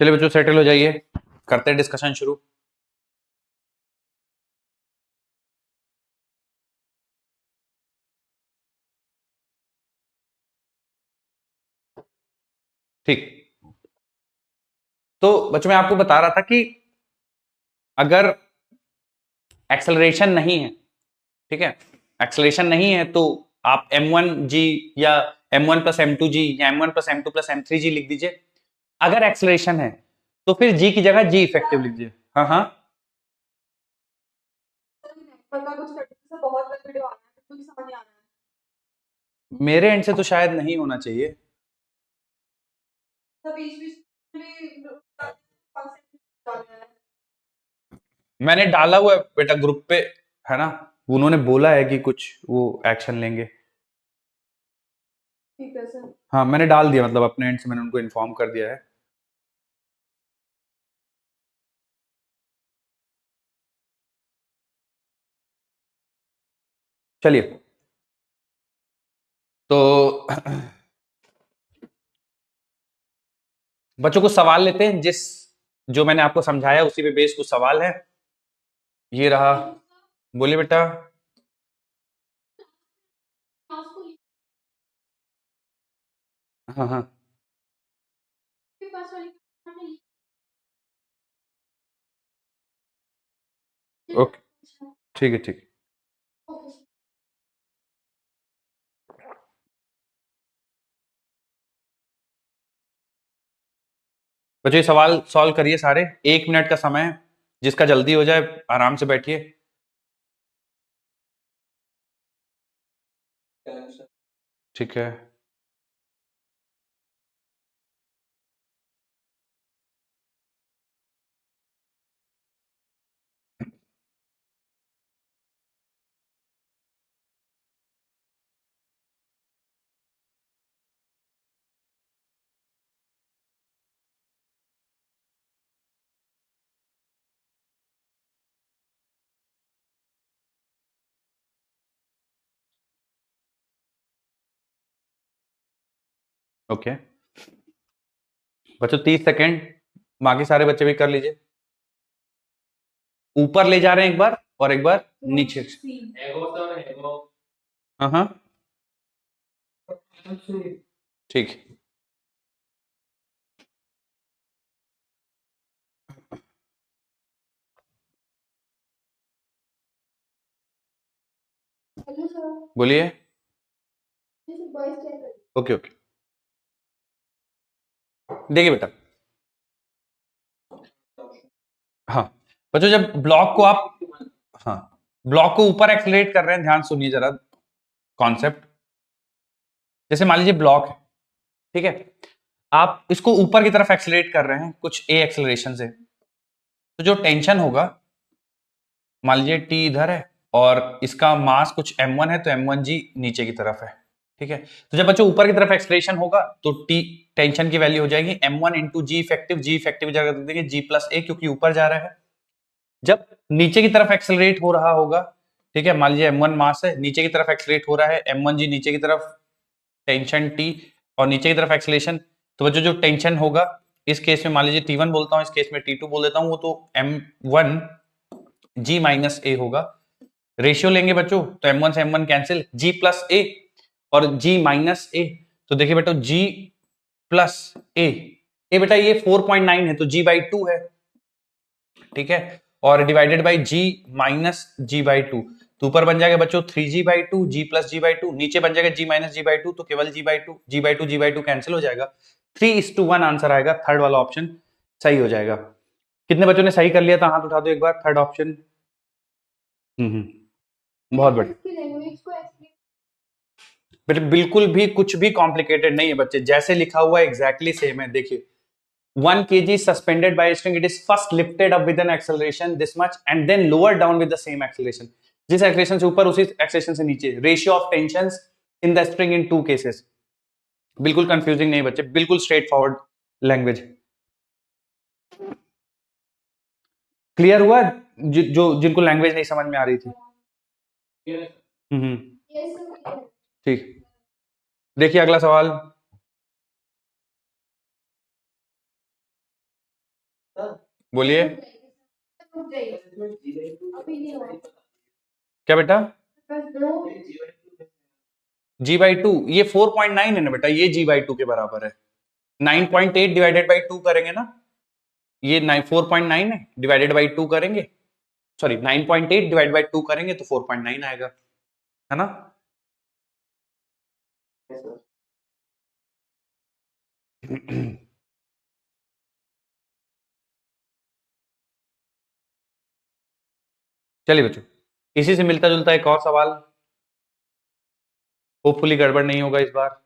चलिए बच्चों सेटल हो जाइए, करते हैं डिस्कशन शुरू। ठीक। तो बच्चों मैं आपको बता रहा था कि अगर एक्सेलरेशन नहीं है, ठीक है, एक्सेलरेशन नहीं है तो आप m1g या m1 प्लस m2g या m1 plus m2 plus m3g लिख दीजिए। अगर एक्सेलरेशन है तो फिर g की जगह g इफेक्टिव लिख दीजिए। हाँ हाँ, मेरे एंड से तो शायद नहीं होना चाहिए। मैंने डाला हुआ है बेटा ग्रुप पे, है ना, उन्होंने बोला है कि कुछ वो एक्शन लेंगे। ठीक है सर। हाँ मैंने डाल दिया, मतलब अपने एंड से मैंने उनको इन्फॉर्म कर दिया है। चलिए तो बच्चों को सवाल लेते हैं, जिस जो मैंने आपको समझाया उसी पे बेस कुछ सवाल है। ये रहा, बोलिए बेटा। हाँ हाँ, ओके, ठीक है ठीक है। बच्चों ये सवाल सॉल्व करिए सारे, 1 मिनट का समय है, जिसका जल्दी हो जाए आराम से बैठिए। ठीक है। ओके बच्चों 30 सेकेंड, बाकी सारे बच्चे भी कर लीजिए। ऊपर ले जा रहे हैं एक बार और एक बार नीचे। हाँ हाँ, ठीक। बोलिए। ओके ओके, देखिए बेटा, हाँ बच्चों जब ब्लॉक को आप, हाँ ब्लॉक को ऊपर एक्सलेट कर रहे हैं, ध्यान सुनिए जरा कॉन्सेप्ट। जैसे मान लीजिए ब्लॉक है, ठीक है, आप इसको ऊपर की तरफ एक्सलेट कर रहे हैं कुछ ए एक्सेलरेशन से, तो जो टेंशन होगा, मान लीजिए टी इधर है और इसका मास कुछ m1 है, तो m1g नीचे की तरफ है, ठीक है। तो जब बच्चों ऊपर की तरफ एक्सलेशन होगा तो टी टेंशन की वैल्यू हो जाएगी m1 इंटू जी इफेक्टिव, जी इफेक्टिव जगह दे देंगे g प्लस ए, क्योंकि ऊपर जा रहा है। जब नीचे की तरफ एक्सेलरेट हो रहा होगा, ठीक है, मान लीजिए m1 मास है, नीचे की तरफ एक्सेलरेट हो रहा है, m1g नीचे की तरफ, टेंशन टी, और नीचे की तरफ एक्सेलरेशन, तो जो जो टेंशन होगा, इस केस में मान लीजिए T1 बोलता हूं, इस केस में T2 बोल देता हूं, वो तो m1 g माइनस ए होगा। रेशियो लेंगे बच्चों तो m1 से m1 कैंसिल, g प्लस ए और g माइनस ए, तो देखिए बेटा g प्लस ए, ए बेटा ये 4.9 है तो g बाई 2 है, ठीक है, और divided by g minus g by 2, तो ऊपर बन जाएगा बच्चों 3g by 2, g plus g by 2, नीचे बन जाएगा g माइनस g बाई 2, तो केवल g by 2, g by 2 g by 2 cancel हो जाएगा, 3:1 आंसर आएगा, थर्ड वाला ऑप्शन सही हो जाएगा। कितने बच्चों ने सही कर लिया था, हाथ उठा दो एक बार, थर्ड ऑप्शन। बहुत बढ़िया बेटे, बिल्कुल भी कुछ भी कॉम्प्लिकेटेड नहीं है बच्चे, जैसे लिखा हुआ है एग्जैक्टली सेम है। देखिए 1 kg suspended by a string, it is first lifted up with an acceleration this much and then lowered down with the same acceleration, जिस एक्सेलरेशन से ऊपर उसी एक्सेलरेशन से नीचे, ratio of tensions in the string in 2 cases. बिल्कुल confusing नहीं बच्चे, बिल्कुल स्ट्रेट फॉरवर्ड लैंग्वेज। क्लियर हुआ जो जिनको लैंग्वेज नहीं समझ में आ रही थी? ठीक, देखिए अगला सवाल। बोलिए क्या बेटा, G/2 ये 4.9 है ना बेटा, ये G/2 के बराबर है। 9.8 डिवाइडेड बाई 2 करेंगे ना, ये 4.9 है, डिवाइडेड बाई 2 करेंगे, सॉरी 9.8 डिवाइड बाई 2 करेंगे तो 4.9 आएगा, है ना। चलिए बच्चों, इसी से मिलता जुलता एक और सवाल, होपफुली गड़बड़ नहीं होगा इस बार।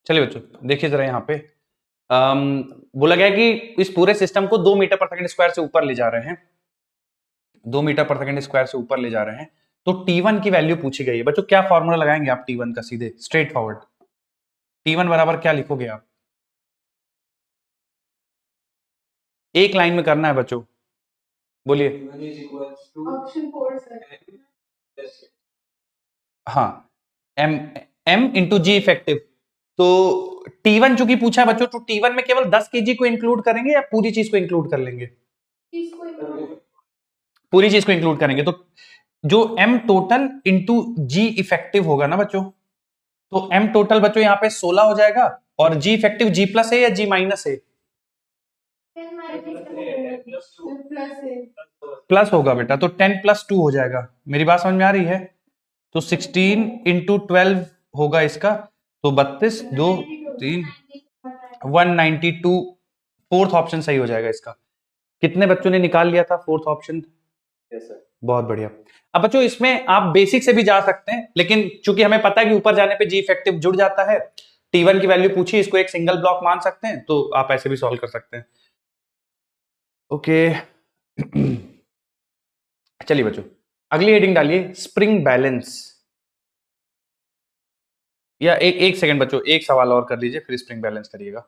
चलिए बच्चों देखिए जरा यहाँ पे, बोला गया कि इस पूरे सिस्टम को 2 मीटर पर सेकंड स्क्वायर से ऊपर ले जा रहे हैं, 2 मीटर पर सेकंड स्क्वायर से ऊपर ले जा रहे हैं, तो T1 की वैल्यू पूछी गई है। बच्चों क्या फॉर्मूला लगाएंगे आप T1 का, सीधे स्ट्रेट फॉरवर्ड T1 बराबर क्या लिखोगे आप, एक लाइन में करना है बच्चों, बोलिए। हाँ, एम एम इंटू जी इफेक्टिव, तो T1 चूंकि पूछा है बच्चों, तो T1 में केवल 10 केजी को इंक्लूड करेंगे या पूरी चीज को इंक्लूड कर लेंगे, पूरी चीज को इंक्लूड करेंगे, तो जो एम टोटल इंटू जी इफेक्टिव होगा ना बच्चों, तो एम टोटल बच्चों यहाँ पे 16 हो जाएगा, और जी इफेक्टिव जी प्लस है या जी माइनस है, प्लस होगा बेटा, तो 10 + 2 हो जाएगा, मेरी बात समझ में आ रही है, तो 16 × 12 होगा इसका, तो 32 2 3 192, फोर्थ ऑप्शन सही हो जाएगा इसका। कितने बच्चों ने निकाल लिया था फोर्थ ऑप्शन? बहुत बढ़िया। अब बच्चों इसमें आप बेसिक से भी जा सकते हैं, लेकिन चूंकि हमें पता है कि ऊपर जाने पे जी इफेक्टिव जुड़ जाता है, T1 की वैल्यू पूछी, इसको एक सिंगल ब्लॉक मान सकते हैं, तो आप ऐसे भी सॉल्व कर सकते हैं। ओके चलिए बच्चों अगली हेडिंग डालिए, स्प्रिंग बैलेंस, या एक एक सेकंड बच्चों, एक सवाल और कर लीजिए फिर स्प्रिंग बैलेंस करिएगा।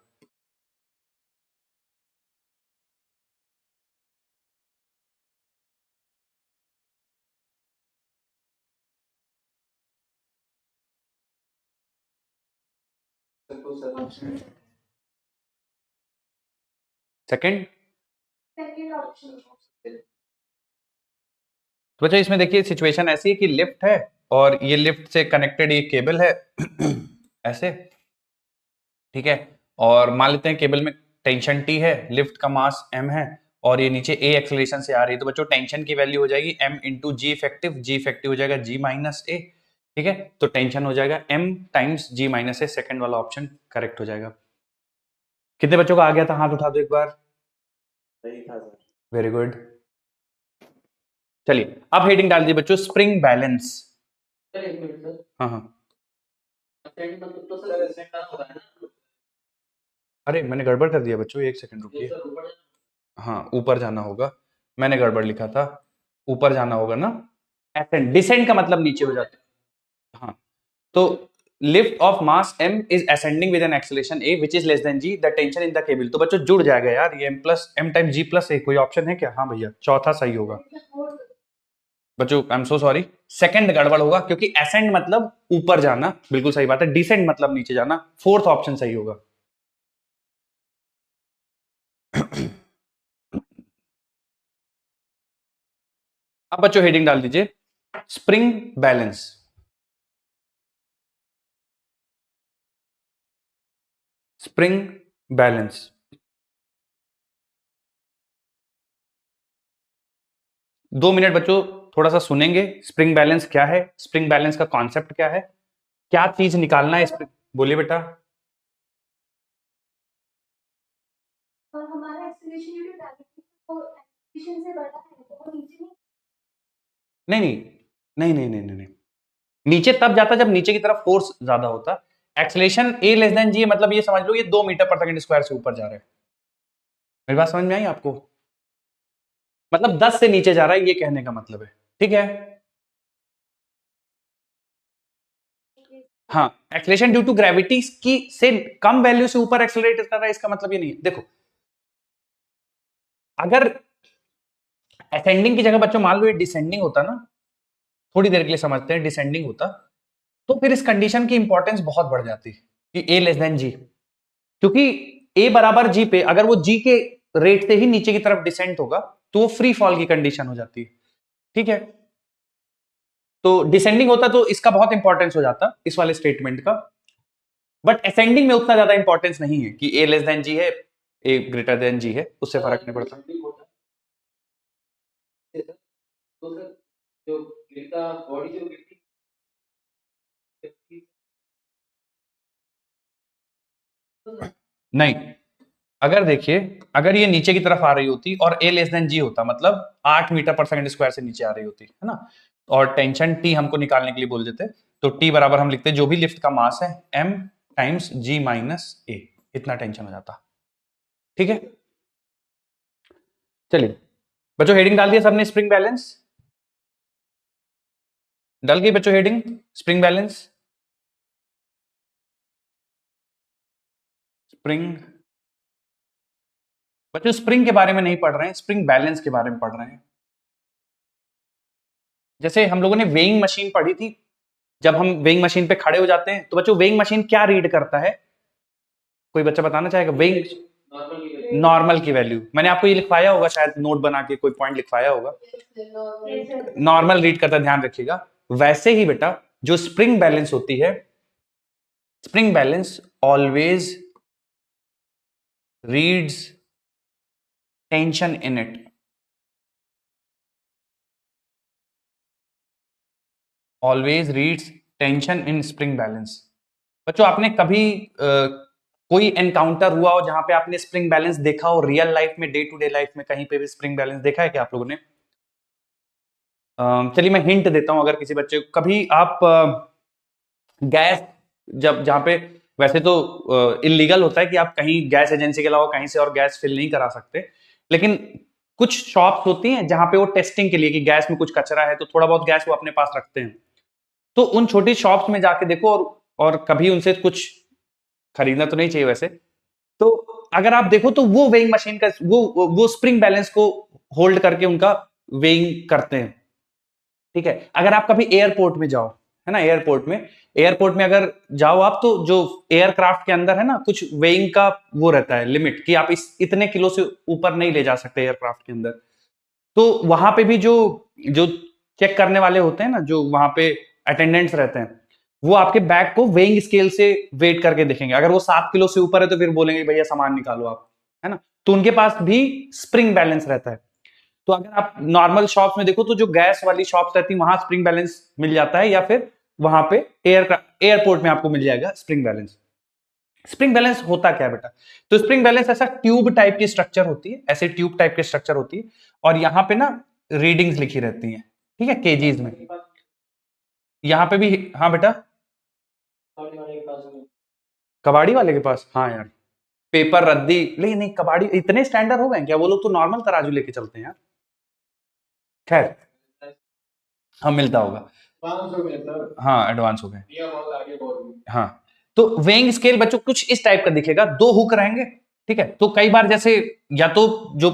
सेकंड, तो बच्चों इसमें देखिए सिचुएशन ऐसी है कि लिफ्ट है, और ये लिफ्ट से कनेक्टेड ये केबल है ऐसे, ठीक है, और मान लेते हैं केबल में टेंशन T है, लिफ्ट का मास M है, और ये नीचे A एक्सेलरेशन से आ रही है, तो बच्चों टेंशन की वैल्यू हो जाएगी M इंटू जी इफेक्टिव, जी इफेक्टिव हो जाएगा G माइनस A, ठीक है, तो टेंशन हो जाएगा M times G minus A, second वाला ऑप्शन करेक्ट हो जाएगा। कितने बच्चों का आ गया था, हाथ उठा दो एक बार। सही था सर, वेरी गुड। चलिए अब हेडिंग डाल दी बच्चों, स्प्रिंग बैलेंस। हाँ हाँ, अरे मैंने गड़बड़ कर दिया बच्चों, एक सेकंड रुकिए, हाँ ऊपर जाना होगा, मैंने गड़बड़ लिखा था, ऊपर जाना होगा ना, एसेंड, डिसेंड का मतलब नीचे हो जाता है, हाँ, तो lift of mass m is ascending with an acceleration a which is less than g, the tension in the cable, तो बच्चों जुड़ जाएगा यार, ये m time g plus a, कोई ऑप्शन है क्या? हाँ भैया चौथा सही होगा बच्चों, I am so sorry, second गड़बड़ होगा, क्योंकि असेंड मतलब ऊपर जाना, बिल्कुल सही बात है, डिसेंड मतलब नीचे जाना, फोर्थ ऑप्शन सही होगा। अब बच्चों हेडिंग डाल दीजिए स्प्रिंग बैलेंस। Spring balance. दो मिनट बच्चों थोड़ा सा सुनेंगे स्प्रिंग बैलेंस क्या है, स्प्रिंग बैलेंस का कॉन्सेप्ट क्या है, क्या चीज निकालना है स्प्रिंग। बोलिए बेटा। और हमारा एक्सीलरेशन ड्यू टू ग्रेविटी तो एक्सीलरेशन से बड़ा है और नीचे नहीं नहीं नहीं नहीं नहीं नहीं नहीं, नीचे तब जाता जब नीचे की तरफ फोर्स ज्यादा होता। एक्सेलेरेशन ए लेस देन जी मतलब ये समझ लो ये 2 मीटर पर सेकंड स्क्वायर से ऊपर जा रहे हैं। मेरी बात समझ में आई आपको? मतलब 10 से नीचे जा रहा है ये कहने का मतलब है, ठीक है। हाँ, एक्सेलेरेशन ड्यू टू ग्रेविटी की से कम वैल्यू से ऊपर एक्सेलरेट कर रहा है इसका मतलब ये नहीं है। देखो अगर असेंडिंग की जगह बच्चों मान लो ये डिसेंडिंग होता ना, थोड़ी देर के लिए समझते हैं, डिसेंडिंग होता तो फिर इस कंडीशन की इंपॉर्टेंस बहुत बढ़ जाती कि ए लेस देन जी, क्योंकि ए बराबर जी पे अगर वो जी के रेट से ही नीचे की तरफ डिसेंट होगा तो वो फ्री फॉल की कंडीशन हो जाती है, ठीक है। तो डिसेंडिंग होता तो इसका बहुत इंपॉर्टेंस हो जाता इस वाले स्टेटमेंट का, बट असेंडिंग में उतना ज्यादा इंपॉर्टेंस नहीं है कि ए लेस देन जी है, ए ग्रेटर देन जी है, उससे फर्क नहीं पड़ता। तो सर जो गिरता बॉडी जो गिरती नहीं, अगर देखिए अगर ये नीचे की तरफ आ रही होती और ए लेस देन जी होता मतलब 8 मीटर पर सेकंड स्क्वायर से नीचे आ रही होती है ना, और टेंशन टी हमको निकालने के लिए बोल देते तो टी बराबर हम लिखते जो भी लिफ्ट का मास है एम टाइम्स जी माइनस ए, इतना टेंशन हो जाता, ठीक है। चलिए बच्चों हेडिंग डाल दिया सबने स्प्रिंग बैलेंस, डल गई बच्चों हेडिंग स्प्रिंग बैलेंस। स्प्रिंग बच्चों स्प्रिंग के बारे में नहीं पढ़ रहे हैं, स्प्रिंग बैलेंस के बारे में पढ़ रहे हैं। जैसे हम लोगों ने वेइंग मशीन पढ़ी थी, जब हम वेइंग मशीन पे खड़े हो जाते हैं तो बच्चों वेइंग मशीन क्या रीड करता है, कोई बच्चा बताना चाहेगा? वेइंग नॉर्मल की वैल्यू, मैंने आपको ये लिखवाया होगा शायद नोट बना के कोई पॉइंट लिखवाया होगा, नॉर्मल रीड करता, ध्यान रखिएगा। वैसे ही बेटा जो स्प्रिंग बैलेंस होती है, spring balance always reads tension in it, always reads tension in spring balance. बच्चों आपने कभी कोई एनकाउंटर हुआ हो जहां पे आपने स्प्रिंग बैलेंस देखा हो रियल लाइफ में, डे टू डे लाइफ में कहीं पे भी स्प्रिंग बैलेंस देखा है क्या आप लोगों ने? चलिए मैं हिंट देता हूं, अगर किसी बच्चे को कभी आप गैस जब जहां पे वैसे तो इलीगल होता है कि आप कहीं गैस एजेंसी के अलावा कहीं से और गैस फिल नहीं करा सकते, लेकिन कुछ शॉप्स होती हैं जहां पे वो टेस्टिंग के लिए कि गैस में कुछ कचरा है तो थोड़ा बहुत गैस वो अपने पास रखते हैं, तो उन छोटी शॉप्स में जाके देखो और कभी उनसे कुछ खरीदना तो नहीं चाहिए वैसे, तो अगर आप देखो तो वो वेइंग मशीन का वो स्प्रिंग बैलेंस को होल्ड करके उनका वेइंग करते हैं, ठीक है। अगर आप कभी एयरपोर्ट में जाओ, है ना, एयरपोर्ट में अगर जाओ आप तो जो एयरक्राफ्ट के अंदर है ना कुछ वेइंग का वो रहता है लिमिट कि आप इस इतने किलो से ऊपर नहीं ले जा सकते एयरक्राफ्ट के अंदर, तो वहां पे भी जो जो चेक करने वाले होते हैं ना, जो वहां पे अटेंडेंट्स रहते हैं, वो आपके बैग को वेइंग स्केल से वेट करके देखेंगे, अगर वो 7 किलो से ऊपर है तो फिर बोलेंगे भैया सामान निकालो आप, है ना, तो उनके पास भी स्प्रिंग बैलेंस रहता है। तो अगर आप नॉर्मल शॉप्स में देखो तो जो गैस वाली शॉप्स रहती है वहां स्प्रिंग बैलेंस मिल जाता है, या फिर वहां पे एयरपोर्ट में आपको मिल जाएगा स्प्रिंग बैलेंस। स्प्रिंग बैलेंस होता क्या है बेटा? तो स्प्रिंग बैलेंस ऐसा ट्यूब टाइप की स्ट्रक्चर होती है, ऐसे ट्यूब टाइप की स्ट्रक्चर होती है, और यहाँ पे ना रीडिंग्स लिखी रहती हैं, ठीक है, केजीज में। यहाँ पे भी हाँ बेटा, कबाड़ी वाले के पास, हाँ यार पेपर रद्दी, लेकिन नहीं कबाड़ी इतने स्टैंडर्ड हो गए क्या, वो लोग तो नॉर्मल तराजू लेके चलते हैं यार। खैर हाँ मिलता होगा, हाँ एडवांस हो गए, हाँ। तो वेइंग स्केल बच्चों कुछ इस टाइप का दिखेगा, दो हुक रहेंगे, ठीक है, तो कई बार जैसे या तो जो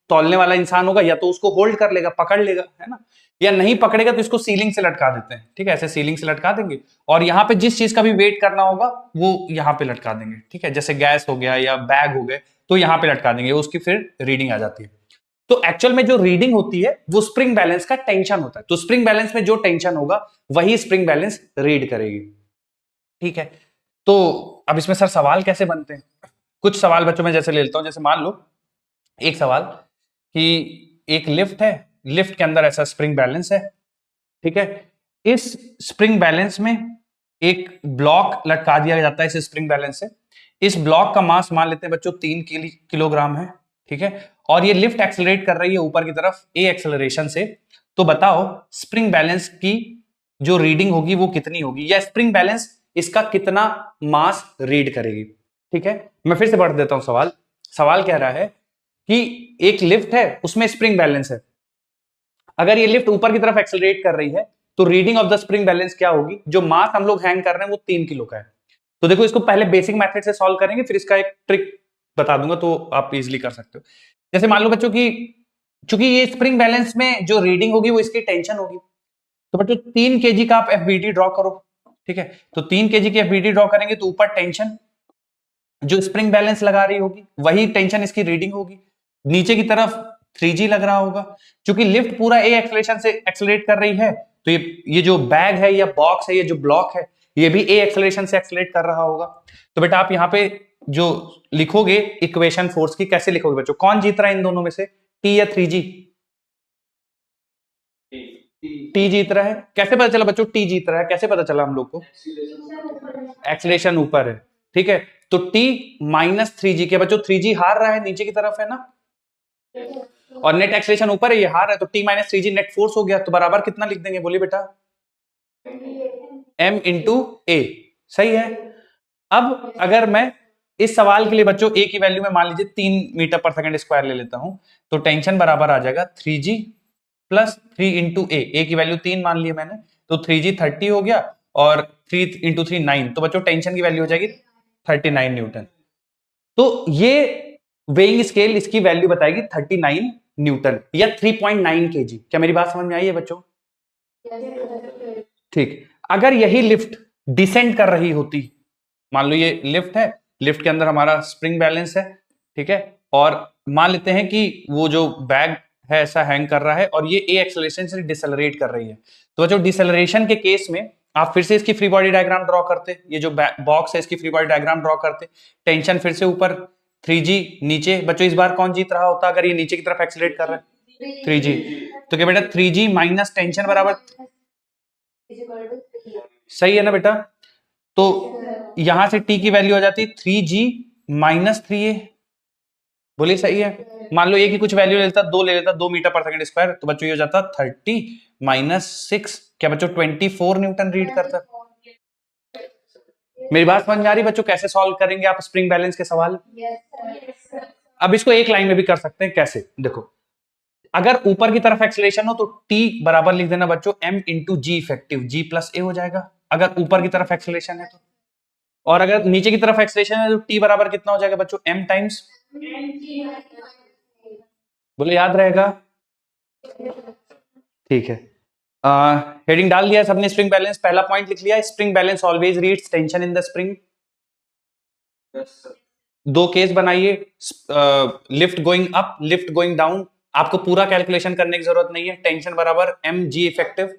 तौलने वाला इंसान होगा या तो उसको होल्ड कर लेगा, पकड़ लेगा, है ना, या नहीं पकड़ेगा तो इसको सीलिंग से लटका देते हैं, ठीक है, ऐसे सीलिंग से लटका देंगे और यहाँ पे जिस चीज का भी वेट करना होगा वो यहाँ पे लटका देंगे, ठीक है, जैसे गैस हो गया या बैग हो गए तो यहाँ पे लटका देंगे, उसकी फिर रीडिंग आ जाती है। तो एक्चुअल में जो रीडिंग होती है वो स्प्रिंग बैलेंस का टेंशन होता है, तो स्प्रिंग बैलेंस में जो टेंशन होगा वही स्प्रिंग बैलेंस रीड करेगी। ठीक है, तो अब इसमें सर सवाल कैसे बनते हैं? कुछ सवाल बच्चों में जैसे ले लेता हूं, जैसे मान लो एक सवाल कि एक लिफ्ट है, लिफ्ट के अंदर ऐसा स्प्रिंग बैलेंस है, ठीक है, इस स्प्रिंग बैलेंस में एक ब्लॉक लटका दिया जाता है इस स्प्रिंग बैलेंस से, इस ब्लॉक का मास मान लेते हैं बच्चों 3 किलोग्राम है, ठीक है, और ये लिफ्ट एक्सेलरेट कर रही है ऊपर की तरफ ए एक्सेलरेशन से, तो बताओ स्प्रिंग बैलेंस की जो रीडिंग होगी वो कितनी होगी, या स्प्रिंग बैलेंस इसका कितना मास रीड करेगी। ठीक है, मैं फिर से पढ़ देता हूं सवाल। सवाल कह रहा है कि एक लिफ्ट है, उसमें स्प्रिंग बैलेंस है, अगर ये लिफ्ट ऊपर की तरफ एक्सेलरेट कर रही है तो reading of the spring balance क्या होगी, जो मास हम लोग हैंग कर रहे हैं वो 3 किलो का है। तो देखो इसको पहले बेसिक मेथड से सॉल्व करेंगे, फिर इसका एक ट्रिक बता दूंगा तो आप इजिली कर सकते हो। जैसे मान लो बच्चों की चूंकि ये स्प्रिंग बैलेंस में जो रीडिंग होगी वो इसकी टेंशन होगी, तो बच्चों 3 kg का आप एफबीडी ड्रॉ करो। ठीक है, तो 3 kg की एफबीडी ड्रॉ करेंगे तो ऊपर टेंशन जो स्प्रिंग बैलेंस लगा रही होगी वही टेंशन इसकी रीडिंग होगी, नीचे की तरफ 3G लग रहा होगा, क्योंकि लिफ्ट पूरा ए एक्सेलरेशन से एक्सेलरेट कर रही है, तो ये जो बैग है या बॉक्स है, ये जो ब्लॉक है, ये भी ए एक्सेलरेशन से एक्सेलरेट कर रहा होगा। तो बेटा आप यहां पे जो लिखोगे इक्वेशन फोर्स की, कैसे लिखोगे बच्चों, कौन जीत रहा है इन दोनों में से, टी या 3G? टी जीत रहा है। कैसे पता चला बच्चों टी जीत रहा है, कैसे पता चला हम लोग को? एक्सेलरेशन ऊपर है, ठीक है, तो टी -3G के बच्चों 3G हार रहा है, नीचे की तरफ है ना, और नेट एक्सेलरेशन ऊपर है, ये हार है, तो T-3G नेट फोर्स हो गया, तो बराबर कितना लिख देंगे बोलिए बेटा? M इंटू ए। सही है। अब अगर मैं इस सवाल के लिए बच्चों ए की वैल्यू में मान लीजिए 3 मीटर पर सेकंड स्क्वायर ले लेता हूं, तो टेंशन बराबर आ जाएगा 3G प्लस 3 इंटू ए की वैल्यू 3 मान लिया मैंने, तो 3G 30 हो गया, और 3 इंटू 3 9, तो बच्चों टेंशन की वैल्यू हो जाएगी 39 न्यूटन। तो ये वेइंग स्केल इसकी वैल्यू बताएगी 39 न्यूटन या 3.9 kg। क्या मेरी बात समझ में आई है बच्चों? ठीक, अगर यही लिफ्ट डिसेंड कर रही होती, मान लो ये लिफ्ट है, लिफ्ट के अंदर हमारा स्प्रिंग बैलेंस है, ठीक है, और मान लेते हैं कि वो जो बैग है ऐसा हैंग कर रहा है और ये ए एक्सेलरेशन से डिसेलरेट कर रही है, तो जो डिसेलरेशन के केस में आप फिर से इसकी फ्री बॉडी डायग्राम ड्रॉ करते, ये जो बॉक्स है इसकी फ्री बॉडी डायग्राम ड्रॉ करते, टेंशन फिर से ऊपर, 3G नीचे, बच्चों इस बार कौन जीत रहा होता अगर ये नीचे की तरफ एक्सेलरेट कर रहा है? 3G। तो क्या बेटा 3G माइनस टेंशन बराबर, सही है ना बेटा? तो यहां से टी की वैल्यू आ जाती 3G माइनस 3A। बोलिए सही है। मान लो ए की कुछ वैल्यू ले लेता, 2 ले लेता, 2 मीटर पर सेकंड स्क्वायर, तो बच्चों ये हो जाता 30 माइनस 6, क्या बच्चों 24 न्यूटन रीड करता। मेरी बात समझ में आ रही बच्चों, कैसे सॉल्व करेंगे आप स्प्रिंग बैलेंस के सवाल? अब इसको एक लाइन में भी कर सकते हैं, कैसे देखो, अगर ऊपर की तरफ एक्सेलरेशन हो तो टी बराबर लिख देना बच्चों m into ji effective, ji plus A हो जाएगा अगर ऊपर की तरफ एक्सेलरेशन है तो, और अगर नीचे की तरफ एक्सेलरेशन है तो टी बराबर कितना हो जाएगा बच्चों, m टाइम्स, बोले याद रहेगा? ठीक है, हेडिंग डाल दिया सबने, स्प्रिंग बैलेंस पहला पॉइंट लिख लिया, spring balance always reads tension in the spring. दो केस बनाइए, lift going up, lift going down, आपको पूरा कैलकुलेशन करने की जरूरत नहीं है, टेंशन बराबर एम जी इफेक्टिव,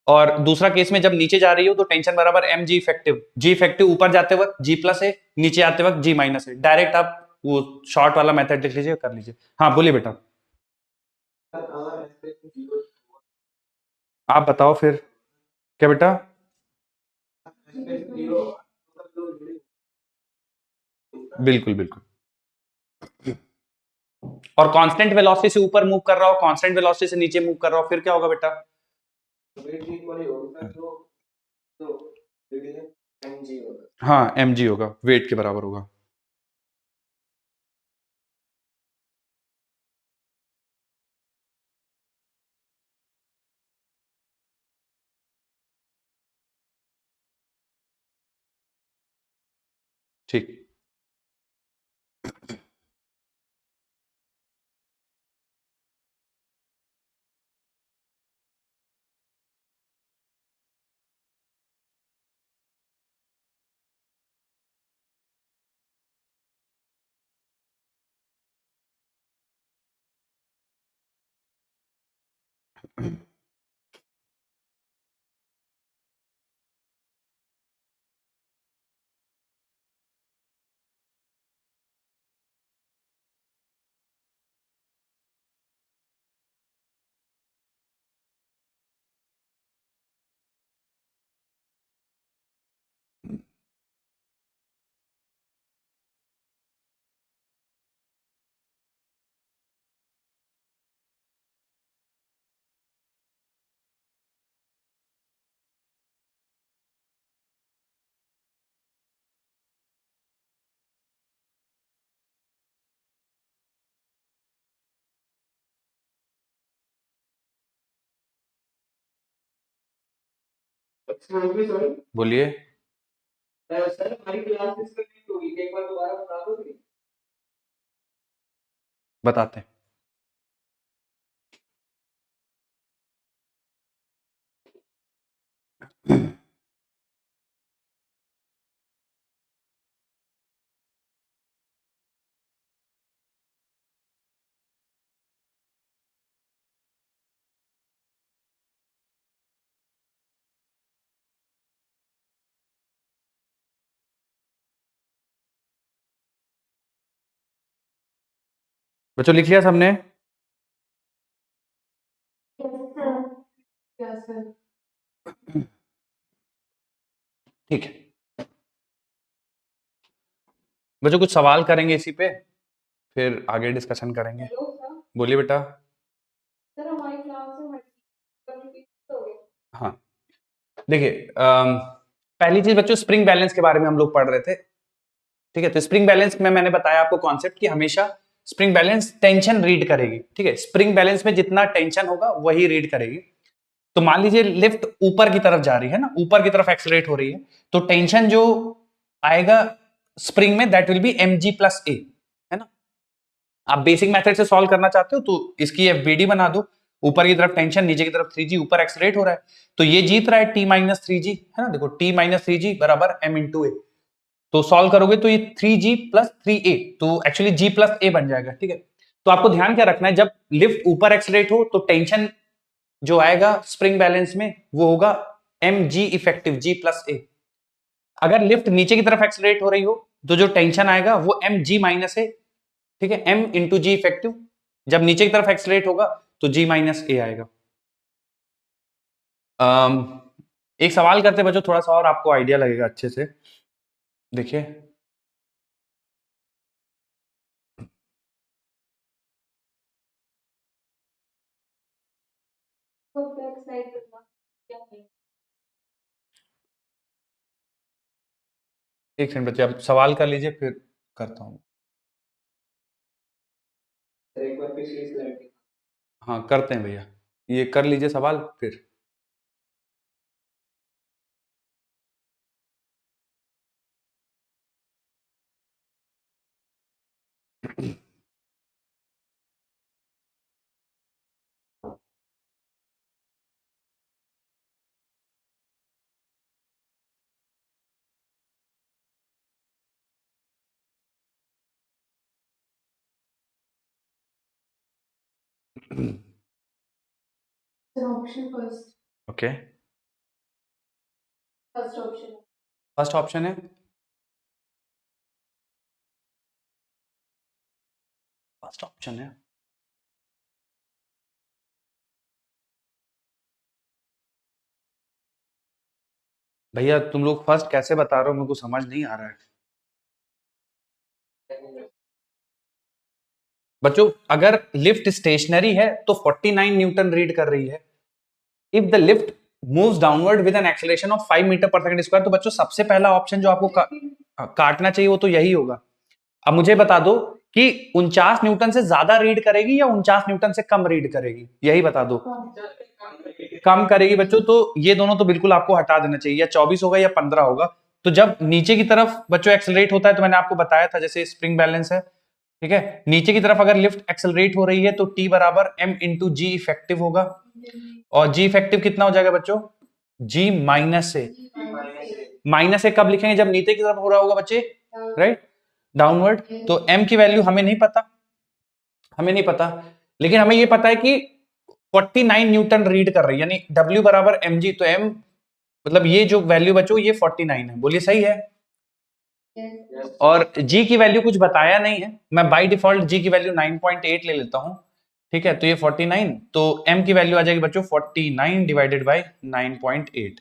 और दूसरा केस में जब नीचे जा रही हो तो टेंशन बराबर एम जी इफेक्टिव, जी इफेक्टिव ऊपर जाते वक्त जी प्लस है, नीचे आते वक्त जी माइनस है, डायरेक्ट आप वो शॉर्ट वाला मेथड लिख लीजिए, कर लीजिए। हाँ बोलिए बेटा, आप बताओ फिर, क्या बेटा? बिल्कुल बिल्कुल, और कांस्टेंट वेलोसिटी से ऊपर मूव कर रहा हो, कांस्टेंट वेलोसिटी से नीचे मूव कर रहा हो, फिर क्या होगा बेटा? हाँ एम जी होगा, वेट के बराबर होगा। ठीक। बोलिए। सर हमारी क्लास डिस्कनेक्ट हो गई, एक बार दोबारा बता दोगे? बताते हैं। बच्चों लिख लिया सबने? Yes sir. ठीक है बच्चों, कुछ सवाल करेंगे इसी पे, फिर आगे डिस्कशन करेंगे। Hello sir. बोलिए बेटा। सर हमारी क्लास में मल्टीपल हो गए। हाँ देखिए, पहली चीज बच्चों, स्प्रिंग बैलेंस के बारे में हम लोग पढ़ रहे थे। ठीक है, तो स्प्रिंग बैलेंस में मैंने बताया आपको कॉन्सेप्ट कि हमेशा स्प्रिंग बैलेंस टेंशन रीड करेगी। ठीक है, स्प्रिंग बैलेंस में जितना टेंशन होगा वही रीड करेगी। तो मान लीजिए लिफ्ट ऊपर की तरफ जा रही है ना, ऊपर की तरफ एक्सेलरेट हो रही है, तो टेंशन जो आएगा स्प्रिंग में दैट विल बी mg+a, है ना। आप बेसिक मेथड से सॉल्व करना चाहते हो तो इसकी FBD बना दो। ऊपर की तरफ टेंशन, नीचे की तरफ 3g, ऊपर एक्सेलरेट हो रहा है तो ये जीत रहा है t-3g, है ना। देखो t-3g बराबर m × a, तो सॉल्व करोगे तो ये 3g + 3a, तो एक्चुअली g+a बन जाएगा। ठीक है, तो आपको ध्यान क्या रखना है, जब लिफ्ट ऊपर एक्सेलरेट हो तो टेंशन जो आएगा स्प्रिंग बैलेंस में वो होगा mg इफेक्टिव g+a। अगर लिफ्ट नीचे की तरफ एक्सेलरेट हो रही हो तो जो टेंशन आएगा वो mg-a। ठीक है, m × g इफेक्टिव, जब नीचे की तरफ एक्सेलरेट होगा तो g-a आएगा। एक सवाल करते बच्चों, थोड़ा सा और आपको आइडिया लगेगा अच्छे से। देखिए तो बैक साइड करना क्या है? एक सेकंड बच्चे, आप सवाल कर लीजिए फिर करता हूँ। एक बार पिछली स्लाइड। हाँ करते हैं भैया, ये कर लीजिए सवाल फिर। Sir option first. Okay, first option. First option है, फर्स्ट ऑप्शन है। भैया तुम लोग फर्स्ट कैसे बता रहे हो, मेरे को समझ नहीं आ रहा है। बच्चों अगर लिफ्ट स्टेशनरी है तो 49 न्यूटन रीड कर रही है। If the lift moves downward with an acceleration of 5 metre per second square, तो बच्चों सबसे पहला ऑप्शन जो आपको काटना चाहिए वो तो यही होगा। अब मुझे बता दो कि 49 न्यूटन से ज्यादा रीड करेगी या 49 न्यूटन से कम रीड करेगी, यही बता दो। कम करेगी बच्चों, तो ये दोनों तो बिल्कुल आपको हटा देना चाहिए, या 24 होगा या 15 होगा। तो जब नीचे की तरफ बच्चों एक्सेलरेट होता है तो मैंने आपको बताया था जैसे स्प्रिंग बैलेंस है। ठीक है, नीचे की तरफ अगर लिफ्ट एक्सेलरेट हो रही है तो T बराबर m × g इफेक्टिव होगा। और g इफेक्टिव कितना हो जाएगा बच्चों, g -a। -a कब लिखेंगे, जब नीचे की तरफ हो रहा होगा बच्चे, राइट, डाउनवर्ड। तो m की वैल्यू हमें नहीं पता, लेकिन हमें ये पता है कि 49 न्यूटन रीड कर रही है, यानी W बराबर mg, तो m मतलब ये जो वैल्यू बच्चों ये 49 है, बोलिए सही है। Yes. और g की वैल्यू कुछ बताया नहीं है, मैं बाय डिफॉल्ट g की वैल्यू 9.8 ले लेता हूं, ठीक है। तो ये 49, तो m की वैल्यू आ जाएगी बच्चों 49 डिवाइडेड बाय 9.8,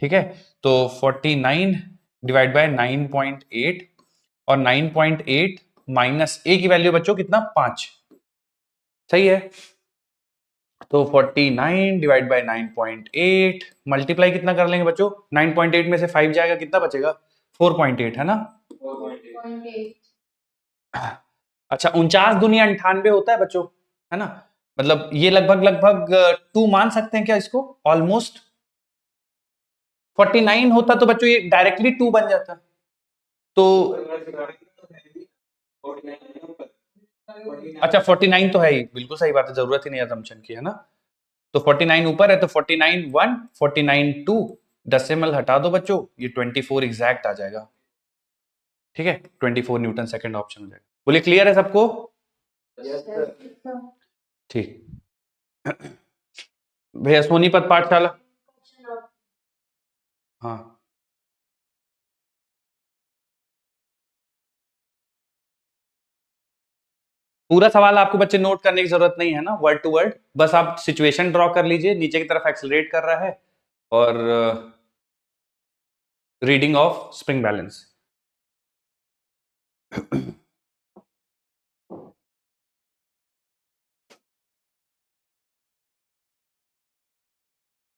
ठीक है। तो 49 डिवाइड बाय 9.8, और 9.8 माइनस a की वैल्यू बच्चों कितना 5, सही है। तो 49 डिवाइड बाय 9.8 मल्टीप्लाई कितना कर लेंगे बच्चों, 9.8 में से 5 जाएगा, कितना बचेगा 4.8, है ना। 4.8. अच्छा 49 दुनिया 98 होता है बच्चों, है ना। मतलब ये लगभग लगभग 2 मान सकते हैं क्या इसको, ऑलमोस्ट। 49 होता तो बच्चों ये डायरेक्टली 2 बन जाता, तो अच्छा 49 तो है ही, बिल्कुल सही बात है, जरूरत ही नहीं असम्पशन की, है ना। तो 49 ऊपर है, तो 49 1, 49 2, डेसिमल हटा दो बच्चों, ये 24 एग्जैक्ट आ जाएगा, ठीक है। 24 न्यूटन सेकंड ऑप्शन हो जाएगा। बोलिए क्लियर है सबको, ठीक। भैया सोनीपत पाठशाला, हाँ पूरा सवाल आपको बच्चे नोट करने की जरूरत नहीं है ना, वर्ड टू वर्ड, बस आप सिचुएशन ड्रॉ कर लीजिए, नीचे की तरफ एक्सेलरेट कर रहा है और रीडिंग ऑफ स्प्रिंग बैलेंस।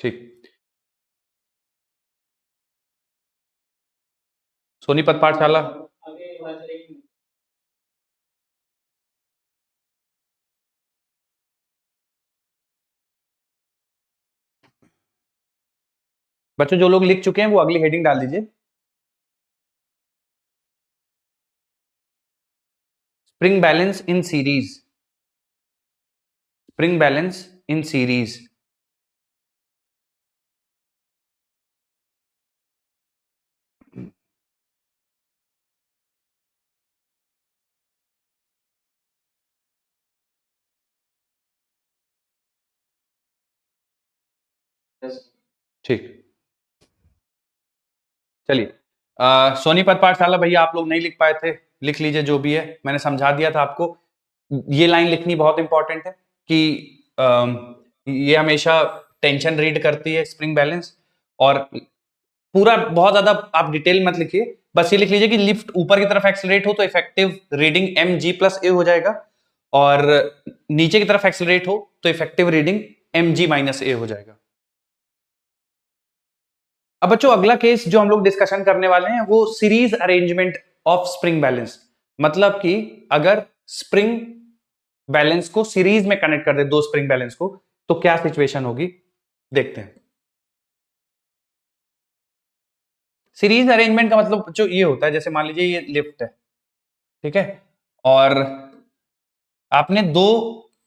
ठीक, सोनीपत पाठशाला, बच्चों जो लोग लिख चुके हैं वो अगली हेडिंग डाल दीजिए, spring balance in series, spring balance in series. ठीक, चलिए सोनीपत पाठशाला भैया आप लोग नहीं लिख पाए थे, लिख लीजिए जो भी है, मैंने समझा दिया था आपको। ये लाइन लिखनी बहुत इंपॉर्टेंट है कि ये हमेशा टेंशन रीड करती है स्प्रिंग बैलेंस, और पूरा बहुत ज्यादा आप डिटेल मत लिखिए, बस ये लिख लीजिए कि लिफ्ट ऊपर की तरफ एक्सेलरेट हो तो effective reading M G plus A हो जाएगा, और नीचे की तरफ एक्सेलरेट हो तो effective reading M G minus A हो जाएगा। अब बच्चों अगला केस जो हम लोग डिस्कशन करने वाले हैं वो series arrangement of spring balance, मतलब कि अगर स्प्रिंग बैलेंस को सीरीज में कनेक्ट कर दे, दो स्प्रिंग बैलेंस को, तो क्या सिचुएशन होगी, देखते हैं। सीरीज अरेंजमेंट का मतलब जो ये होता है, जैसे मान लीजिए ये लिफ्ट है, ठीक है, और आपने दो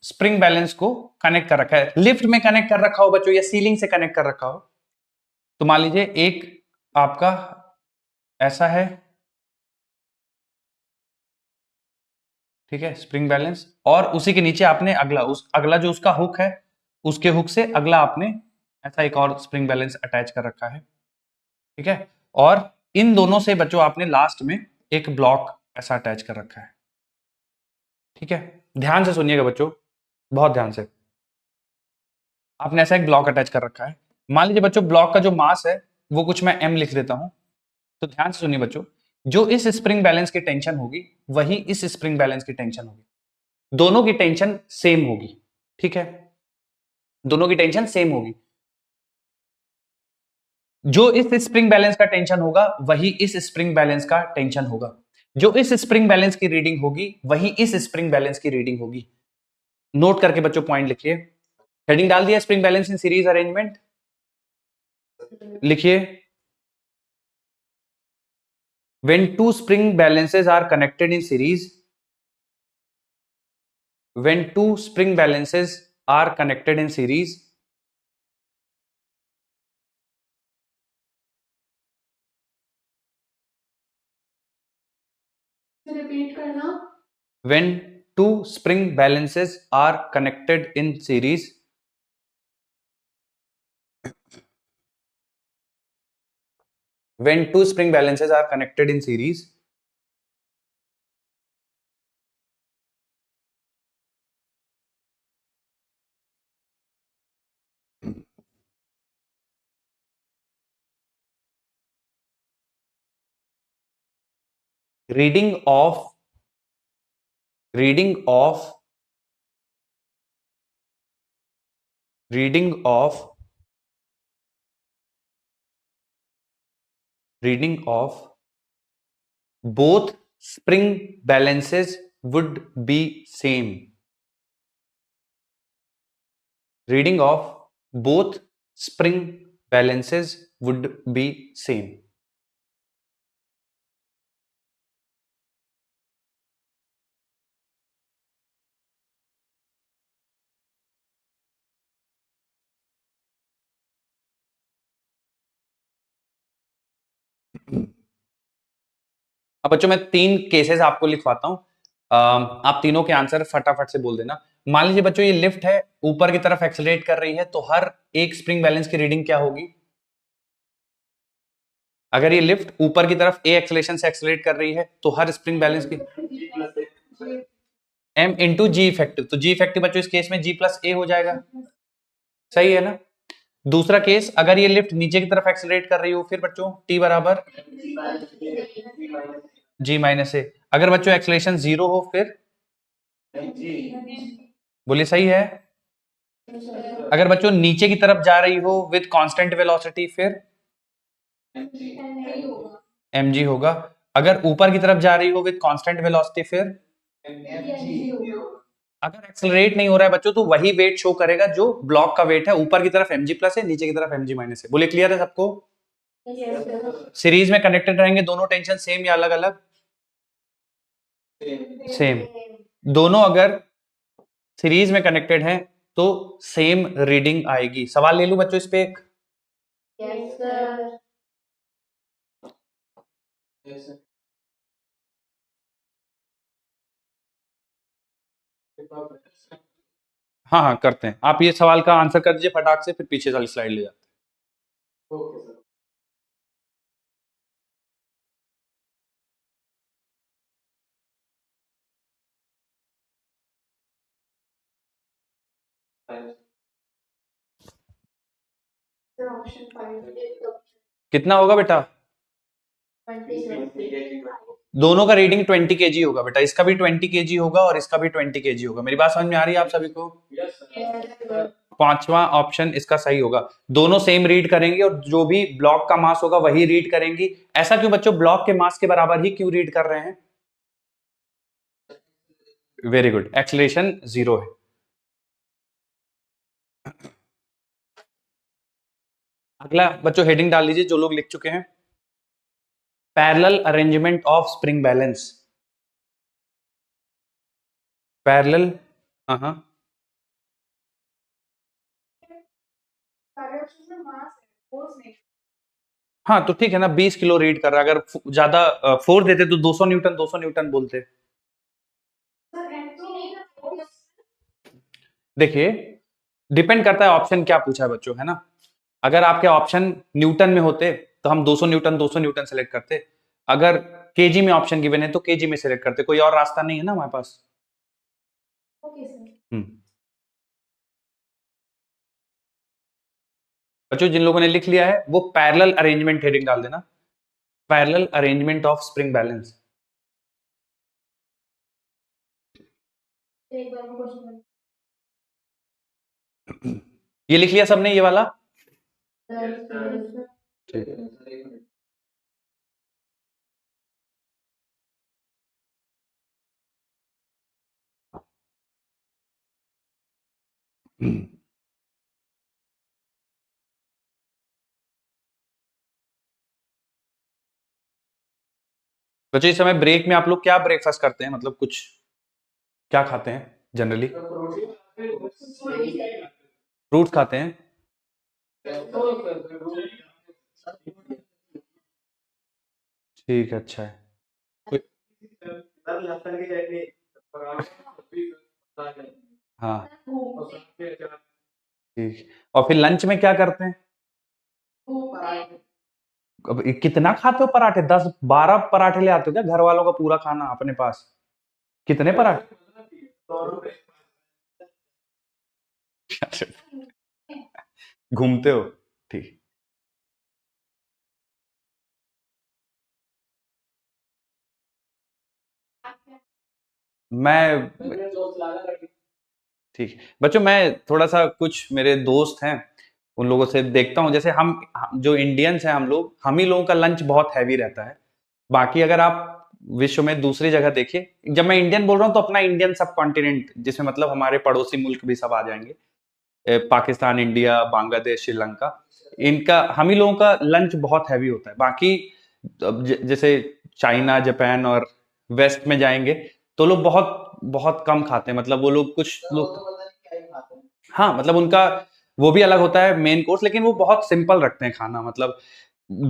स्प्रिंग बैलेंस को कनेक्ट कर रखा है, लिफ्ट में कनेक्ट कर रखा हो बच्चों, या सीलिंग से कनेक्ट कर रखा हो, तो मान लीजिए एक आपका ऐसा है, ठीक है, स्प्रिंग बैलेंस, और उसी के नीचे आपने अगला जो उसका हुक है, उसके हुक से अगला आपने ऐसा एक और स्प्रिंग बैलेंस अटैच कर रखा है, ठीक है, और इन दोनों से बच्चों आपने लास्ट में एक ब्लॉक ऐसा अटैच कर रखा है, ठीक है। ध्यान से सुनिएगा बच्चों, बहुत ध्यान से, आपने ऐसा एक ब्लॉक अटैच कर रखा है, मान लीजिए बच्चों ब्लॉक का जो मास है वो कुछ मैं m लिख देता हूं, तो ध्यान से सुनिए बच्चों, जो इस स्प्रिंग बैलेंस की टेंशन होगी वही इस स्प्रिंग बैलेंस की टेंशन होगी, दोनों की टेंशन सेम होगी, ठीक है, दोनों की टेंशन सेम होगी, जो इस स्प्रिंग बैलेंस का टेंशन होगा वही इस स्प्रिंग बैलेंस का टेंशन होगा, जो इस स्प्रिंग बैलेंस की रीडिंग होगी वही इस स्प्रिंग बैलेंस की रीडिंग होगी। नोट करके बच्चों पॉइंट लिखिए, हेडिंग डाल दिया spring balance in series arrangement, लिखिए when two spring balances are connected in series, when two spring balances are connected in series, repeat करना। when two spring balances are connected in series, when two spring balances are connected in series, reading of reading of reading of reading of both spring balances would be same. Reading of both spring balances would be same. अब बच्चों मैं 3 cases आपको लिखवाता हूं, आप तीनों के answer फटाफट से बोल देना। मान लीजिए बच्चों ये लिफ्ट है, ऊपर की तरफ एक्सेलरेट कर रही है, तो हर एक स्प्रिंग बैलेंस की रीडिंग क्या होगी? अगर ये लिफ्ट ऊपर की तरफ ए एक्सेलेरेशन से एक्सेलरेट कर रही है तो हर स्प्रिंग बैलेंस की m इंटू जी इफेक्टिव, तो जी इफेक्टिव बच्चों इस केस में g प्लस ए हो जाएगा, सही है ना? दूसरा केस, अगर ये लिफ्ट नीचे की तरफ एक्सेलरेट कर रही हो फिर बच्चों t बराबर g माइनस ए। अगर बच्चों एक्सेलरेशन 0 हो फिर बोलिए सही है। अगर बच्चों नीचे की तरफ जा रही हो विद कांस्टेंट वेलोसिटी फिर mg होगा। अगर ऊपर की तरफ जा रही हो विद कांस्टेंट वेलोसिटी फिर अगर एक्सेलरेट नहीं हो रहा है बच्चों तो वही वेट शो करेगा जो ब्लॉक का वेट है, ऊपर की तरफ mg प्लस है, नीचे की तरफ mg माइनस है। बोले क्लियर है सबको? सीरीज में कनेक्टेड रहेंगे दोनों टेंशन सेम या अलग अलग? सेम। दोनों अगर सीरीज में कनेक्टेड हैं तो सेम रीडिंग आएगी। सवाल ले लूं बच्चों इस पे एक? हाँ हाँ करते हैं। आप ये सवाल का आंसर कर दीजिए फटाक से, फिर पीछे वाली स्लाइड ले जाते Five. ऑप्शन 5 हैं। कितना होगा बेटा? 20 दोनों का रीडिंग 20 केजी होगा बेटा, इसका भी 20 केजी होगा और इसका भी 20 केजी होगा। मेरी बात समझ में आ रही है आप सभी को? Yes, sir. पांचवा ऑप्शन इसका सही होगा। दोनों सेम रीड करेंगे और जो भी ब्लॉक का मास होगा वही रीड करेंगी। ऐसा क्यों बच्चों? ब्लॉक के मास के बराबर ही क्यों रीड कर रहे हैं? वेरी गुड, एक्सेलरेशन 0 है। अगला बच्चों हेडिंग डाल लीजिए जो लोग लिख चुके हैं, parallel arrangement of spring balance. Parallel, हाँ हाँ हाँ, तो ठीक है ना, 20 किलो रीड कर रहा है। अगर ज्यादा फोर्स देते तो 200 न्यूटन 200 न्यूटन बोलते। देखिए डिपेंड करता है ऑप्शन क्या पूछा है बच्चों, है ना? अगर आपके ऑप्शन न्यूटन में होते तो हम 200 न्यूटन 200 न्यूटन सेलेक्ट करते। अगर केजी में ऑप्शन गिवन है तो केजी में सेलेक्ट करते, कोई और रास्ता नहीं है ना हमारे पास। बच्चों जिन लोगों ने लिख लिया है वो पैरेलल अरेंजमेंट हेडिंग डाल देना, parallel arrangement of spring balance. ये लिख लिया सबने ये वाला? ठीक है। बच्चों इस समय ब्रेक में आप लोग क्या ब्रेकफास्ट करते हैं, मतलब कुछ क्या खाते हैं जनरली? फ्रूट्स खाते हैं? ठीक है, अच्छा है। हाँ ठीक, और फिर लंच में क्या करते हैं? अब कितना खाते हो पराठे? 10-12 पराठे ले आते हो क्या? घर वालों का पूरा खाना अपने पास? कितने पराठे? 100 रुपए। घूमते हो? ठीक। मैं मेरे दोस्त लागा करके। ठीक। बच्चों मैं थोड़ा सा, कुछ मेरे दोस्त हैं उन लोगों से देखता हूँ, जैसे जो इंडियंस हैं हम ही लोगों का लंच बहुत हैवी रहता है। बाकी अगर आप विश्व में दूसरी जगह देखिए, जब मैं इंडियन बोल रहा हूँ तो अपना इंडियन सब कॉन्टिनेंट, जिसमें मतलब हमारे पड़ोसी मुल्क भी सब आ जाएंगे, पाकिस्तान, इंडिया, बांग्लादेश, श्रीलंका, इनका हम ही लोगों का लंच बहुत हैवी होता है। बाकी अब जैसे चाइना, जापान और वेस्ट में जाएंगे तो लोग बहुत बहुत कम खाते हैं, मतलब वो लोग कुछ वो लोग, तो पता नहीं क्या ही खाते हैं। हाँ मतलब उनका वो भी अलग होता है मेन कोर्स, लेकिन वो बहुत सिंपल रखते हैं खाना, मतलब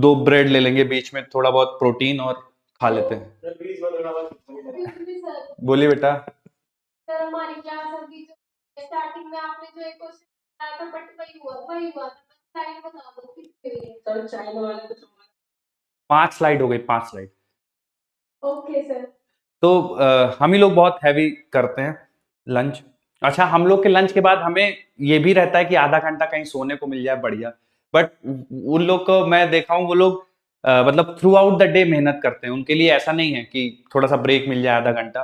2 ब्रेड ले लेंगे, बीच में थोड़ा बहुत प्रोटीन और खा लेते हैं। सर प्लीज बताना बस। बिल्कुल सर। बोलिए बेटा। सर हमारी क्लास अभी जो स्टार्टिंग में आपने जो एक क्वेश्चन बताया था बट वही हुआ था, बस स्लाइड बता दो कितनी हुई है। सर चाइना वाले तो 5 स्लाइड हो गई, 5 स्लाइड। Okay sir. तो हम ही लोग बहुत हैवी करते हैं लंच। अच्छा, हम लोग के लंच के बाद हमें ये भी रहता है कि आधा घंटा कहीं सोने को मिल जाए, बढ़िया। बट उन लोग को मैं देखा हूँ, वो लोग मतलब थ्रू आउट द डे मेहनत करते हैं, उनके लिए ऐसा नहीं है कि थोड़ा सा ब्रेक मिल जाए आधा घंटा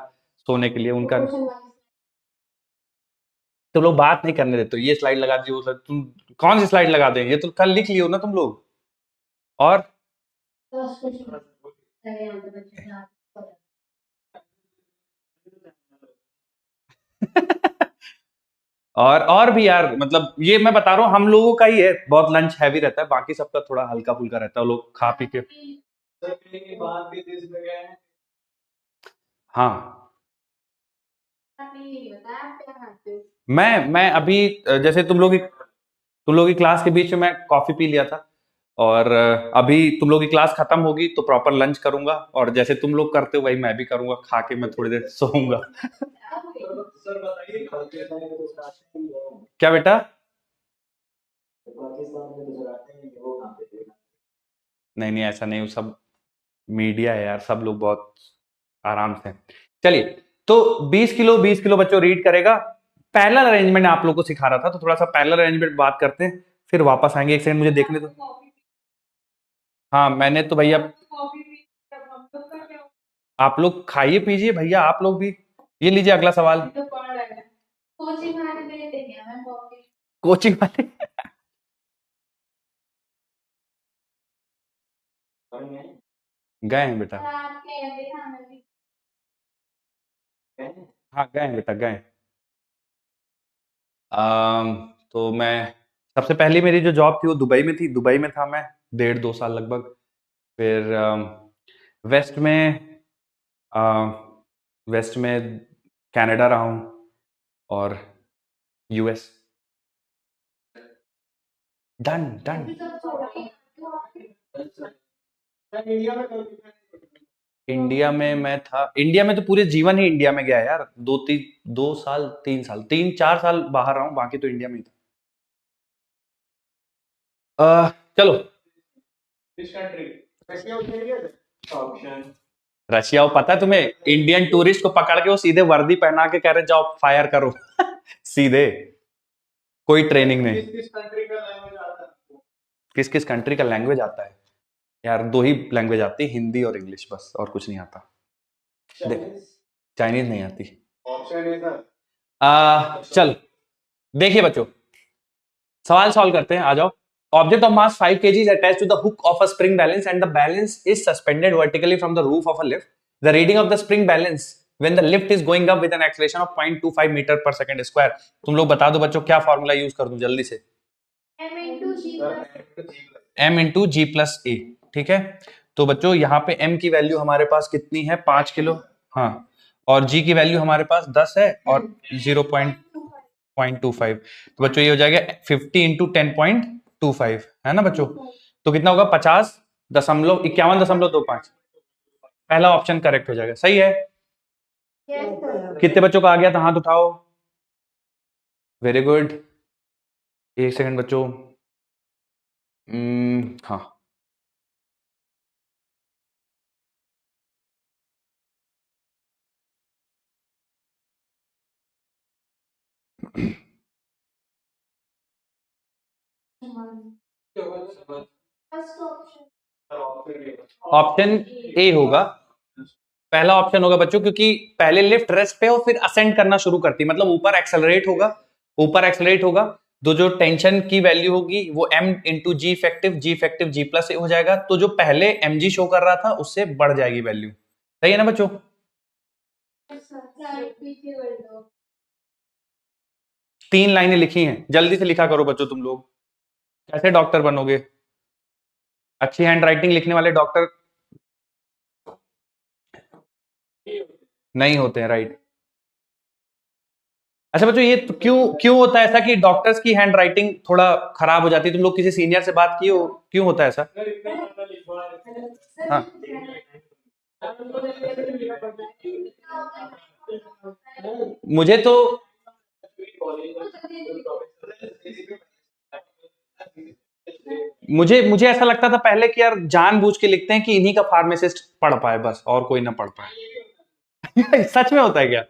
सोने के लिए उनका। क्वेश्चन वाइज तो लोग बात नहीं करने देते, ये स्लाइड लगा दी, वो slide- तुम कौन सी स्लाइड लगा दें? ये तो कल लिख लियो ना तुम लोग। और 10 क्वेश्चन है यहाँ पे बच्चे का। और भी यार, मतलब ये मैं बता रहा हूँ, हम लोगों का ही है बहुत लंच हैवी रहता है, बाकी सबका थोड़ा हल्का फुल्का रहता है, वो लोग खा पी के। सर कहीं की बात भी देश में गए हैं। हाँ, आपने ये बताया आप क्या खाते हो? मैं अभी जैसे तुम लोग की क्लास के बीच में मैं कॉफी पी लिया था, और अभी तुम लोग की क्लास खत्म होगी तो प्रॉपर लंच करूंगा, और जैसे तुम लोग करते हो वही मैं भी करूंगा, खा के मैं थोड़ी देर सोऊंगा। सर बताइए पाकिस्तान में तो सराहते ही है। क्या बेटा? पाकिस्तान में तो सराहते ही है, वो खाते थे। नहीं नहीं, ऐसा नहीं, वो सब मीडिया है यार, सब लोग बहुत आराम से। चलिए, तो 20 किलो बच्चों रीड करेगा। पैरेलल अरेंजमेंट आप लोग को सिखा रहा था, तो थोड़ा सा पैरेलल अरेंजमेंट बात करते हैं, फिर वापस आएंगे। एक सेकंड मुझे देखने दो। हाँ मैंने तो भैया, आप लोग खाइए पीजिए भैया, आप लोग भी। ये लीजिए अगला सवाल। तो पढ़ रहे हैं कोचिंग वाले दे देंगे हमें कॉपी। कोचिंग वाले गए हैं बेटा। सर आप कह रहे थे हमें भी। हाँ गए हैं बेटा, गए। तो मैं, सबसे पहली मेरी जो जॉब थी वो दुबई में थी, दुबई में था मैं 1.5-2 साल लगभग। फिर वेस्ट में वेस्ट में कनाडा रहा हूँ, और यूएस। Done done. अभी सब छोड़ के तो आप सर इंडिया में कभी इंडिया में मैं था, इंडिया में तो पूरे जीवन ही इंडिया में गया है यार, 2 साल 3 साल 3-4 साल बाहर रहा हूँ, बाकी तो इंडिया में ही था। चलो, किस कंट्री रशिया उतरिए ऑप्शन। रशिया, वो पता है तुम्हें, इंडियन टूरिस्ट को पकड़ के वो सीधे वर्दी पहना के कह रहे जाओ फायर करो सीधे, कोई ट्रेनिंग नहीं। किस किस कंट्री का लैंग्वेज आता है? किस किस कंट्री का लैंग्वेज आता है? यार 2 ही लैंग्वेज आती है, हिंदी और इंग्लिश, बस और कुछ नहीं आता। देख, चाइनीज। चाइनीज नहीं आती। ऑप्शन है सर। चल, देखिए बच्चों, सवाल सॉल्व करते हैं, आ जाओ। Object of mass 5 kg is attached to the hook of a spring balance and the balance is suspended vertically from the roof of a lift. The reading of the spring balance when the lift is going up with an acceleration of 0.25 meter per second square. तुम लोग बता दो बच्चों, क्या formula use कर दूं जल्दी से? M into G plus m into G plus A. ठीक है, तो बच्चों यहाँ पे m की वैल्यू हमारे पास कितनी है? 5 किलो। हाँ, और g की वैल्यू हमारे पास 10 है, और 0.25। तो बच्चों ये हो जाएगा 50 इंटू 10.25, है ना बच्चों? तो कितना होगा? 50.51.25। पहला ऑप्शन करेक्ट हो जाएगा, सही है। yes sir। कितने बच्चों का आ गया था? हाथ उठाओ। Very good. एक सेकंड बच्चों। हाँ, फर्स्ट ऑप्शन ऑप्शन ए होगा, पहला ऑप्शन होगा बच्चों, क्योंकि पहले लिफ्ट रेस्ट पे और फिर असेंड करना शुरू करती है, मतलब ऊपर एक्सेलरेट होगा, ऊपर एक्सेलरेट होगा, तो जो टेंशन की वैल्यू होगी वो m into ji effective ji plus A हो जाएगा, तो जो पहले mg शो कर रहा था उससे बढ़ जाएगी वैल्यू। सही है ना बच्चों? पीछे कर दो। 3 लाइनें लिखी हैं, जल्दी से लिखा करो बच्चों, तुम लोग कैसे डॉक्टर बनोगे? अच्छी हैंड राइटिंग लिखने वाले डॉक्टर नहीं होते हैं, राइट? अच्छा बच्चों, ये तो क्यों क्यों होता है ऐसा कि डॉक्टर्स की हैंड राइटिंग थोड़ा खराब हो जाती है? तुम लोग किसी सीनियर से बात किए हो, क्यों होता है ऐसा? हाँ, मुझे तो मुझे मुझे ऐसा लगता था पहले कि यार जानबूझ के लिखते हैं कि इन्हीं का फार्मासिस्ट पढ़ पाए, बस और कोई ना पढ़ पाए। सच में होता है क्या?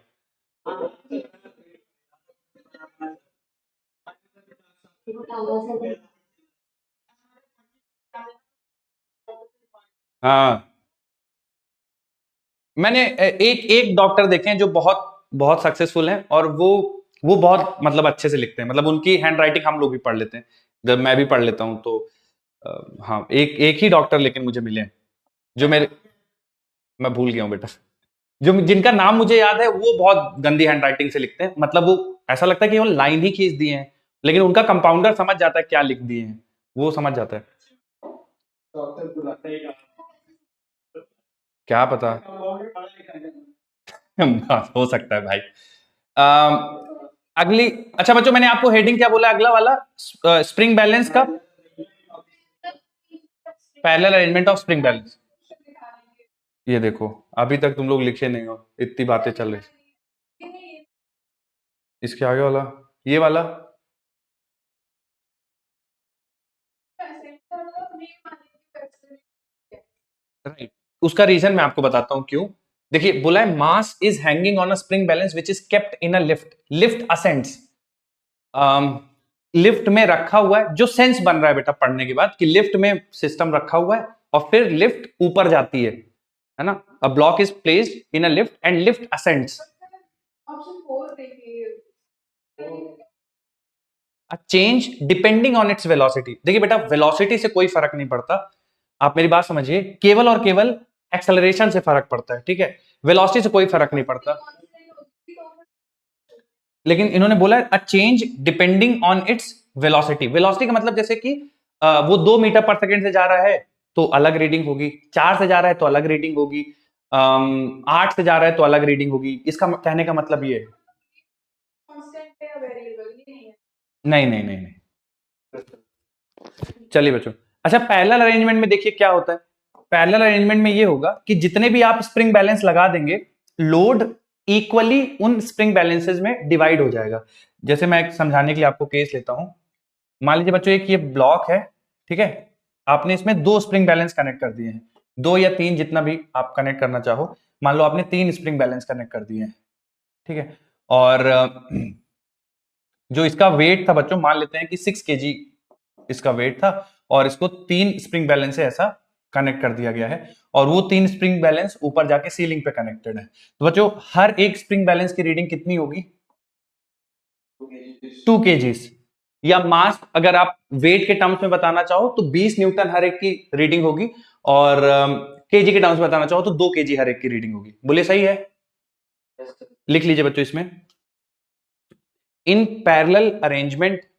हाँ, मैंने एक एक डॉक्टर देखे हैं जो बहुत बहुत सक्सेसफुल हैं, और वो बहुत मतलब अच्छे से लिखते हैं, मतलब उनकी हैंड राइटिंग हम लोग भी पढ़ लेते हैं, जब मैं भी पढ़ लेता हूँ तो हाँ, एक एक ही डॉक्टर लेकिन मुझे मिले हैं जो मेरे, मैं भूल गया हूँ बेटा, जो जिनका नाम मुझे याद है वो बहुत गंदी हैंड राइटिंग से लिखते हैं, मतलब वो ऐसा लगता है कि वो लाइन ही खींच दिए हैं, लेकिन उनका कंपाउंडर समझ जाता है क्या लिख दिए हैं, वो समझ जाता है। क्या पता। हो सकता है भाई। अगली, अच्छा बच्चों, मैंने आपको हेडिंग क्या बोला, अगला वाला स्प्रिंग बैलेंस का, parallel arrangement of spring balance. ये देखो, अभी तक तुम लोग लिखे नहीं हो, इतनी बातें चल रही। इसके आगे वाला, ये वाला, राइट, उसका रीजन मैं आपको बताता हूं क्यों। देखिए, बोला है mass is hanging on a spring balance which is kept in a lift, lift ascends, lift में रखा हुआ है, जो सेंस बन रहा है बेटा पढ़ने के बाद कि लिफ्ट में सिस्टम रखा हुआ है और फिर लिफ्ट ऊपर जाती है ना? A block is placed in a lift and lift ascends. Option 4 देखिए। A change depending on its velocity. देखिए बेटा, वेलोसिटी से कोई फर्क नहीं पड़ता, आप मेरी बात समझिए, केवल और केवल एक्सेलरेशन से फर्क पड़ता है, ठीक है? वेलोसिटी से कोई फर्क नहीं पड़ता, लेकिन इन्होंने बोला a change depending on its velocity. Velocity का मतलब जैसे कि वो 2 मीटर पर सेकेंड से जा रहा है तो अलग रीडिंग होगी, 4 से जा रहा है तो अलग रीडिंग होगी, 8 से जा रहा है तो अलग रीडिंग होगी। इसका कहने का मतलब ये है, कांस्टेंट है वेरिएबल नहीं है। नहीं नहीं नहीं नहीं। चलिए बच्चों, अच्छा पैरेलल अरेंजमेंट में देखिए क्या होता है। पैरेलल अरेंजमेंट में ये होगा कि जितने भी आप स्प्रिंग बैलेंस लगा देंगे, लोड इक्वली उन स्प्रिंग बैलेंसेस में डिवाइड हो जाएगा। जैसे मैं एक समझाने के लिए आपको केस लेता हूं, मान लीजिए बच्चों, एक ये ब्लॉक है, ठीक है? आपने इसमें 2 स्प्रिंग बैलेंस कनेक्ट कर दिए हैं, 2 या 3 जितना भी आप कनेक्ट करना चाहो, मान लो आपने 3 स्प्रिंग बैलेंस कनेक्ट कर दिए हैं, ठीक है? और जो इसका वेट था बच्चों, मान लेते हैं कि 6 केजी इसका वेट था, और इसको 3 स्प्रिंग बैलेंस से ऐसा कनेक्ट कर दिया गया है, और वो 3 स्प्रिंग बैलेंस ऊपर जाके सीलिंग पे कनेक्टेड है। तो बच्चों, हर एक स्प्रिंग बैलेंस की रीडिंग कितनी होगी? 2 केजीज, या मास अगर आप वेट के टर्म्स में बताना चाहो तो 20 न्यूटन हर एक की रीडिंग होगी, और केजी के टर्म्स में बताना चाहो तो 2 केजी हर एक की रीडिंग होगी। बोले सही है? लिख लीजिए बच्चों इसमें, in parallel arrangement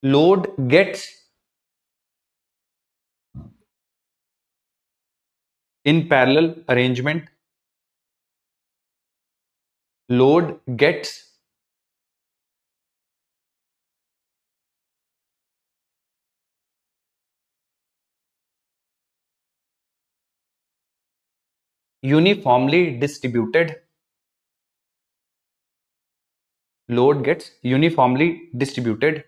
load gets in parallel arrangement, load gets uniformly distributed, load gets uniformly distributed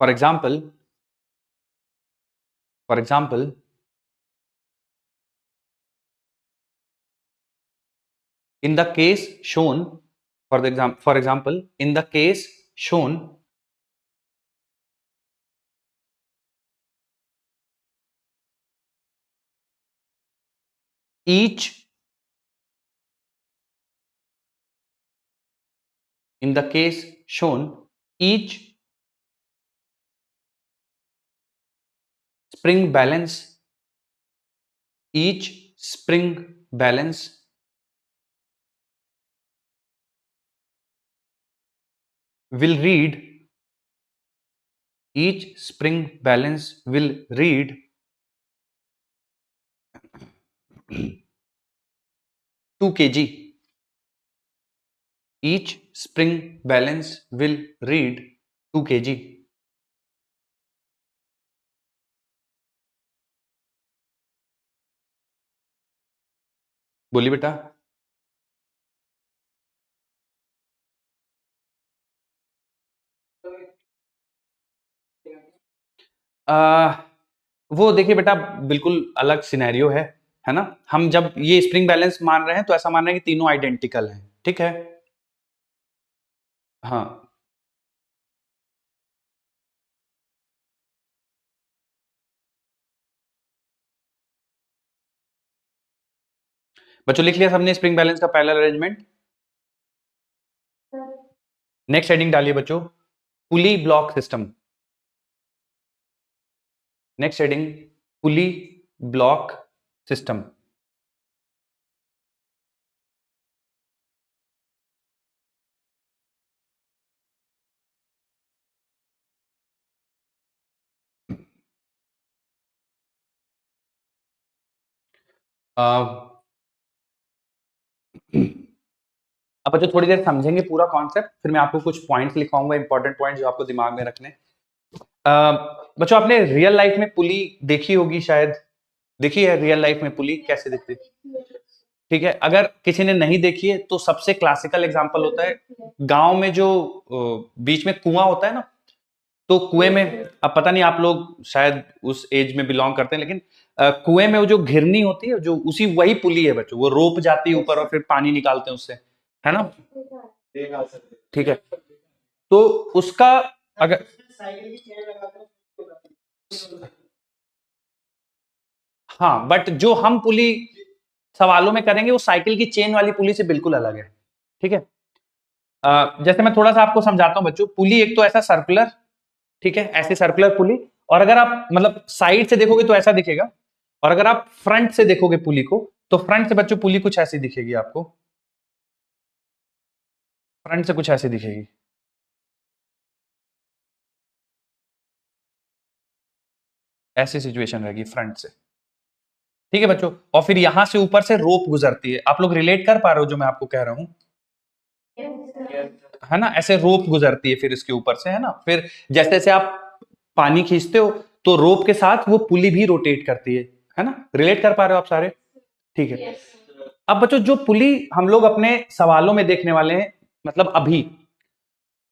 For example, in the case shown, for example, in the case shown, each spring balance will read 2 kg. Each spring balance will read 2 kg. बोलिए बेटा. वो देखिए बेटा, बिल्कुल अलग scenario है ना. हम जब ये स्प्रिंग बैलेंस मान रहे हैं तो ऐसा मान रहे हैं कि तीनों आइडेंटिकल हैं. ठीक है. हाँ, बच्चों लिख लिया सबने स्प्रिंग बैलेंस का पैरेलल अरेंजमेंट. नेक्स्ट हेडिंग डालिए बच्चों, पुली ब्लॉक सिस्टम. नेक्स्ट हेडिंग, पुली ब्लॉक सिस्टम. अब बच्चों थोड़ी देर समझेंगे पूरा कॉन्सेप्ट, फिर मैं आपको कुछ पॉइंट्स लिखवाऊंगा, इंपॉर्टेंट पॉइंट्स जो आपको दिमाग में रखने. बच्चों आपने रियल लाइफ में पुली देखी होगी, शायद देखी है रियल लाइफ में पुली कैसे दिखती है. ठीक है. अगर किसी ने नहीं देखी है तो सबसे क्लासिकल एग्जांपल होता है गांव में जो बीच में कुआं होता है ना, तो कुएं में, अब पता नहीं आप लोग शायद उस एज में बिलोंग करते हैं, लेकिन कुएं में वो जो घिरनी होती है, जो उसी वही पुली है बच्चों. वो रोप जाती है ऊपर और फिर पानी निकालते हैं उससे, है ना. ठीक है. तो उसका अगर हाँ, बट जो हम पुली सवालों में करेंगे वो साइकिल की चेन वाली पुली से बिल्कुल अलग है. ठीक है. जैसे मैं थोड़ा सा आपको समझाता हूं बच्चों. पुली एक तो ऐसा सर्कुलर, ठीक है, ऐसे सर्कुलर पुली, और अगर आप मतलब साइड से देखोगे तो ऐसा दिखेगा, और अगर आप फ्रंट से देखोगे पुली को तो फ्रंट से बच्चों पुली कुछ ऐसी दिखेगी आपको. फ्रंट से कुछ ऐसी दिखेगी. ऐसी सिचुएशन रहेगी फ्रंट से. ठीक है बच्चों. और फिर यहां से ऊपर से रोप गुजरती है. आप लोग रिलेट कर पा रहे हो जो मैं आपको कह रहा हूं, है ना. ऐसे रोप गुजरती है फिर इसके ऊपर से, है ना. फिर जैसे जैसे आप पानी खींचते हो तो रोप के साथ वो पुली भी रोटेट करती है ना. रिलेट कर पा रहे हो आप सारे. ठीक है. अब बच्चों जो पुली हम लोग अपने सवालों में देखने वाले हैं, मतलब अभी,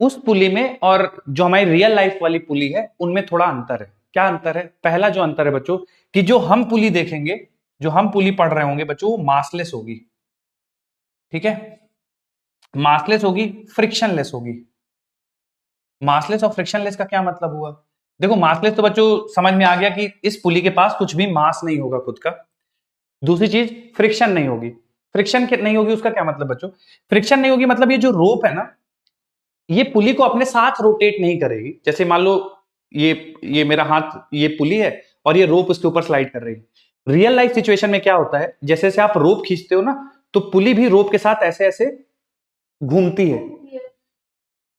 उस पुली में और जो हमारी रियल लाइफ वाली पुली है उनमें थोड़ा अंतर है. क्या अंतर है? पहला जो अंतर है बच्चों, कि जो हम पुली देखेंगे, जो हम पुली पढ़ रहे होंगे बच्चों, वो मासलेस होगी. ठीक है. मासलेस होगी, फ्रिक्शनलेस होगी. मासलेस और फ्रिक्शनलेस का क्या मतलब हुआ? देखो, मासलेस तो बच्चों समझ में आ गया कि इस पुली के पास कुछ भी मास नहीं होगा खुद का. दूसरी चीज, फ्रिक्शन नहीं होगी. फ्रिक्शन नहीं होगी उसका क्या मतलब बच्चों? फ्रिक्शन नहीं होगी मतलब ये जो रोप है ना, ये पुली को अपने साथ रोटेट नहीं करेगी. जैसे मान लो ये मेरा हाथ, ये पुली है और ये रोप उसके ऊपर स्लाइड कर रही है. रियल लाइफ सिचुएशन में क्या होता है, जैसे जैसे आप रोप खींचते हो ना, तो पुली भी रोप के साथ ऐसे ऐसे घूमती है.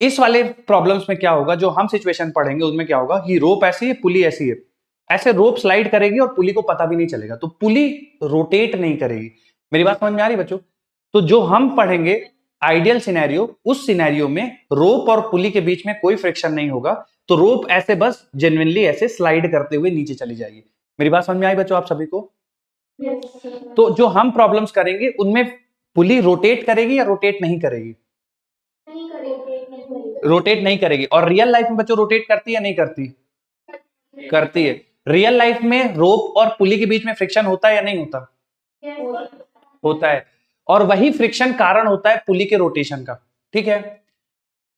इस वाले प्रॉब्लम्स में क्या होगा, जो हम सिचुएशन पढ़ेंगे उनमें क्या होगा कि रोप ऐसी है, पुली ऐसी है. ऐसे रोप स्लाइड करेगी और पुली को पता भी नहीं चलेगा, तो पुली रोटेट नहीं करेगी. मेरी बात समझ में आ रही बच्चों? तो जो हम पढ़ेंगे आइडियल सिनेरियो, उस सिनेरियो में रोप और पुली के बीच में कोई फ्रिक्शन नहीं होगा, तो रोप ऐसे बस जेन्युइनली ऐसे स्लाइड करते हुए नीचे चली जाएगी. मेरी बात समझ में आई बच्चों आप सभी को? तो जो हम प्रॉब्लम्स करेंगे उनमें पुली रोटेट करेगी या रोटेट नहीं करेगी? रोटेट नहीं करेगी। और रियल लाइफ में बच्चों रोटेट करती है या नहीं करती? करती है। रियल लाइफ में रोप और पुली के बीच में फ्रिक्शन होता है या नहीं होता? होता है। और वही फ्रिक्शन कारण होता है पुली के रोटेशन का। ठीक है,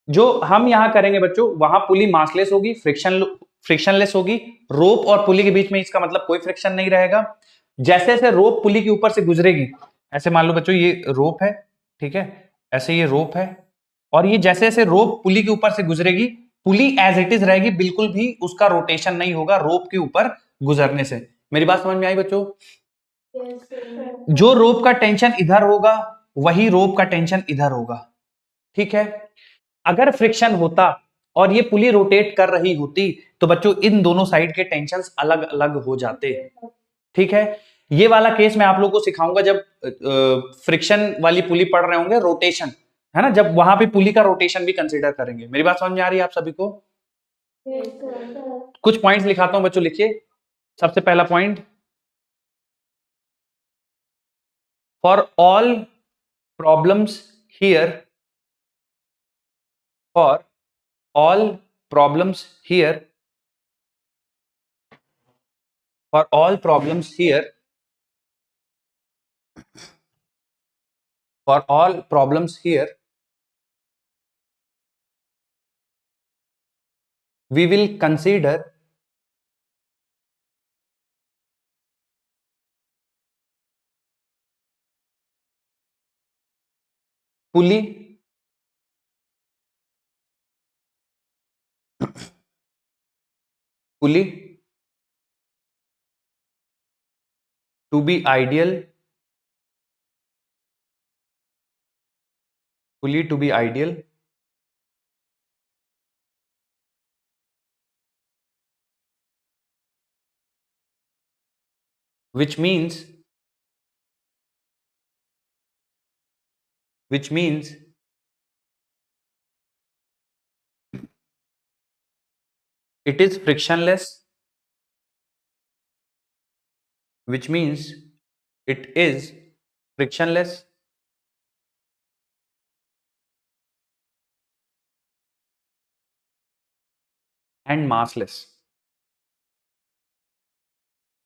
जो हम यहां करेंगे बच्चों, वहां पुली मासलेस होगी, फ्रिक्शनलेस होगी। रोप और पुली के बीच में इसका मतलब कोई फ्रिक्शन नहीं रहेगा। जैसे जैसे रोप पुली के ऊपर से गुजरेगी, ऐसे मान लो बच्चों ये रोप है, ठीक है, ऐसे ये रोप है, और ये जैसे जैसे रोप पुली के ऊपर से गुजरेगी, पुली एज इट इज रहेगी, बिल्कुल भी उसका रोटेशन नहीं होगा रोप के ऊपर गुजरने से। मेरी बात समझ में आई बच्चों? जो रोप का टेंशन इधर होगा वही रोप का टेंशन इधर होगा। ठीक है, अगर फ्रिक्शन होता और ये पुली रोटेट कर रही होती तो बच्चों इन दोनों साइड के टेंशंस अलग अलग हो जाते। ठीक है, ये वाला केस मैं आप लोगों को सिखाऊंगा जब फ्रिक्शन वाली पुली पढ़ रहे होंगे, रोटेशन है ना, जब वहां पे पुली का रोटेशन भी कंसीडर करेंगे। मेरी बात समझ में आ रही है आप सभी को? कुछ पॉइंट्स लिखाता हूं बच्चों, लिखिए। सबसे पहला point, for all problems here, for all problems here, for all problems here, for all problems here, we will consider pulley to be ideal, pulley to be ideal, which means it is frictionless, which means it is frictionless and massless,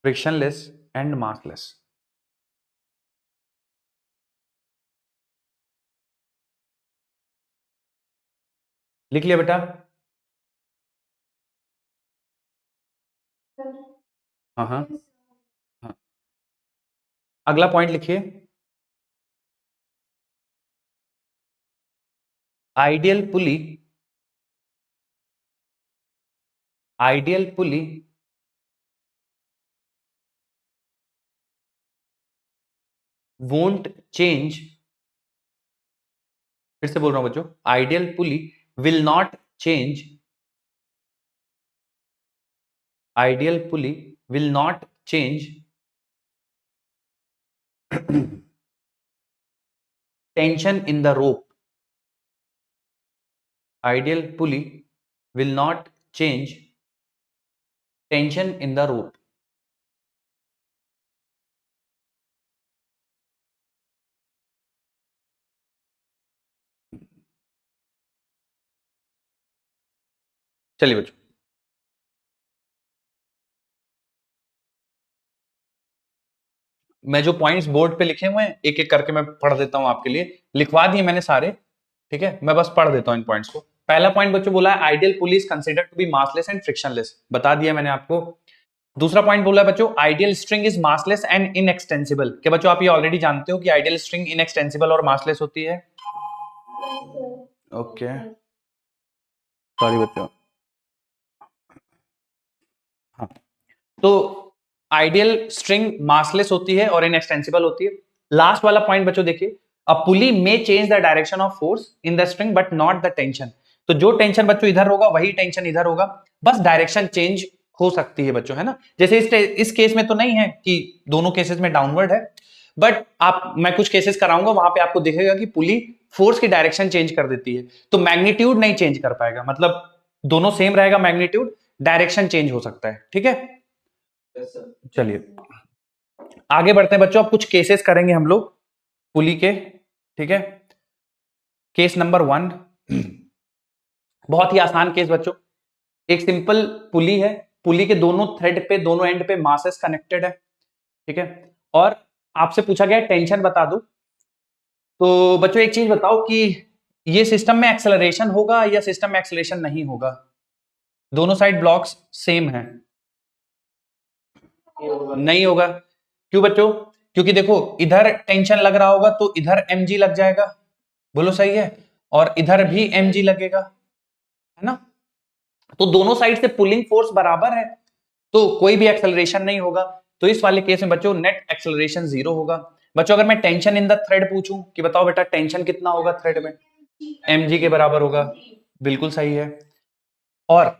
frictionless and massless। लिख लिया बेटा? हाँ हाँ हाँ, अगला point लिखिए, ideal pulley, ideal pulley won't change, फिर से बोल रहा हूं बच्चों, ideal pulley will not change, ideal pulley will not change tension in the rope, ideal pulley will not change tension in the rope। चलिए बच्चों, मैं जो पॉइंट्स बोर्ड पे लिखे हुए हैं एक एक करके मैं पढ़ देता हूं आपके लिए, लिखवा दिए मैंने सारे। ठीक है, मैं बस पढ़ देता हूं इन पॉइंट्स को। पहला पॉइंट बच्चों बोला है ideal pulley is considered to be massless and frictionless, बता दिया मैंने आपको। दूसरा पॉइंट बोला है बच्चों ideal string is massless and inextensible. क्या बच्चों आप ये ऑलरेडी जानते हो कि आइडियल स्ट्रिंग इनएक्सटेंसिबल और मासलेस होती है? ओके, सॉरी बच्चों। हाँ, तो आइडियल स्ट्रिंग मासलेस होती है और इनएक्सटेंसिबल होती है। लास्ट वाला पॉइंट बच्चों देखिए, a pulley may change the direction of force in the string but not the tension. तो जो टेंशन बच्चों इधर होगा वही टेंशन इधर होगा, बस डायरेक्शन चेंज हो सकती है बच्चों, है ना। जैसे इस केस में तो नहीं है कि दोनों केसेस में डाउनवर्ड है, बट आप, मैं कुछ केसेस कराऊंगा वहां पे आपको दिखेगा कि पुली फोर्स की डायरेक्शन चेंज कर देती है, तो मैग्नीट्यूड नहीं चेंज कर पाएगा, मतलब दोनों सेम रहेगा मैग्नीट्यूड, डायरेक्शन चेंज हो सकता है। ठीक है, चलिए आगे बढ़ते हैं बच्चों। अब कुछ केसेस करेंगे हम लोग पुली के। ठीक है, केस नंबर 1, बहुत ही आसान केस बच्चों, एक सिंपल पुली है, पुली के दोनों थ्रेड पे, दोनों एंड पे मासेस कनेक्टेड है, ठीक है, और आपसे पूछा गया टेंशन बता दो। तो बच्चों एक चीज बताओ कि ये सिस्टम में एक्सेलरेशन होगा या सिस्टम में एक्सेलरेशन नहीं होगा? दोनों साइड ब्लॉक्स सेम है, नहीं होगा। क्यों बच्चों? क्योंकि देखो इधर टेंशन लग रहा होगा तो इधर mg लग जाएगा, बोलो सही है, और इधर भी mg लगेगा, है ना? तो दोनों साइड से पुलिंग फोर्स बराबर है, तो कोई भी एक्सेलरेशन नहीं होगा। तो इस वाले केस में बच्चों नेट एक्सेलरेशन 0 होगा। बच्चों अगर मैं टेंशन इन द थ्रेड पूछूं कि बताओ बेटा टेंशन कितना होगा थ्रेड में, mg के बराबर होगा, बिल्कुल सही है। और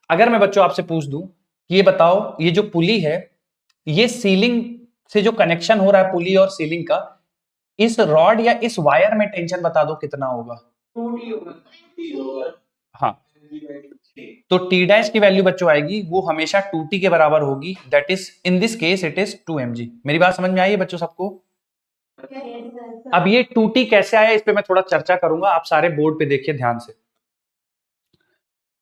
अगर मैं बच्चों आपसे पूछ दूं कि ये बताओ ये जो पुली है, ये सीलिंग से जो कनेक्शन हो रहा है पुली और सीलिंग का, इस रॉड या इस वायर में टेंशन बता दो कितना होगा? 2T होगा, 2T होगा। हाँ, तो टी डैश की वैल्यू बच्चों आएगी वो हमेशा 2t के बराबर होगी, that is in this case it is 2mg। मेरी बात समझ में आई है बच्चों सबको? अब ये 2t कैसे आया इस पे मैं थोड़ा चर्चा करूंगा, आप सारे बोर्ड पे देखिए ध्यान से,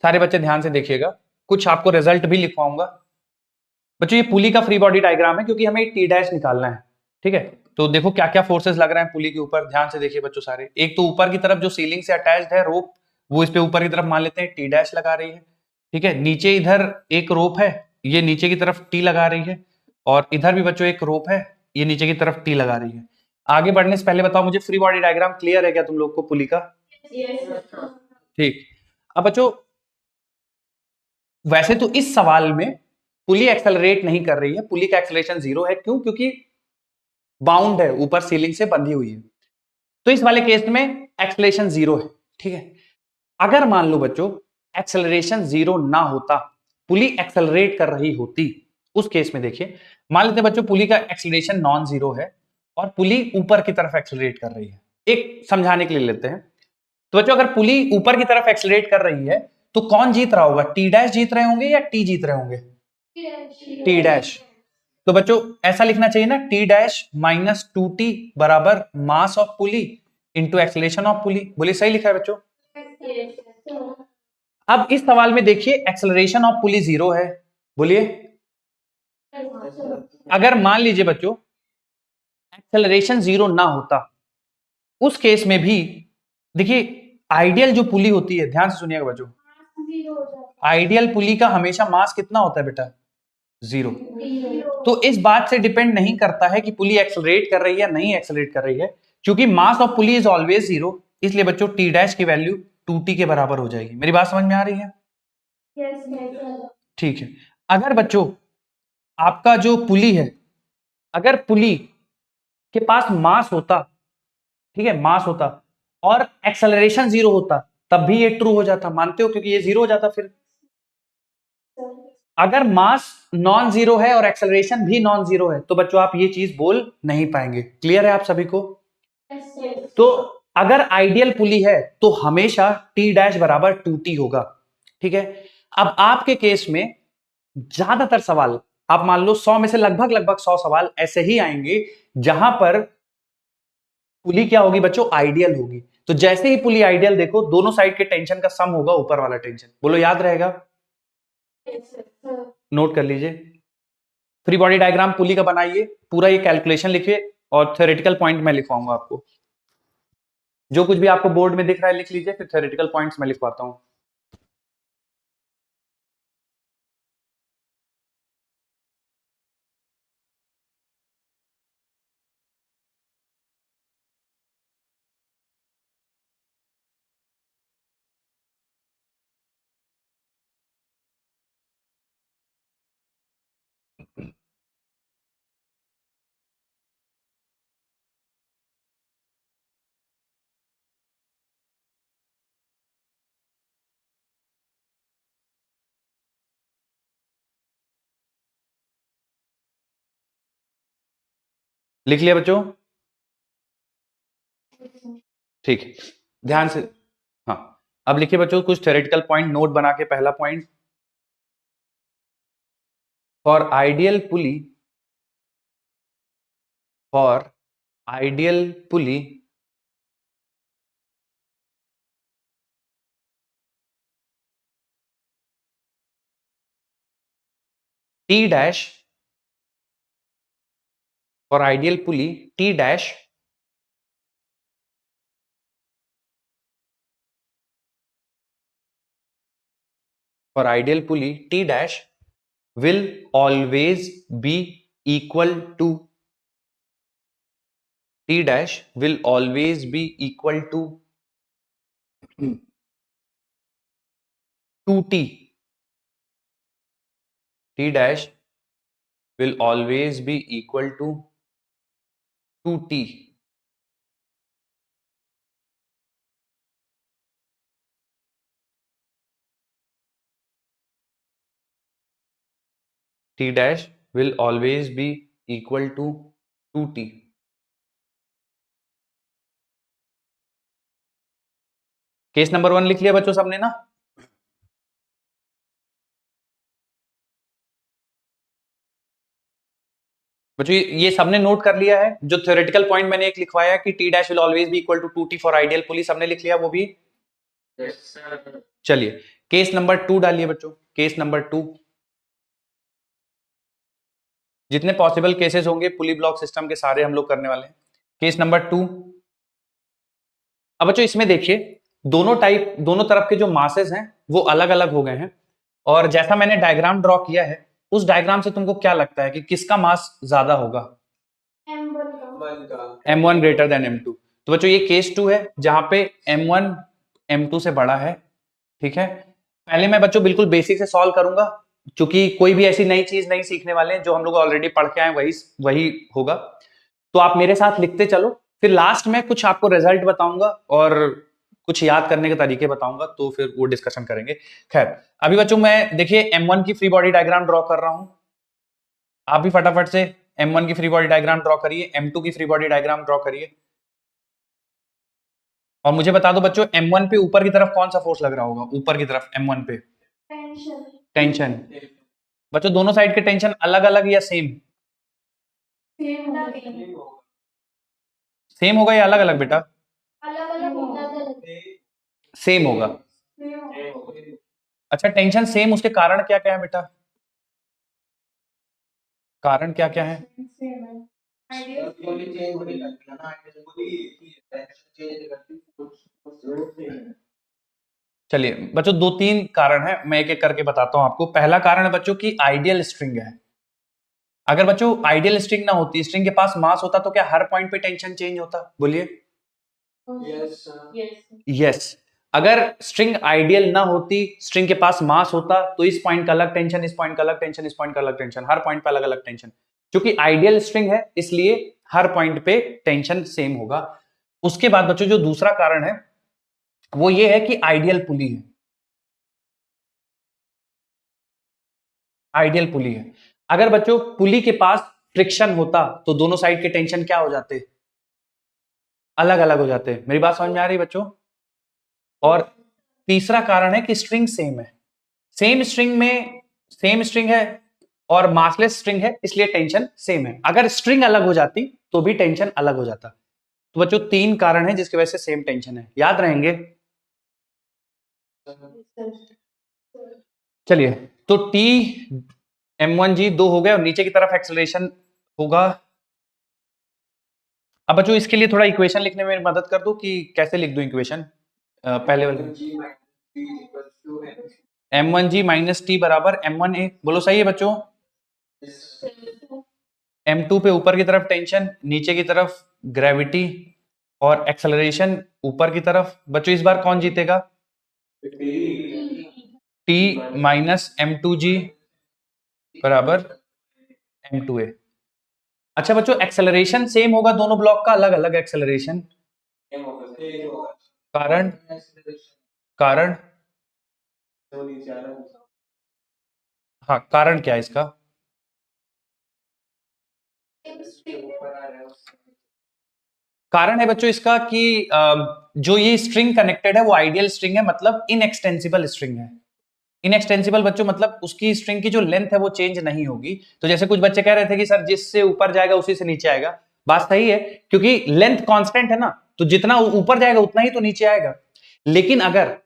सारे बच्चे ध्यान से देखिएगा, कुछ आपको रिजल्ट भी लिखवाऊंगा। बच्चों ये पुली का फ्री बॉडी डायग्राम है क्योंकि हमें टी डैश निकालना है, ठीक है। तो देखो क्या क्या फोर्सेस लग रहे हैं पुली के ऊपर, ध्यान से देखिए बच्चों सारे। एक तो ऊपर की तरफ जो सीलिंग से अटैच्ड है रोप, वो इस पे ऊपर की तरफ मान लेते हैं टी डैश लगा रही है, ठीक है। नीचे इधर एक रोप है, ये नीचे की तरफ टी लगा रही है, और इधर भी बच्चों एक रोप है, ये नीचे की तरफ टी लगा रही है। आगे बढ़ने से पहले बताओ मुझे फ्री बॉडी डायग्राम क्लियर है क्या तुम लोग को पुली का? ठीक। अब बच्चों वैसे तो इस सवाल में पुली एक्सेलरेट नहीं कर रही है, पुली का एक्सेलरेशन 0 है, क्यों? क्योंकि बाउंड है, ऊपर सीलिंग से बंधी हुई है। तो इस वाले केस में एक्सेलरेशन 0 है, ठीक है। अगर मान लो बच्चों एक्सेलरेशन 0 ना होता, पुली एक्सेलरेट कर रही होती, उस केस में देखिए, मान लेते हैं बच्चों पुली का एक्सेलरेशन नॉन जीरो है और पुली ऊपर की तरफ एक्सेलरेट कर रही है। एक समझाने के लिए लेते हैं, तो बच्चों अगर पुली ऊपर की तरफ एक्सेलरेट कर रही है तो कौन जीत रहा होगा? टी डैश जीत रहे होंगे या टी जीत रहे होंगे? T dash. तो बच्चों ऐसा लिखना चाहिए ना, टी डैश माइनस 2t बराबर mass of pulley into acceleration of pulley. बोलिए सही लिखा है बच्चों? अब इस सवाल में देखिए एक्सेलरेशन ऑफ पुली 0 है, बोलिए। अगर मान लीजिए बच्चों एक्सेलरेशन 0 ना होता, उस केस में भी देखिए आइडियल जो पुली होती है, ध्यान से सुनिएगा बच्चों, आइडियल पुली का हमेशा मास कितना होता है बेटा? 0। तो इस बात से डिपेंड नहीं करता है कि पुली एक्सेलरेट कर रही है या नहीं एक्सेलरेट कर रही है, क्योंकि mass of pulley is always 0, इसलिए बच्चों टी डैश की वैल्यू 2t के बराबर हो जाएगी। मेरी बात समझ में आ रही है? ठीक है। अगर बच्चों आपका जो पुली है, अगर पुली के पास मास होता, ठीक है, मास होता और एक्सेलरेशन 0 होता, तब भी ये ट्रू हो जाता, मानते हो? क्योंकि ये 0 हो जाता। फिर अगर मास नॉन जीरो है और एक्सेलरेशन भी नॉन जीरो है तो बच्चों आप ये चीज बोल नहीं पाएंगे। क्लियर है आप सभी को? तो अगर आइडियल पुली है तो हमेशा टी डैश बराबर 2t होगा, ठीक है। अब आपके केस में ज्यादातर सवाल, आप मान लो 100 में से लगभग लगभग 100 सवाल ऐसे ही आएंगे जहां पर पुली क्या होगी बच्चों? आइडियल होगी। तो जैसे ही पुली आइडियल देखो, दोनों साइड के टेंशन का सम होगा ऊपर वाला टेंशन। बोलो याद रहेगा? नोट कर लीजिए। फ्री बॉडी डायग्राम पुली का बनाइए, पूरा ये कैलकुलेशन लिखिए और थ्योरेटिकल पॉइंट मैं लिखवाऊंगा आपको। जो कुछ भी आपको बोर्ड में दिख रहा है लिख लीजिए, फिर थ्योरेटिकल पॉइंट्स मैं लिखवाता हूं। लिख लिया बच्चों? ठीक है, ध्यान से। हाँ, अब लिखिए बच्चों कुछ थ्योरेटिकल पॉइंट नोट बना के। पहला point, for ideal pulley, for ideal pulley T dash for ideal pulley T dash for ideal pulley T dash will always be equal to T dash will always be equal to 2T. T dash will always be equal to 2T. T dash will always be equal to 2T. Case number 1 लिख लिया बच्चों सबने ना? बच्चों ये सबने note कर लिया है? जो थ्योरेटिकल पॉइंट मैंने एक लिखवाया कि T dash will always be equal to 2T for ideal pulley, सबने लिख लिया वो भी? चलिए केस नंबर 2 डालिए बच्चों। केस नंबर 2, जितने पॉसिबल केसेस होंगे पुली ब्लॉक सिस्टम के सारे हम लोग करने वाले हैं। Case number 2। अब बच्चों इसमें देखिए दोनों तरफ के जो मासेस हैं वो अलग अलग हो गए हैं, और जैसा मैंने डायग्राम ड्रॉ किया है उस डायग्राम से तुमको क्या लगता है कि किसका मास ज्यादा होगा? M1 greater than M2। तो बच्चों ये केस 2 है जहां पे M1 M2 से बड़ा है। ठीक है, पहले मैं बच्चों बिल्कुल बेसिक से सॉल्व करूंगा, क्योंकि कोई भी ऐसी नई चीज नहीं सीखने वाले हैं, जो हम लोग ऑलरेडी पढ़ के आए वही होगा। तो आप मेरे साथ लिखते चलो, फिर लास्ट में कुछ आपको रिजल्ट बताऊंगा और कुछ याद करने के तरीके बताऊंगा, तो फिर वो डिस्कशन करेंगे। खैर अभी बच्चों मैं देखिए M1 की फ्री बॉडी डायग्राम ड्रॉ कर रहा हूं, आप भी फटाफट से M1 की फ्री बॉडी डायग्राम ड्रॉ करिए, M2 की फ्री बॉडी डायग्राम ड्रॉ करिए, और मुझे बता दो बच्चों M1 पे ऊपर की तरफ कौन सा फोर्स लग रहा होगा? ऊपर की तरफ M1 पे टेंशन। बच्चों दोनों साइड के टेंशन अलग अलग या सेम? सेम होगा या अलग अलग बेटा? सेम होगा। अच्छा टेंशन सेम, उसके कारण क्या क्या है बेटा? कारण क्या क्या है? चलिए बच्चों 2-3 कारण है, मैं एक एक करके बताता हूं आपको। पहला कारण है बच्चों की आइडियल स्ट्रिंग है। अगर बच्चों आइडियल स्ट्रिंग ना होती, स्ट्रिंग के पास मास होता, तो क्या हर पॉइंट पे टेंशन चेंज होता? बोलिए यस। अगर स्ट्रिंग आइडियल ना होती, स्ट्रिंग के पास मास होता, तो इस पॉइंट का अलग टेंशन, इस पॉइंट का अलग टेंशन, इस पॉइंट का अलग टेंशन, हर पॉइंट पे अलग अलग टेंशन। क्योंकि आइडियल स्ट्रिंग है इसलिए हर पॉइंट पे टेंशन सेम होगा। उसके बाद बच्चों जो दूसरा कारण है वो ये है कि आइडियल पुली है। आइडियल पुली है। अगर बच्चों पुली के पास फ्रिक्शन होता तो दोनों साइड के टेंशन क्या हो जाते? अलग अलग हो जाते। मेरी बात समझ में आ रही बच्चों? और तीसरा कारण है कि स्ट्रिंग सेम है। सेम स्ट्रिंग है और मासलेस स्ट्रिंग है, इसलिए टेंशन सेम है। अगर स्ट्रिंग अलग हो जाती तो भी टेंशन अलग हो जाता। तो बच्चों 3 कारण है जिसकी वजह से सेम टेंशन है, याद रहेंगे? चलिए तो T M1G 2 हो गए, और नीचे की तरफ एक्सेलरेशन होगा। अब बच्चों इसके लिए थोड़ा इक्वेशन लिखने में मदद कर दो कि कैसे लिख दूं इक्वेशन। पहले वाले M1G माइनस T बराबर M1A, बोलो सही है बच्चों? M2 पे ऊपर की तरफ टेंशन, नीचे की तरफ ग्रेविटी, और एक्सेलरेशन ऊपर की तरफ। बच्चों इस बार कौन जीतेगा? T माइनस M2G बराबर M2A। अच्छा बच्चों एक्सेलरेशन सेम होगा दोनों ब्लॉक का, अलग अलग एक्सेलरेशन। कारण कारण हाँ, कारण क्या है इसका? कारण है बच्चों इसका कि जो ये स्ट्रिंग कनेक्टेड है वो आइडियल स्ट्रिंग है, मतलब इनएक्सटेंसिबल स्ट्रिंग है। इनएक्सटेंसिबल बच्चों मतलब उसकी स्ट्रिंग की जो लेंथ है वो चेंज नहीं होगी। तो जैसे कुछ बच्चे कह रहे थे कि सर जिससे ऊपर जाएगा उसी से नीचे आएगा, बात सही है, क्योंकि लेंथ कांस्टेंट है ना, तो जितना ऊपर जाएगा उतना ही तो नीचे आएगा। लेकिन अगर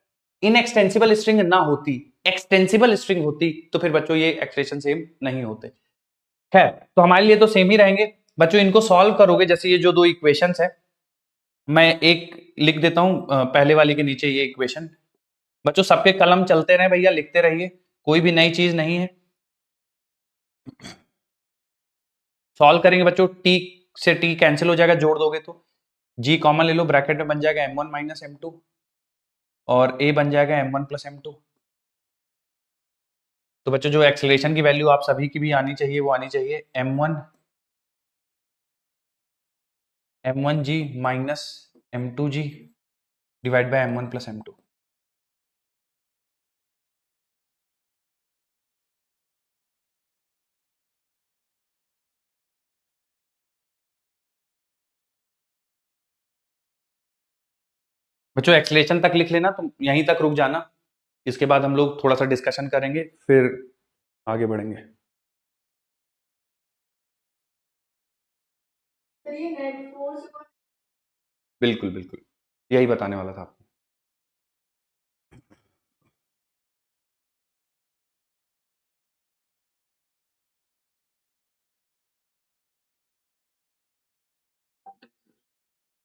इनएक्सटेंसिबल स्ट्रिंग ना होती, एक्सटेंसिबल स्ट्रिंग होती तो फिर बच्चों ये एक्सप्रेशन सेम नहीं होते। खैर, तो हमारे लिए तो सेम ही रहेंगे बच्चों। इनको सॉल्व करोगे, जैसे ये जो दो इक्वेशंस है, मैं एक लिख देता हूं पहले वाली के नीचे ये इक्वेशन। बच्चों सबके कलम चलते रहे भैया, लिखते रहिए, कोई भी नई चीज नहीं है। सॉल्व करेंगे बच्चों, टी से टी कैंसिल हो जाएगा, जोड़ दोगे तो जी कॉमन ले लो, ब्रैकेट में बन जाएगा m1 माइनस m2 और a बन जाएगा m1 प्लस m2। तो बच्चों जो एक्सेलरेशन की वैल्यू आप सभी की भी आनी चाहिए वो आनी चाहिए m1g minus m2g divide by m1 plus m2। बच्चों एक्सेलरेशन तक लिख लेना, तो यहीं तक रुक जाना, इसके बाद हम लोग थोड़ा सा डिस्कशन करेंगे फिर आगे बढ़ेंगे। तो ये नेट फोर्स बिल्कुल बिल्कुल, यही बताने वाला था आपको।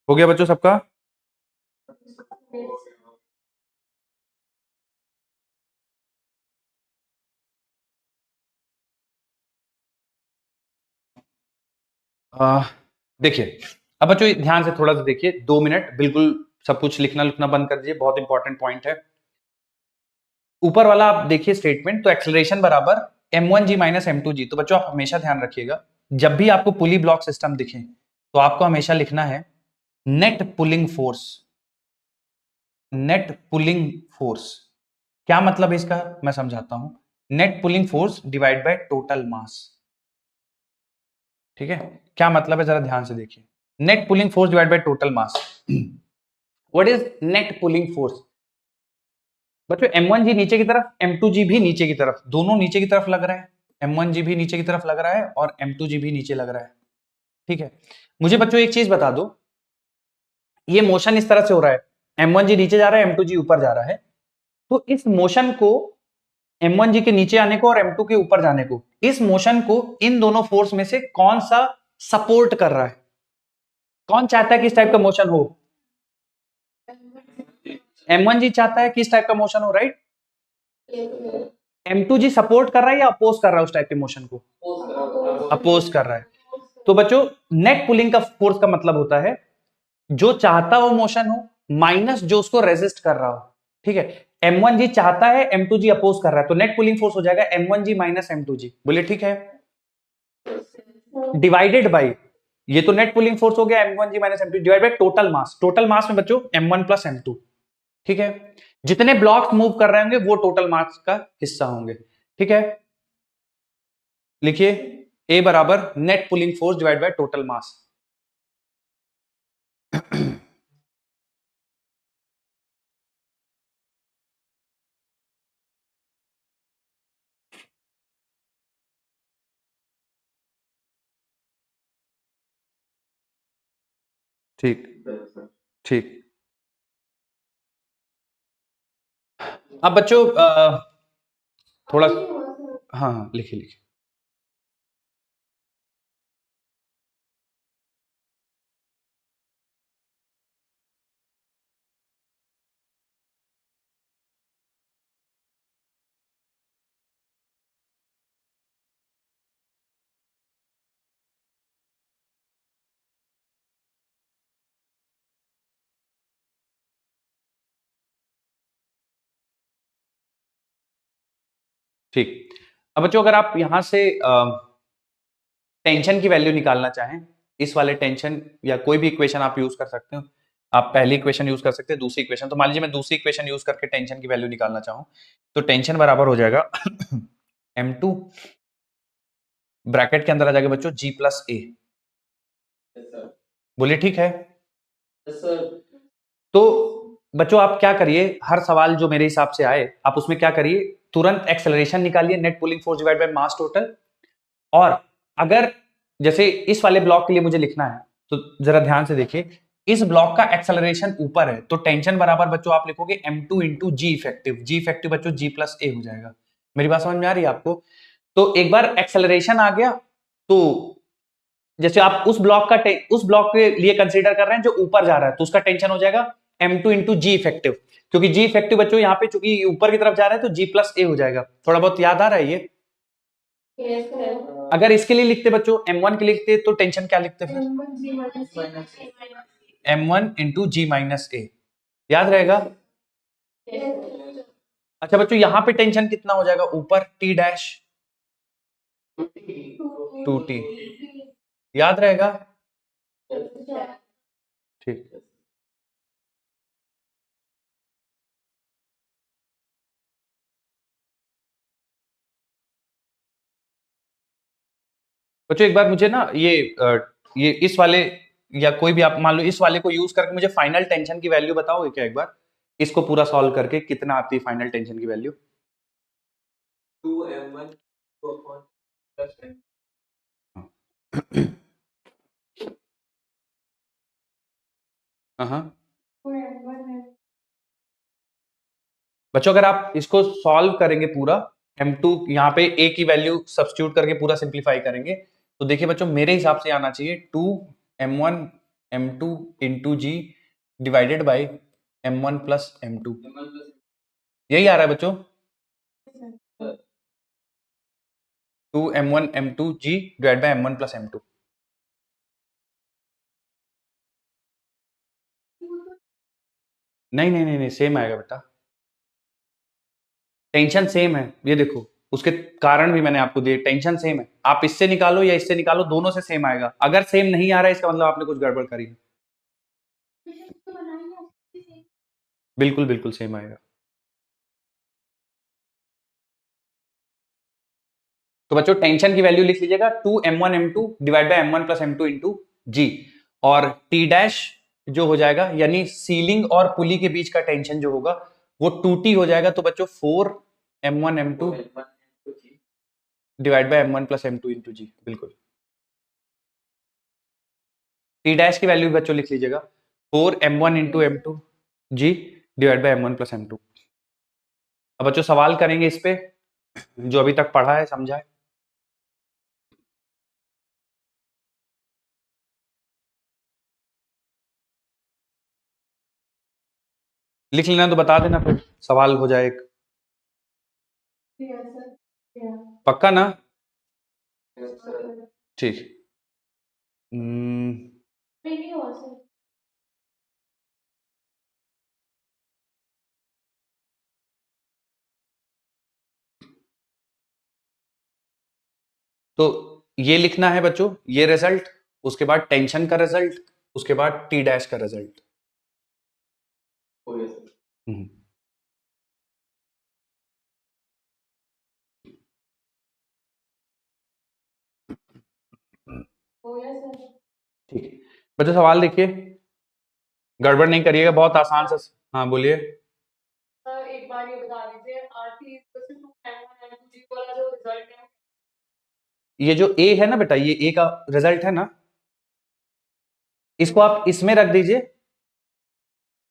हो गया बच्चों सबका? देखिए अब बच्चों ध्यान से थोड़ा सा देखिए, 2 मिनट बिल्कुल सब कुछ लिखना लिखना बंद कर दीजिए, बहुत इंपॉर्टेंट पॉइंट है। ऊपर वाला आप देखिए स्टेटमेंट, तो एक्सेलरेशन बराबर m1g माइनस m2g। तो बच्चों आप हमेशा ध्यान रखिएगा, जब भी आपको पुली ब्लॉक सिस्टम दिखे तो आपको हमेशा लिखना है net pulling force. Net pulling force क्या मतलब है इसका, मैं समझाता हूं। Net pulling force divide by total मास। ठीक है, क्या मतलब है जरा ध्यान से देखिए। Net pulling force divide by total mass. What is net pulling force? बच्चों m1g नीचे की तरफ, m2g भी नीचे की तरफ, दोनों नीचे की तरफ लग रहा है। m1g भी नीचे की तरफ लग रहा है और m2g भी नीचे लग रहा है। ठीक है, मुझे बच्चों एक चीज बता दो, ये मोशन इस तरह से हो रहा है, m1g नीचे जा रहा है, m2g ऊपर जा रहा है। तो इस मोशन को, m1g के नीचे आने को और m2 के ऊपर जाने को, इस मोशन को इन दोनों फोर्स में से कौन सा सपोर्ट कर रहा है? कौन चाहता है कि इस टाइप का मोशन हो? m1g चाहता है कि इस टाइप का मोशन हो, राइट? m2g सपोर्ट कर रहा है या अपोज कर रहा है उस टाइप के मोशन को? अपोज कर रहा है। तो बच्चों नेट पुलिंग का फोर्स का मतलब होता है जो चाहता हो मोशन हो माइनस जो उसको रेजिस्ट कर रहा हो। ठीक है, m1g चाहता है, m2g अपोज कर रहा है, तो नेट पुलिंग फोर्स हो जाएगा m1g माइनस m2g। बोले ठीक है, डिवाइडेड बाई, ये तो नेट पुलिंग फोर्स हो गया m1g minus m2 divide by total mass. Total mass में बच्चों m1 प्लस m2। ठीक है, जितने ब्लॉक्स मूव कर रहे होंगे वो टोटल मास का हिस्सा होंगे। ठीक है, लिखिए A बराबर net pulling force divide by total मास। ठीक ठीक। अब बच्चों थोड़ा, हाँ हाँ लिखिए लिखिए। ठीक, अब बच्चों अगर आप यहां से टेंशन की वैल्यू निकालना चाहें, इस वाले टेंशन या कोई भी इक्वेशन आप यूज कर सकते हो। आप पहली इक्वेशन यूज कर सकते हैं, दूसरी इक्वेशन, तो मान लीजिए मैं दूसरी इक्वेशन यूज करके टेंशन की वैल्यू निकालना चाहूं, तो टेंशन बराबर हो जाएगा m2 ब्रैकेट के अंदर आ जाएगा बच्चों g प्लस ए। बोलिए ठीक है। तो बच्चों आप क्या करिए, हर सवाल जो मेरे हिसाब से आए आप उसमें क्या करिए, तुरंत एक्सेलरेशन निकालिए, net pulling force divide by mass total. और अगर जैसे इस वाले ब्लॉक के लिए मुझे लिखना है तो जरा ध्यान से देखिए, इस ब्लॉक का एक्सेलरेशन ऊपर है, तो टेंशन बराबर बच्चों आप लिखोगे m2 इंटू जी इफेक्टिव। जी इफेक्टिव बच्चों g प्लस ए हो जाएगा। मेरी बात समझ में आ रही है आपको? तो एक बार एक्सेलरेशन आ गया, तो जैसे आप उस ब्लॉक के लिए कंसीडर कर रहे हैं जो ऊपर जा रहा है, तो उसका टेंशन हो जाएगा m2 इंटू जी इफेक्टिव, क्योंकि जी इफेक्टिव बच्चों यहाँ पे चूंकि ऊपर की तरफ जा रहा है तो g प्लस ए हो जाएगा। थोड़ा बहुत याद आ रहा है ये? Yes, sir. अगर इसके लिए लिखते बच्चों m1 के लिए लिखते तो टेंशन क्या लिखते फिर? M1 G minus A. m1 into G minus A, याद रहेगा? Yes, sir. अच्छा बच्चों यहाँ पे टेंशन कितना हो जाएगा ऊपर? t डैश 2t, याद रहेगा? ठीक। बच्चों एक बार मुझे ना ये इस वाले या कोई भी आप मान लो इस वाले को यूज करके मुझे फाइनल टेंशन की वैल्यू बताओगे क्या एक बार? इसको पूरा सॉल्व करके कितना आती है फाइनल टेंशन की वैल्यू? 2m1 plus m. हाँ बच्चों अगर आप इसको सॉल्व करेंगे पूरा, m2 यहाँ पे a की वैल्यू सब्स्टिट्यूट करके पूरा सिंप्लीफाई करेंगे, तो देखिए बच्चों मेरे हिसाब से आना चाहिए 2m1 m2 into G divided by m1 plus m2। यही आ रहा है बच्चों? 2m1 m2 g divide by m1 plus m2। नहीं नहीं नहीं नहीं, सेम आएगा बेटा, टेंशन सेम है। ये देखो उसके कारण भी मैंने आपको दिए, टेंशन सेम है। आप इससे निकालो या इससे निकालो, दोनों से सेम आएगा। अगर सेम नहीं आ रहा है इसका मतलब आपने कुछ गड़बड़ करी है। बिल्कुल बिल्कुल सेम आएगा। तो बच्चों टेंशन की वैल्यू लिख लीजिएगा 2m1 m2 divide by m1 plus m2 into G, और t डैश जो हो जाएगा यानी सीलिंग और पुली के बीच का टेंशन जो होगा वो 2t हो जाएगा। तो बच्चों 4m1 m2 divide by m1 plus m2 into G, बिल्कुल। टी डैश की वैल्यू बच्चों लिख लीजिएगा 4m1 into m2 G divide by m1 plus m2। अब बच्चों सवाल करेंगे इस पे जो अभी तक पढ़ा है समझा है। लिख लेना तो बता देना, फिर सवाल हो जाए एक। पक्का ना? ठीक। तो ये लिखना है बच्चों, ये रिजल्ट, उसके बाद टेंशन का रिजल्ट, उसके बाद टी डैश का रिजल्ट। हम्म। ठीक है बच्चों, सवाल देखिए, गड़बड़ नहीं करिएगा, बहुत आसान सा। हाँ बोलिए। सर एक बार ये बता दीजिए RT equal to m1 m2 g वाला जो रिजल्ट है ये जो ए है ना बेटा, ये ए का रिजल्ट है ना, इसको आप इसमें रख दीजिए,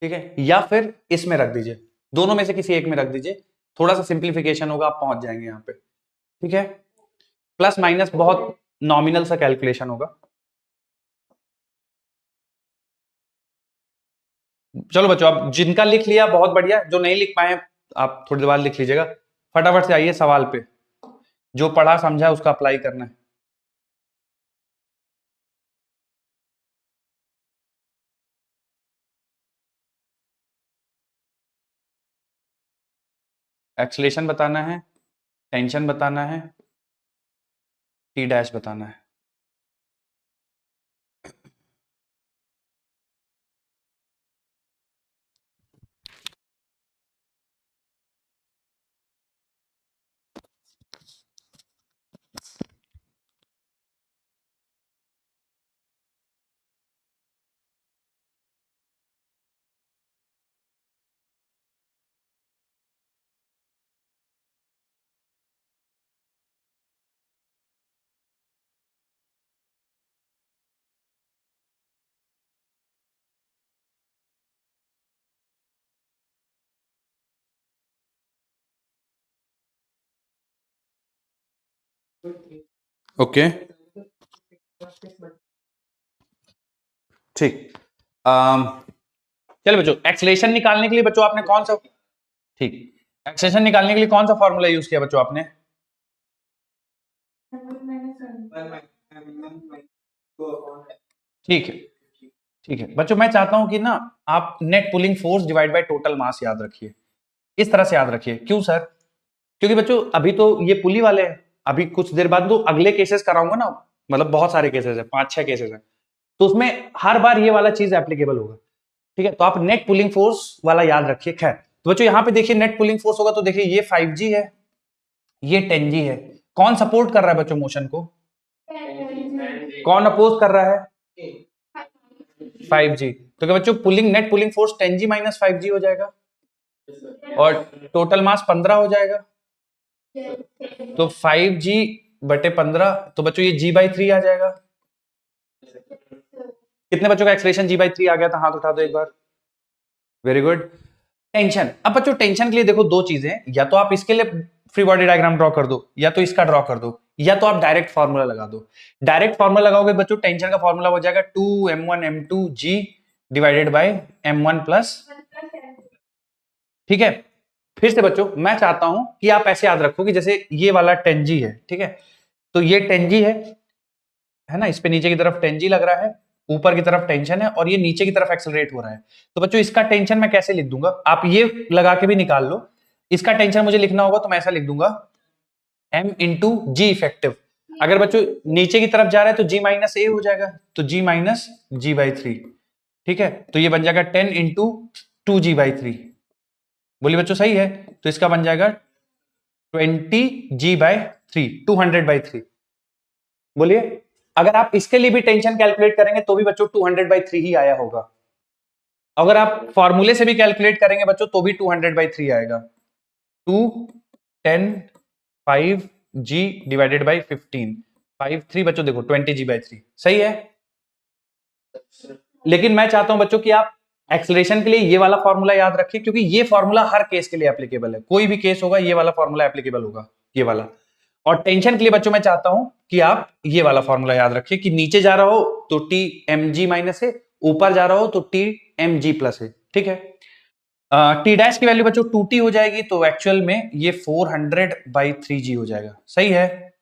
ठीक है, या फिर इसमें रख दीजिए, दोनों में से किसी एक में रख दीजिए, थोड़ा सा सिंप्लीफिकेशन होगा, आप पहुंच जाएंगे यहाँ पे। ठीक है, प्लस माइनस बहुत नॉमिनल सा कैलकुलेशन होगा। चलो बच्चों, अब जिनका लिख लिया बहुत बढ़िया, जो नहीं लिख पाए आप थोड़ी देर बाद लिख लीजिएगा। फटाफट से आइए सवाल पे, जो पढ़ा समझा उसका अप्लाई करना है। एक्सलेशन बताना है, टेंशन बताना है, टी डैश बताना है। ओके ठीक। चलो बच्चों, एक्सेलरेशन निकालने के लिए बच्चों आपने कौन सा, ठीक, एक्सेलरेशन निकालने के लिए कौन सा फॉर्मूला यूज किया बच्चों आपने? ठीक है, ठीक है बच्चों, मैं चाहता हूं कि ना आप net pulling force divide by total मास याद रखिए, इस तरह से याद रखिए। क्यों सर? क्योंकि बच्चों अभी तो ये पुली वाले हैं, अभी कुछ देर बाद तो अगले केसेस कराऊंगा ना, मतलब बहुत सारे केसेस है, 5-6 केसेस है, तो उसमें हर बार ये वाला चीज एप्लीकेबल होगा। ठीक है, तो आप नेट पुलिंग फोर्स वाला याद रखिए। खैर, तो बच्चों यहां पे देखिए नेट पुलिंग फोर्स होगा तो देखिए ये 5G है, ये 10G है। कौन सपोर्ट कर रहा है बच्चों मोशन को? कौन अपोज कर रहा है? 5G। तो क्या बच्चों pulling, net pulling force 10G minus 5G हो जाएगा और टोटल मास 15 हो जाएगा। तो 5G बटे 15, तो बच्चों ये G/3 आ जाएगा। कितने बच्चों का एक्सलेशन G/3 आ गया था? हाथ उठा दो एक बार। Very good. टेंशन, अब बच्चों टेंशन के लिए देखो दो चीजें, या तो आप इसके लिए फ्री बॉडी डायग्राम ड्रॉ कर दो, या तो इसका ड्रॉ कर दो, या तो आप डायरेक्ट फार्मूला लगा दो। डायरेक्ट फार्मूला लगाओगे बच्चों, टेंशन का फार्मूला हो जाएगा 2m1m2g divided by m1 plus. ठीक है, फिर से बच्चों मैं चाहता हूं कि आप ऐसे याद रखो कि जैसे ये वाला 10G है, ठीक है, तो ये 10G है ना, इस पे नीचे की तरफ 10G लग रहा है, ऊपर की तरफ टेंशन है और ये नीचे की तरफ एक्सेलरेट हो रहा है। तो बच्चों इसका टेंशन मैं कैसे लिख दूंगा, आप ये लगा के भी निकाल लो। इसका टेंशन मुझे लिखना होगा तो मैं ऐसा लिख दूंगा m इंटू जी इफेक्टिव। अगर बच्चों नीचे की तरफ जा रहा है तो G-A हो जाएगा, तो G-G/3। ठीक है, तो ये बन जाएगा 10 इंटू 2G/3। बोलिए बच्चों सही है? तो इसका बन जाएगा 20G/3, 200/3। बोलिए, अगर आप इसके लिए भी टेंशन कैलकुलेट करेंगे तो भी बच्चों 200/3 ही आया होगा। अगर आप फॉर्मूले से भी कैलकुलेट करेंगे बच्चों तो भी 200/3 आएगा। 2 10 5G डिवाइडेड बाई 15, 5 3 बच्चों देखो 20G/3 सही है। लेकिन मैं चाहता हूं बच्चों कि आप एक्सेलरेशन के लिए ये वाला फॉर्मूला याद रखिए, क्योंकि ये फॉर्मूला हर केस के लिए एप्लीकेबल है, कोई भी केस होगा ये वाला फॉर्मूला एप्लीकेबल होगा, ये वाला। और टेंशन के लिए बच्चों मैं चाहता हूं कि आप ये वाला फॉर्मूला याद रखिए कि नीचे जा रहा हो तो T mg- है, ऊपर जा रहा हो तो Tmg+ है। ठीक है, टी डैश की वैल्यू बच्चों 2T हो जाएगी, तो एक्चुअल में ये 400/3G हो जाएगा। सही है?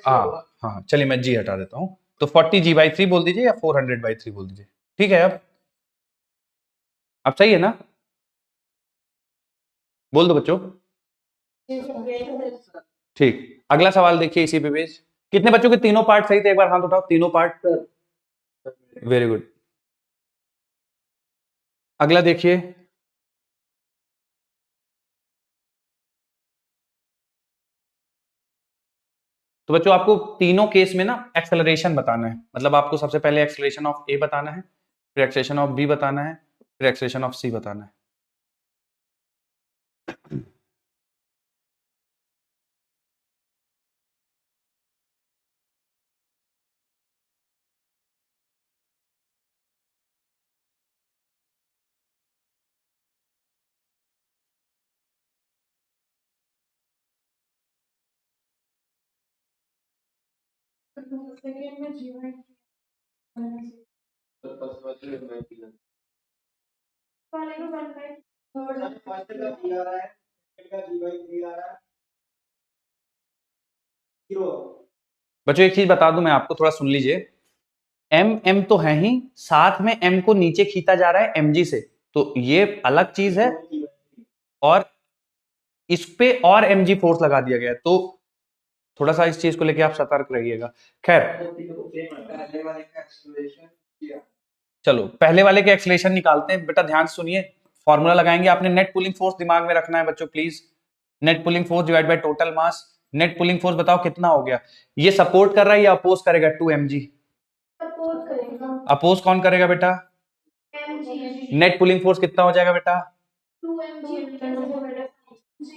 हाँ, चलिए मैं G हटा देता हूं, तो 40G/3 बोल दीजिए या 400/3 बोल दीजिए। ठीक है, अब सही है ना? बोल दो बच्चों। ठीक, अगला सवाल देखिए इसी पे बेस। कितने बच्चों के तीनों पार्ट सही थे? एक बार हाथ उठाओ, तीनों पार्ट। Very good. अगला देखिए, तो बच्चों आपको तीनों केस में ना एक्सेलरेशन बताना है, मतलब आपको सबसे पहले एक्सेलरेशन ऑफ ए बताना है, फिर एक्सेलरेशन ऑफ बी बताना है, फिर एक्सेलरेशन ऑफ सी बताना है। बच्चों एक चीज बता दूं मैं आपको, थोड़ा सुन लीजिए। एम तो है ही, साथ में एम को नीचे खींचा जा रहा है mg से, तो ये अलग चीज है, और इस पे और mg फोर्स लगा दिया गया है, तो थोड़ा सा इस चीज को लेके आप सतर्क रहिएगा। खैर, चलो पहले वाले के एक्सेलरेशन निकालते हैं। बेटा ध्यान सुनिए, फॉर्मूला लगाएंगे, आपने नेट पुलिंग फोर्स दिमाग में रखना है बच्चों please. Net pulling force divide by total mass. Net pulling force बताओ कितना हो गया? ये सपोर्ट कर रहा है या अपोज करेगा? 2mg। अपोज कौन करेगा बेटा? नेट पुलिंग फोर्स कितना हो जाएगा बेटा?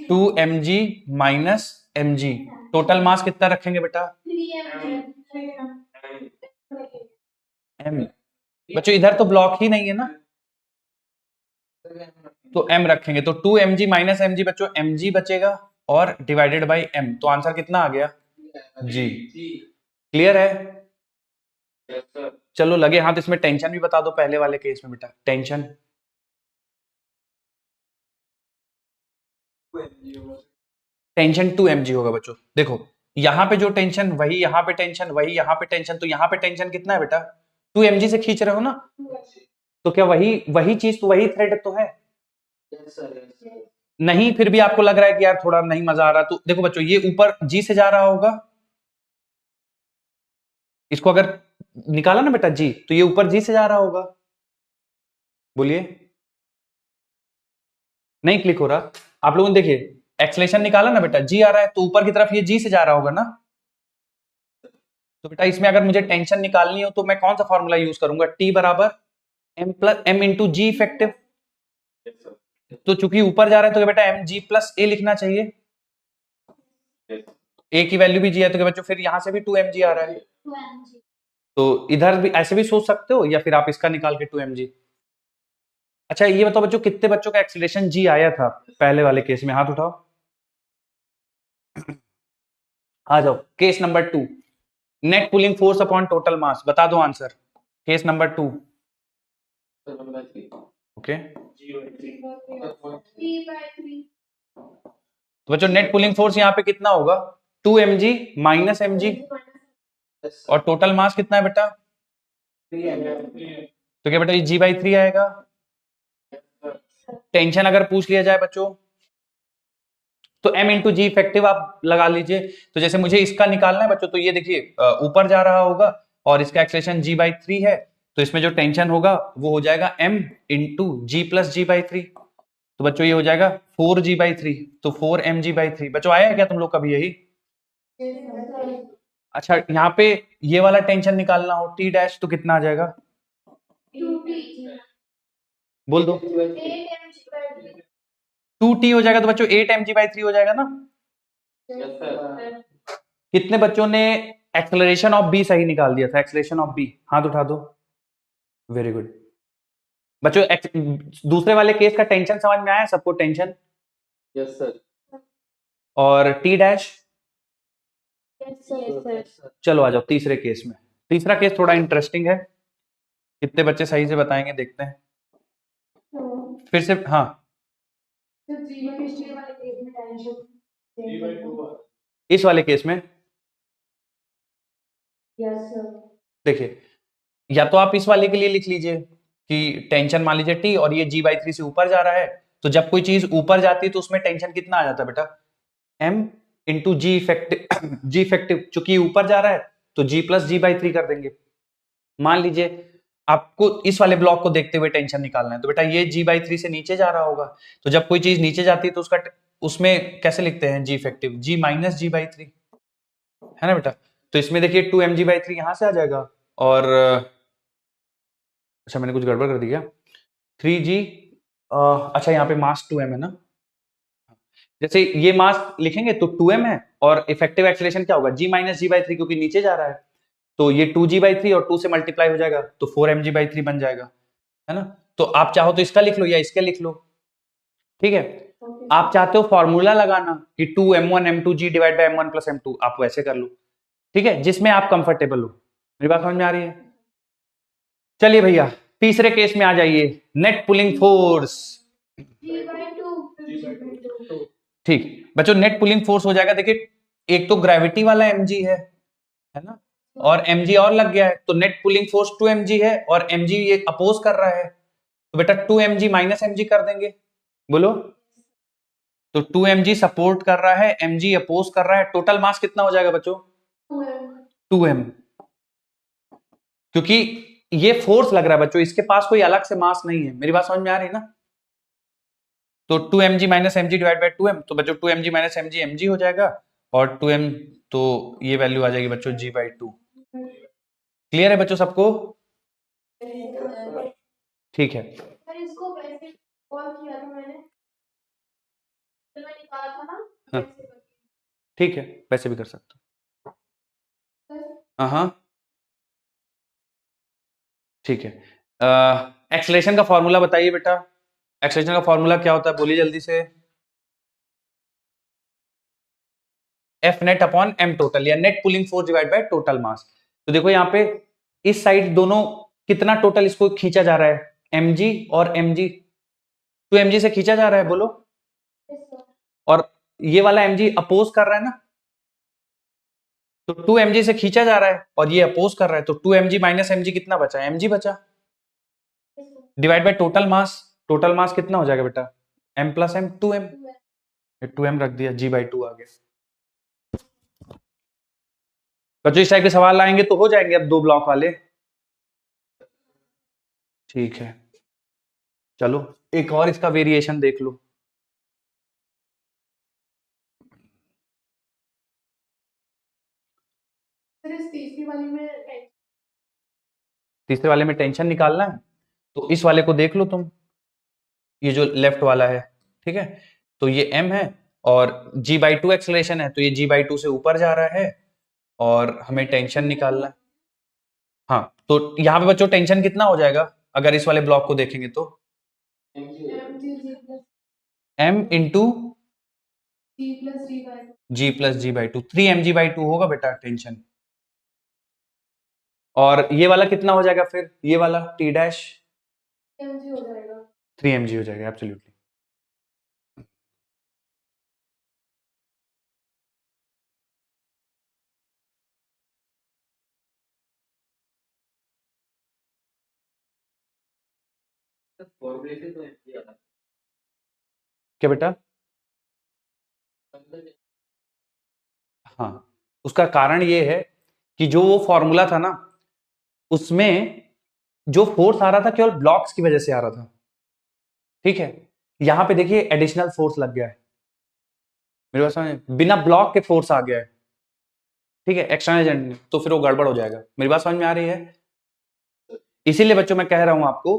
2mg minus mg। Total mass कितना रखेंगे बेटा? m। बच्चों इधर तो ब्लॉक ही नहीं है ना, तो m रखेंगे तो 2mg माइनस mg बच्चों mg बचेगा और डिवाइडेड बाई m, तो आंसर कितना आ गया? जी। क्लियर है? Yes sir. चलो लगे हाथ, इसमें टेंशन भी बता दो पहले वाले केस में बेटा, टेंशन टेंशन 2mg होगा बच्चों। देखो यहाँ पे जो टेंशन वही, यहाँ पे टेंशन वही, यहाँ पे टेंशन, तो यहाँ पे टेंशन कितना है बेटा? 2mg से खींच रहे हो ना, तो क्या वही वही चीज, तो वही थ्रेड तो है यस सर। नहीं? फिर भी आपको लग रहा है कि यार थोड़ा नहीं मजा आ रहा, तो देखो बच्चों ये ऊपर जी से जा रहा होगा, इसको अगर निकाला ना बेटा जी, तो ये ऊपर जी से जा रहा होगा। बोलिए, नहीं क्लिक हो रहा? आप लोगों ने देखिए एक्सलेशन निकाला ना बेटा, जी आ रहा है तो ऊपर की तरफ ये जी से जा रहा होगा ना। तो बेटा इसमें अगर मुझे टेंशन निकालनी हो तो मैं कौन सा फॉर्मूला यूज करूंगा? टी बराबर एम प्लस एम इंटू जी इफेक्टिव। तो चूंकि ऊपर जा रहा है तो बेटा एम जी प्लस ए लिखना चाहिए, ए की वैल्यू भी जी है, तो बच्चों फिर यहां से भी 2mg आ रहा है, 2mg। तो इधर भी ऐसे भी सोच सकते हो, या फिर आप इसका निकाल के 2mg। अच्छा ये बताओ बच्चों कितने बच्चों का एक्सीलरेशन जी आया था पहले वाले केस में? हाथ उठाओ, आ जाओ। Case number 2, net pulling force upon total mass, बता दो answer. Case number 2, okay. P/3 तो बच्चों नेट पुलिंग फोर्स यहाँ पे कितना होगा? 2mg माइनस mg, और टोटल मास कितना है बेटा? तो क्या बेटा ये g/3 आएगा। टेंशन अगर पूछ लिया जाए बच्चों तो m इंटू जी इफेक्टिव आप लगा लीजिए। तो जैसे मुझे इसका निकालना है बच्चों, तो ये देखिए ऊपर जा रहा होगा और इसका एक्सेलेरेशन g/3 है, तो इसमें जो टेंशन होगा वो हो जाएगा m into G plus g/3, तो बच्चों ये हो जाएगा 4g/3, तो 4mg/3। बच्चों आया है क्या तुम लोग कभी यही? अच्छा यहाँ पे ये वाला टेंशन निकालना हो t डैश, तो कितना आ जाएगा? 2t बोल दो। 8mg/3 2t हो जाएगा, तो बच्चों 8mg/3 हो जाएगा ना। कितने बच्चों ने एक्सेलरेशन ऑफ बी सही निकाल दिया था? एक्सेलरेशन ऑफ बी हाथ उठा दो, वेरी गुड। बच्चों दूसरे वाले केस का टेंशन समझ में आया सबको? Tension yes sir. और टी डैश। Yes, sir. चलो आ जाओ तीसरे केस में। तीसरा केस थोड़ा इंटरेस्टिंग है, कितने बच्चे सही से बताएंगे देखते हैं। फिर से हाँ, तो जीवन हिस्ट्री वाले केस में टेंशन इस वाले केस में यस सर। देखिए, या तो आप इस वाले के लिए लिख लीजिए कि टेंशन मान लीजिए टी और ये g/3 से ऊपर जा रहा है, तो जब कोई चीज ऊपर जाती है तो उसमें टेंशन कितना आ जाता है बेटा? m इंटू जी इफेक्टिव। जी इफेक्टिव चूंकि ऊपर जा रहा है तो g प्लस g/3 कर देंगे। मान लीजिए आपको इस वाले ब्लॉक को देखते हुए टेंशन निकालना है, तो बेटा ये g/3 से नीचे जा रहा होगा, तो जब कोई चीज नीचे जाती है तो उसका उसमें कैसे लिखते हैं? जी इफेक्टिव g माइनस g/3, है ना बेटा। तो इसमें देखिए 2mg/3 यहां से आ जाएगा, और अच्छा मैंने कुछ गड़बड़ कर दिया, 3g, अच्छा यहाँ पे मास 2m है ना, जैसे ये मास लिखेंगे तो 2m है, और इफेक्टिव एक्सीलरेशन क्या होगा? g माइनस g/3, क्योंकि नीचे जा रहा है, तो ये 2g/3 और 2 से मल्टीप्लाई हो जाएगा तो 4mg/3 बन जाएगा, है ना। तो आप चाहो तो इसका लिख लो या इसके लिख लो, ठीक है। आप चाहते हो फॉर्मूला लगाना कि 2m1m2g divide by m1 plus m2, आप वैसे कर लो, ठीक है, जिसमें आप कंफर्टेबल हो। मेरी बात समझ में आ रही है? चलिए भैया तीसरे केस में आ जाइए, नेट पुलिंग फोर्स। G/2 ठीक बच्चों, नेट पुलिंग फोर्स हो जाएगा, देखिए एक तो ग्रेविटी वाला mg है ना, और mg और लग गया है, तो नेट पुलिंग फोर्स 2mg है और mg ये अपोज कर रहा है, तो बेटा 2mg माइनस mg कर देंगे। बोलो, तो 2mg सपोर्ट कर रहा है, mg अपोज कर रहा है, टोटल मास कितना हो जाएगा बच्चों? 2m, क्योंकि ये फोर्स लग रहा है बच्चों, इसके पास कोई अलग से मास नहीं है। मेरी बात समझ में आ रही है ना? तो 2mg minus mg divide by 2m, तो बच्चों 2mg माइनस mg mg हो जाएगा, और 2m तो ये वैल्यू आ जाएगी बच्चों g/2। क्लियर है बच्चों सबको? ठीक है, सर इसको वैसे कॉल किया था मैंने, तो मैं निकाला था ना हाँ। वैसे करके। ठीक है, वैसे भी कर सकते हो। सर हाँ ठीक है। एक्सेलरेशन का फॉर्मूला बताइए बेटा। एक्सेलरेशन का फॉर्मूला क्या होता है, बोलिए जल्दी से। F net upon M total, या net pulling force divide by total mass. तो देखो यहाँ पे इस साइड दोनों कितना टोटल इसको खींचा जा रहा है, mg और mg, 2mg से खींचा जा रहा है, बोलो। और ये वाला mg अपोज कर रहा है ना, तो 2mg से खींचा जा रहा है और ये अपोज कर रहा है, तो 2mg माइनस mg कितना बचा, mg बचा, divide by total mass. Total mass कितना हो जाएगा बेटा, m plus m, 2m, 2m रख दिया, g/2 आ गया। बच्चों इस टाइप के सवाल आएंगे तो हो जाएंगे अब 2 ब्लॉक वाले। ठीक है, चलो एक और इसका वेरिएशन देख लो। तीसरे वाले में टेंशन निकालना है, तो इस वाले को देख लो तुम, ये जो लेफ्ट वाला है, ठीक है, तो ये m है और g/2 एक्सेलरेशन है, तो ये g/2 से ऊपर जा रहा है और हमें टेंशन निकालना है। हाँ, तो यहाँ पे बच्चों टेंशन कितना हो जाएगा अगर इस वाले ब्लॉक को देखेंगे तो, m into g plus g/2, 3mg/2 होगा बेटा टेंशन। और ये वाला कितना हो जाएगा फिर, ये वाला t डैश 3mg हो जाएगा, एब्सोल्युटली। फॉर्मूले से तो mg आता है। क्या बेटा, हाँ, उसका कारण ये है कि जो वो फॉर्मूला था ना, उसमें जो फोर्स आ रहा था केवल ब्लॉक्स की वजह से आ रहा था, ठीक है। यहां पे देखिए एडिशनल फोर्स लग गया है, मेरे पास समझ, बिना ब्लॉक के फोर्स आ गया है, ठीक है, एक्सटर्नल एजेंट, तो फिर वो गड़बड़ हो जाएगा। मेरी बात समझ में आ रही है? इसीलिए बच्चों मैं कह रहा हूं आपको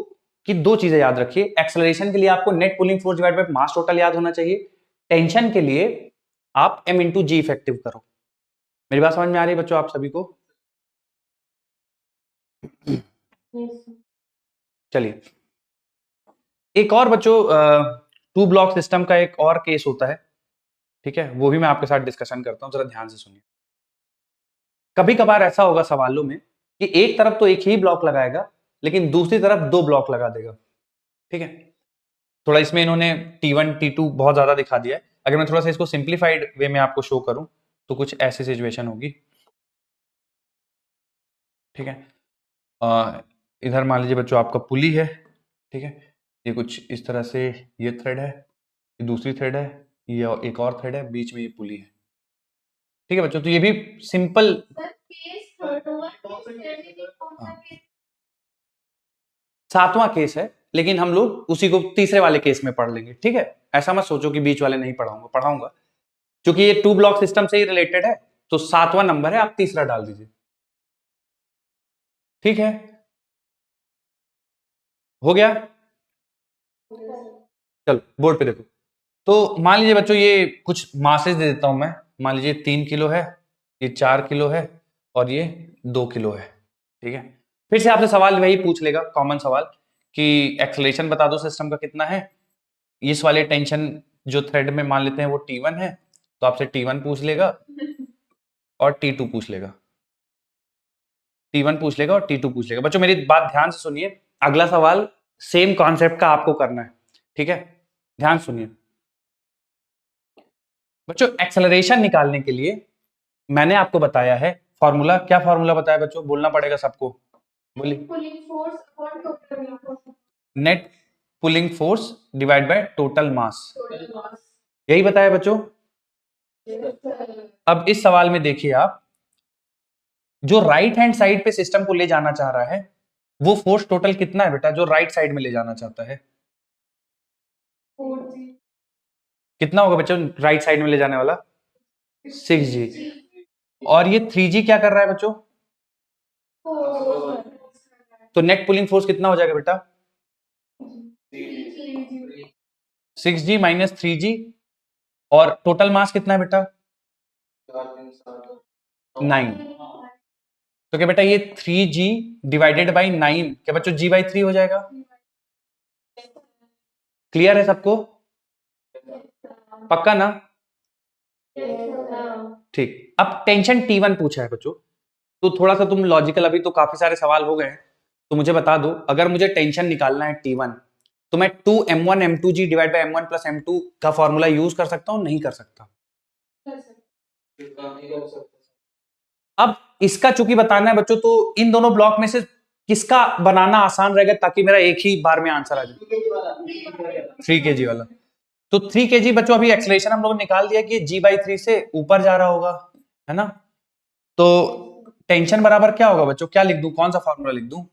कि 2 चीजें याद रखिए, एक्सेलरेशन के लिए आपको net pulling force divide by mass total याद होना चाहिए, टेंशन के लिए आप m इंटू जी इफेक्टिव करो। मेरी बात समझ में आ रही है बच्चों आप सभी को? चलिए एक और बच्चों, 2 ब्लॉक सिस्टम का एक और केस होता है, ठीक है, वो भी मैं आपके साथ डिस्कशन करता हूं, जरा ध्यान से सुनिए। कभी कभार ऐसा होगा सवालों में कि एक तरफ तो एक ही ब्लॉक लगाएगा लेकिन दूसरी तरफ 2 ब्लॉक लगा देगा, ठीक है। थोड़ा इसमें इन्होंने T1 T2 बहुत ज्यादा दिखा दिया है, अगर मैं थोड़ा सा इसको सिंप्लीफाइड वे में आपको शो करूं तो कुछ ऐसी सिचुएशन होगी, ठीक है। इधर मान लीजिए बच्चों आपका पुली है, ठीक है, ये कुछ इस तरह से, ये थ्रेड है, ये दूसरी थ्रेड है, ये एक और थ्रेड है, बीच में ये पुली है, ठीक है बच्चों। तो ये भी सिंपल, सातवां केस है, लेकिन हम लोग उसी को तीसरे वाले केस में पढ़ लेंगे, ठीक है। ऐसा मत सोचो कि बीच वाले नहीं पढ़ाऊंगा, क्योंकि ये 2 ब्लॉक सिस्टम से ही रिलेटेड है, तो 7वां नंबर है, आप तीसरा डाल दीजिए, ठीक है, हो गया। चलो बोर्ड पे देखो, तो मान लीजिए बच्चों ये कुछ मासेस दे देता हूं मैं, मान लीजिए 3 किलो है, ये 4 किलो है और ये 2 किलो है, ठीक है। फिर से आपसे सवाल वही पूछ लेगा, कॉमन सवाल, कि एक्सेलरेशन बता दो सिस्टम का कितना है। इस वाले टेंशन जो थ्रेड में मान लेते हैं वो T1 है, तो आपसे T1 पूछ लेगा और T2 पूछ लेगा, T1 पूछ लेगा और T2 पूछ लेगा। बच्चों मेरी बात ध्यान से सुनिए, अगला सवाल सेम कॉन्सेप्ट का आपको करना है, ठीक है, ध्यान सुनिए। बच्चों एक्सेलरेशन निकालने के लिए मैंने आपको बताया है फॉर्मूला, क्या फॉर्मूला बताया बच्चों, बोलना पड़ेगा सबको, बोलिए। Net pulling force divide by total मास, यही बताया बच्चों। अब इस सवाल में देखिए आप, जो राइट हैंड साइड पे सिस्टम को ले जाना चाह रहा है, वो फोर्स टोटल कितना है बेटा, जो राइट साइड में ले जाना चाहता है, कितना होगा बच्चों राइट साइड में ले जाने वाला, 6G। और ये 3G क्या कर रहा है बच्चों, तो नेट पुलिंग फोर्स कितना हो जाएगा बेटा, 6G माइनस 3G, और टोटल मास कितना है बेटा, 9। तो क्या बेटा ये 3G डिवाइडेड बाई 9, क्या बच्चों G/3 हो जाएगा, क्लियर है सबको? पक्का ना? ठीक, अब टेंशन T1 पूछा है बच्चों, तो थोड़ा सा तुम लॉजिकल, अभी तो काफी सारे सवाल हो गए हैं, तो मुझे बता दो, अगर मुझे टेंशन निकालना है T1, तो मैं 2m1 m2g divide by m1 plus m2 का फॉर्मूला यूज कर सकता हूं, नहीं कर सकता? अब इसका चूंकि बताना है बच्चों, तो इन दोनों ब्लॉक में से किसका बनाना आसान रहेगा ताकि मेरा एक ही बार में आंसर आ जाए? 3 kg वाला। तो 3 kg बच्चों, अभी एक्सेलरेशन हम लोग निकाल दिया कि g/3 से ऊपर जा रहा होगा, है ना? तो टेंशन बराबर क्या होगा बच्चों, क्या लिख दूं, कौन सा फॉर्मूला लिख दूं?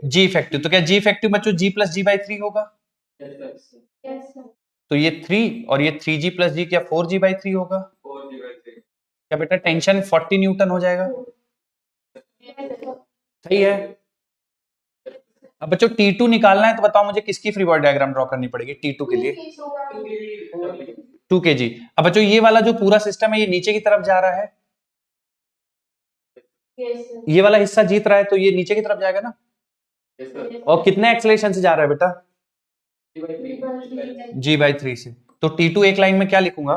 जी इफेक्टिव। तो क्या जी इफेक्टिव बच्चों g प्लस g/3 होगा? तो ये 3 और ये 3g प्लस g, क्या 4g/3 होगा? क्या बेटा टेंशन 40 न्यूटन हो जाएगा? सही है। अब बच्चों T2 निकालना है, तो बताओ मुझे किसकी फ्री बॉडी डायग्राम ड्रॉ करनी पड़ेगी T2 के लिए? 2 kg। अब बच्चों ये वाला जो पूरा सिस्टम है, ये नीचे की तरफ जा रहा है, ये वाला हिस्सा जीत रहा है, तो ये नीचे की तरफ जाएगा ना? और कितने एक्सेलरेशन से जा रहा है बेटा? g/3 से। तो T2 एक लाइन में क्या लिखूंगा?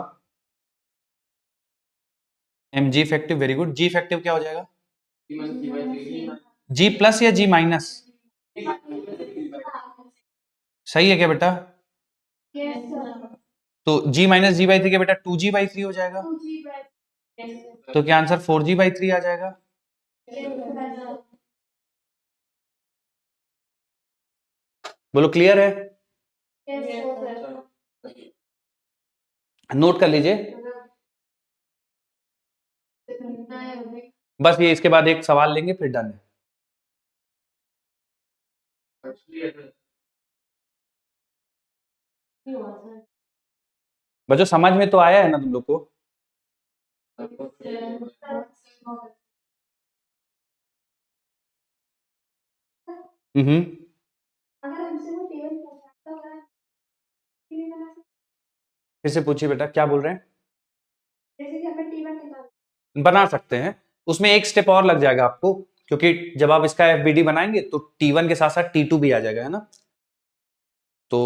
mg effective. Very good. g effective क्या हो जाएगा? g प्लस या g माइनस? सही है क्या बेटा? तो g माइनस g/3 के बेटा 2g/3 हो जाएगा, तो क्या आंसर 4g/3 आ जाएगा? बोलो क्लियर है? नोट कर लीजिए बस, ये इसके बाद एक सवाल लेंगे फिर डन है। बच्चों समझ में तो आया है ना तुम लोग को? फिर से पूछिए बेटा, क्या बोल रहे हैं? बना सकते हैं, उसमें एक स्टेप और लग जाएगा आपको, क्योंकि जब आप इसका FBD बनाएंगे तो T1 के साथ साथ T2 भी आ जाएगा, है ना? तो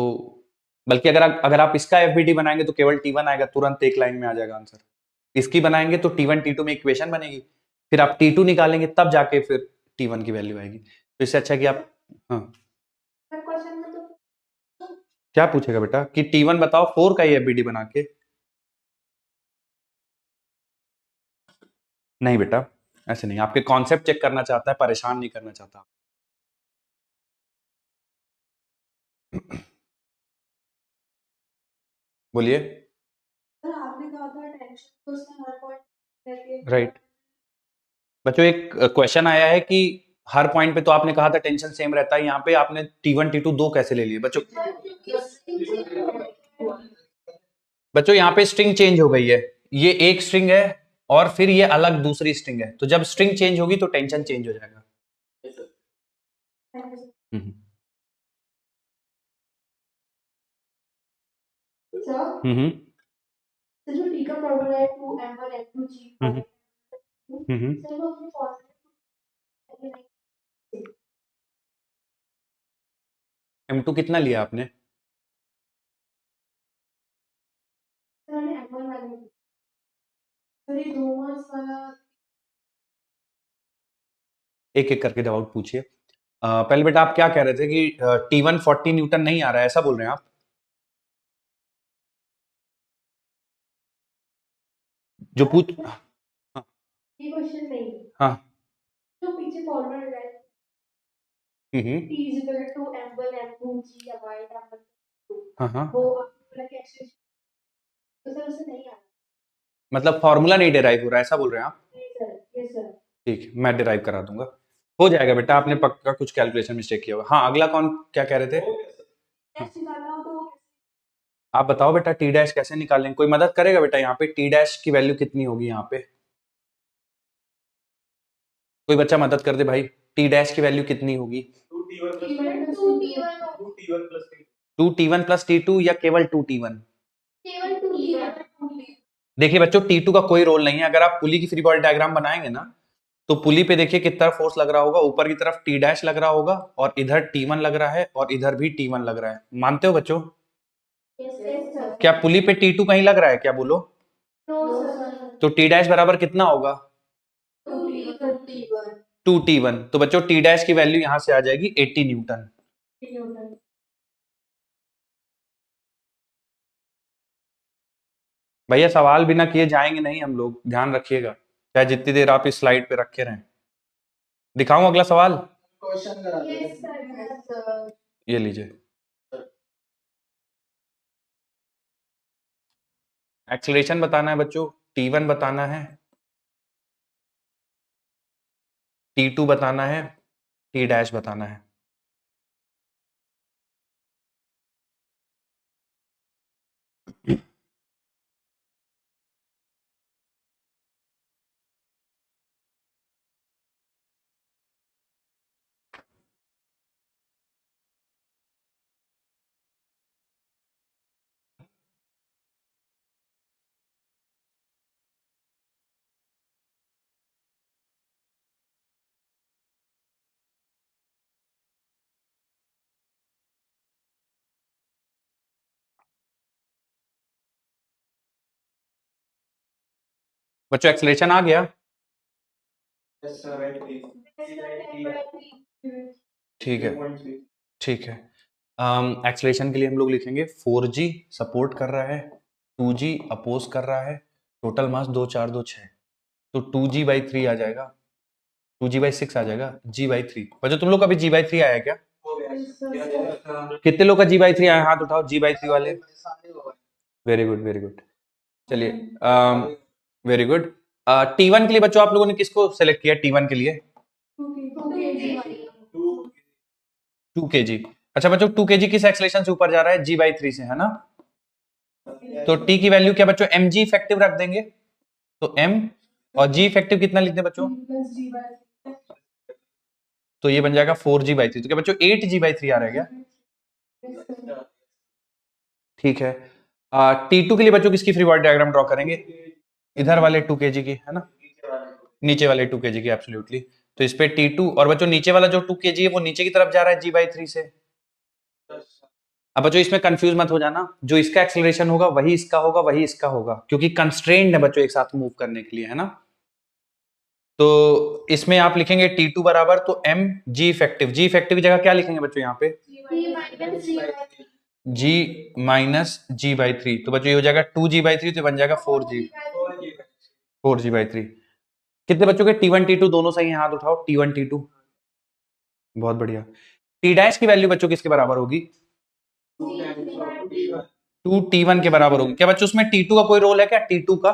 बल्कि अगर आप इसका FBD बनाएंगे तो केवल T1 आएगा, तुरंत एक लाइन में आ जाएगा आंसर। इसकी बनाएंगे तो T1 T2 में इक्वेशन बनेगी, फिर आप T2 निकालेंगे तब जाके फिर T1 की वैल्यू आएगी। तो इससे अच्छा कि आप, हाँ क्या पूछेगा बेटा कि T1 बताओ 4 का ही FBD बना के? नहीं बेटा, ऐसे नहीं, आपके कॉन्सेप्ट चेक करना चाहता है, परेशान नहीं करना चाहता। बोलिए। राइट बच्चों, एक क्वेश्चन आया है कि हर पॉइंट पे तो आपने कहा था टेंशन सेम रहता है, यहाँ पे आपने T1 T2 दो कैसे ले लिए बच्चों? बच्चों यहाँ पे स्ट्रिंग चेंज हो गई है, ये एक स्ट्रिंग है और फिर ये अलग दूसरी स्ट्रिंग है, तो जब स्ट्रिंग चेंज होगी तो टेंशन चेंज हो जाएगा। जो टी का फॉर्मूला है 2m1 m2g M2 कितना लिया आपने? एक एक करके डाउट पूछिए। पहले बेटा आप क्या कह रहे थे कि T1 40 न्यूटन नहीं आ रहा है, ऐसा बोल रहे हैं आप? जो पूछ, हाँ ये क्वेश्चन नहीं, हाँ, तो पीछे फॉर्मूला है t is equal to m1 m2g divided by m2, हाँ, वो आपका कैसे, तो सर उसे नहीं आ रहा, मतलब फॉर्मूला नहीं डिराइव हो रहा है, ऐसा बोल रहे हैं आप? Yes sir. ठीक, मैं डिराइव करा दूंगा, हो जाएगा बेटा, आपने पक्का कुछ कैलकुलेशन मिस्टेक किया होगा। हाँ, अगला कौन क्या कह रहे थे? आप बताओ बेटा, टी डैश कैसे निकालें, कोई मदद करेगा बेटा? यहाँ पे टी डैश की वैल्यू कितनी होगी यहाँ पे? कोई बच्चा मदद कर दे भाई, टी डैश की वैल्यू कितनी होगी? 2t1 प्लस t2 या केवल 2t1? देखिए बच्चों, T2 का कोई रोल नहीं है, अगर आप पुली की फ्री बॉडी डायग्राम बनाएंगे ना, तो पुली पे देखिए कितना फोर्स लग रहा होगा, ऊपर की तरफ टी डैश लग रहा होगा और इधर T1 लग रहा है और इधर भी T1 लग रहा है। मानते हो बच्चों? Yes, sir. क्या पुली पे T2 कहीं लग रहा है क्या? बोलो। No, sir. तो टी डैश बराबर कितना होगा? 2T1. 2T1। तो बच्चों टी डैश की वैल्यू यहां से आ जाएगी 80 न्यूटन। भैया सवाल बिना किए जाएंगे नहीं हम लोग, ध्यान रखिएगा, चाहे जितनी देर आप इस स्लाइड पे रखे रहें। दिखाऊं अगला सवाल? क्वेश्चन करा दो। Yes, sir. Yes, sir. ये लीजिए, एक्सेलरेशन बताना है बच्चों, T1 बताना है, T2 बताना है, टी डैश बताना है। बच्चों एक्सेलरेशन आ गया? Yes, sir. ठीक है, ठीक है। एक्सेलरेशन के लिए हम लोग लिखेंगे 4g सपोर्ट कर रहा है, 2g अपोज कर रहा है, टोटल मास 2 4 2 6, तो 2g/3 आ जाएगा, 2g/6 आ जाएगा, g/3। बच्चों तुम लोग का भी g/3 आया है क्या? कितने लोग का g/3 आया? हाथ उठाओ g/3 वाले। Very good, very good. चलिए, वेरी गुड। T1 के लिए बच्चों आप लोगों ने किसको सेलेक्ट किया? T1 के लिए 2 kg। अच्छा बच्चों 2 kg किस एक्सेलरेशन से ऊपर जा रहा है? g/3 से, है ना? तो T की वैल्यू क्या बच्चों? mg इफेक्टिव रख देंगे, तो m, और g इफेक्टिव कितना लिखते हैं बच्चों? तो ये बन जाएगा 4g/3। तो क्या बच्चों 8g/3 आ रहा है क्या? ठीक है। T2 के लिए बच्चों किसकी फ्री बॉडी डायग्राम ड्रॉ करेंगे? इधर वाले 2 kg की, है ना? नीचे वाले 2 kg की, एब्सोल्युटली। तो इस पे T2, और बच्चों नीचे वाला जो 2 kg है वो नीचे की तरफ जा रहा है g/3 से। अब बच्चों इसमें कंफ्यूज मत हो जाना, जो इसका एक्सेलरेशन होगा वही इसका होगा, वही इसका होगा, क्योंकि कंस्ट्रेंड है बच्चों एक साथ मूव करने के लिए, है ना? तो इसमें आप लिखेंगे T2 बराबर, तो m g इफेक्टिव, जी इफेक्टिव की जगह क्या लिखेंगे बच्चों यहाँ पे? g-g/3। तो बच्चों ये हो जाएगा 2g/3, तो बन जाएगा 4g/3। कितने बच्चों के T1 T2 दोनों सही हैं? हाथ उठाओ। T1 T2, बहुत बढ़िया। टी डैश की वैल्यू बच्चों किसके बराबर होगी? 2T1 के बराबर होगी। क्या बच्चों उसमें T2 का कोई रोल है क्या? T2 का?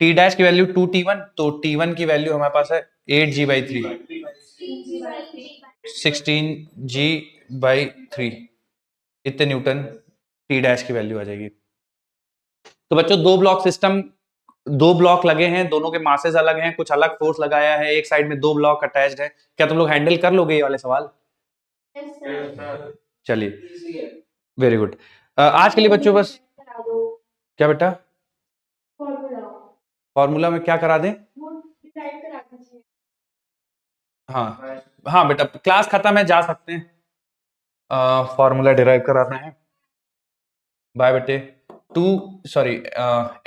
टी डैश की वैल्यू 2T1, तो T1 की वैल्यू हमारे पास है 8g/3, 16g/3, इतने न्यूटन टी डैश की वैल्यू आ जाएगी। तो बच्चों दो ब्लॉक लगे हैं, दोनों के मासेस अलग हैं, कुछ अलग फोर्स लगाया है, एक साइड में 2 ब्लॉक अटैच्ड है। क्या तुम लोग हैंडल कर लोगे ये वाले सवाल? चलिए, वेरी गुड। आज के लिए बच्चों बस, क्या बेटा? फॉर्मूला में क्या करा दें? हाँ हाँ बेटा, क्लास खत्म है, जा सकते हैं। फॉर्मूला डिराइव कराना है। बाय बेटे।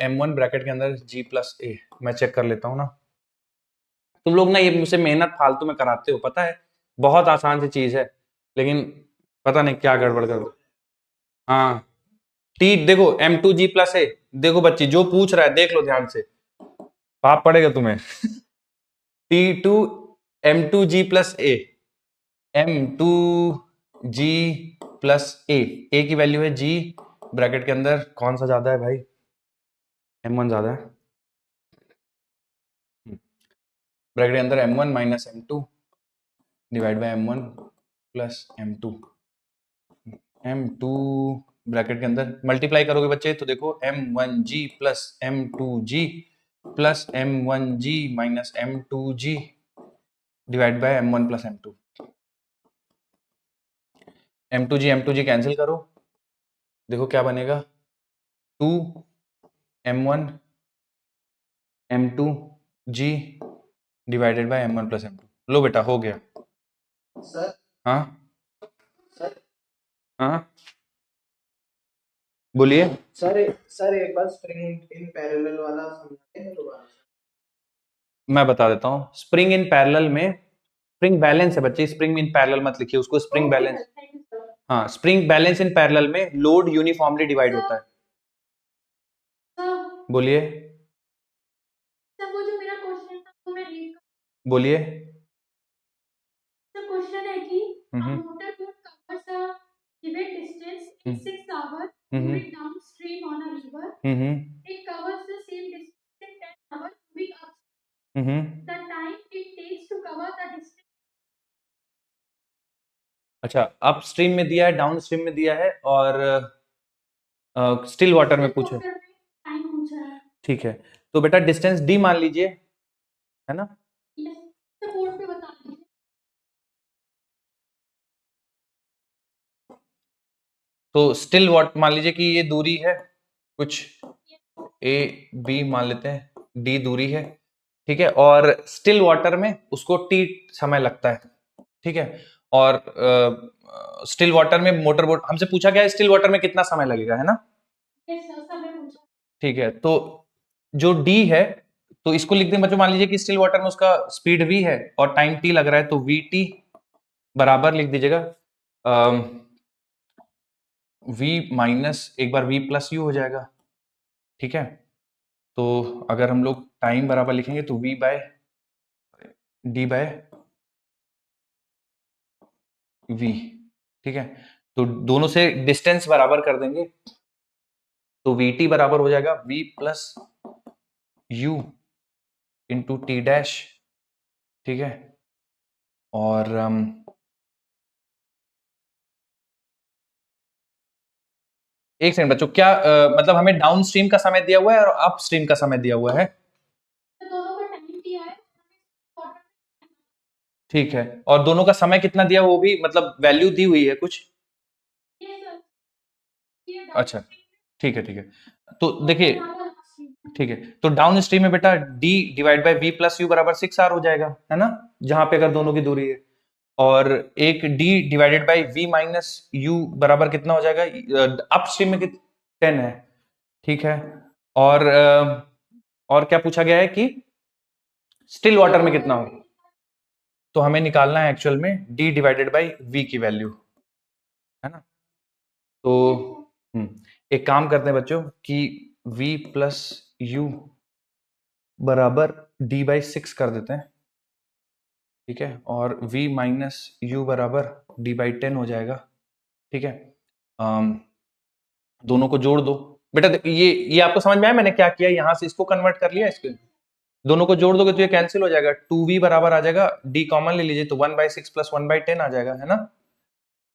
m1 ब्रैकेट के अंदर g+a, मैं चेक कर लेता हूँ ना। तुम लोग ना ये मुझसे मेहनत फालतू में कराते हो, पता है, बहुत आसान सी चीज है, लेकिन पता नहीं क्या गड़बड़ कर। हाँ, टी देखो m2g+a, देखो बच्ची जो पूछ रहा है देख लो ध्यान से, पाप पड़ेगा तुम्हें। T2 m2g+a, m2g+a, a की वैल्यू है g, ब्रैकेट के अंदर कौन सा ज्यादा है भाई? m1 ज्यादा है, ब्रैकेट के अंदर m1 minus m2 divide by m1 plus m2, m2 bracket के अंदर मल्टीप्लाई करोगे बच्चे तो देखो m1g plus m2g plus m1g minus m2g divide by m1 plus m2, m2g cancel करो, देखो क्या बनेगा? 2 m1 m2 G divided by M1 plus M2। लो बेटा हो गया। सर हाँ सर हाँ बोलिए। सर एक बार स्प्रिंग इन पैरेलल वाला समझाते हैं दोबारा। मैं बता देता हूँ। स्प्रिंग इन पैरेलल में स्प्रिंग बैलेंस है बच्चे, स्प्रिंग इन पैरेलल मत लिखिए उसको, spring balance. Thank you sir. हाँ, स्प्रिंग बैलेंस इन पैरेलल में लोड यूनिफॉर्मली डिवाइड होता है। सर बोलिए सर वो जो मेरा क्वेश्चन था वो मैं रीड कर। बोलिए। The question है कि a hmm motorboat covers a given distance in 6 hours hmm moving downstream on a river. Hmm It covers the same distance in 10 hours moving up. Hmm The time it takes to cover the distance. अच्छा, up stream में दिया है, down stream में दिया है, और still water में पूछे। Water में time पूछा है। ठीक है, तो बेटा डिस्टेंस डी मान लीजिए, है ना। Yes, तो बोर्ड पे बता दीजिए। तो स्टिल वाटर मान लीजिए कि ये दूरी है कुछ ए बी मान लेते हैं, डी दूरी है, ठीक है, और स्टिल वाटर में उसको टी समय लगता है, ठीक है, और स्टिल वाटर में मोटर बोट हमसे पूछा गया है स्टिल वाटर में कितना समय लगेगा, है ना। Yes sir, समय पूछा। ठीक है, तो जो डी है तो इसको लिख दें बच्चों, मान लीजिए कि स्टिल वाटर में उसका स्पीड v है और टाइम t लग रहा है, तो vt बराबर लिख दीजिएगा v माइनस एक बार v प्लस यू हो जाएगा, ठीक है। तो अगर हम लोग टाइम बराबर लिखेंगे तो v by D by v, ठीक है। तो दोनों से डिस्टेंस बराबर कर देंगे तो vt बराबर हो जाएगा v plus u into T dash, ठीक है। और एक सेकंड बच्चों, क्या मतलब हमें डाउन स्ट्रीम का समय दिया हुआ है और अप स्ट्रीम का समय दिया हुआ है, तो दोनों का टाइम दिया है। ठीक है, और दोनों का समय कितना दिया वो भी मतलब वैल्यू दी हुई है कुछ। Yes sir, ये अच्छा ठीक है, ठीक है, तो देखिए ठीक है, तो डाउन स्ट्रीम में बेटा d divide by v plus you बराबर 6r हो जाएगा, है ना, जहां पे अगर दोनों की दूरी है, और एक d divided by v minus you बराबर कितना हो जाएगा, अप स्ट्रीम में 10 है, ठीक है। और क्या पूछा गया है कि स्टिल वाटर में कितना होगा, तो हमें निकालना है एक्चुअल में d डिवाइडेड बाय v की वैल्यू, है ना। तो एक काम करते हैं बच्चों कि v प्लस यू बराबर d बाई 6 कर देते हैं, ठीक है, और v माइनस यू बराबर d बाई 10 हो जाएगा, ठीक है। दोनों को जोड़ दो बेटा, ये आपको समझ में आया मैंने क्या किया, यहां से इसको कन्वर्ट कर लिया, इसके दोनों को जोड़ दोगे तो ये कैंसिल हो जाएगा, 2v बराबर आ जाएगा, d कॉमन ले लीजिए तो 1/6 प्लस 1/10 आ जाएगा, है ना।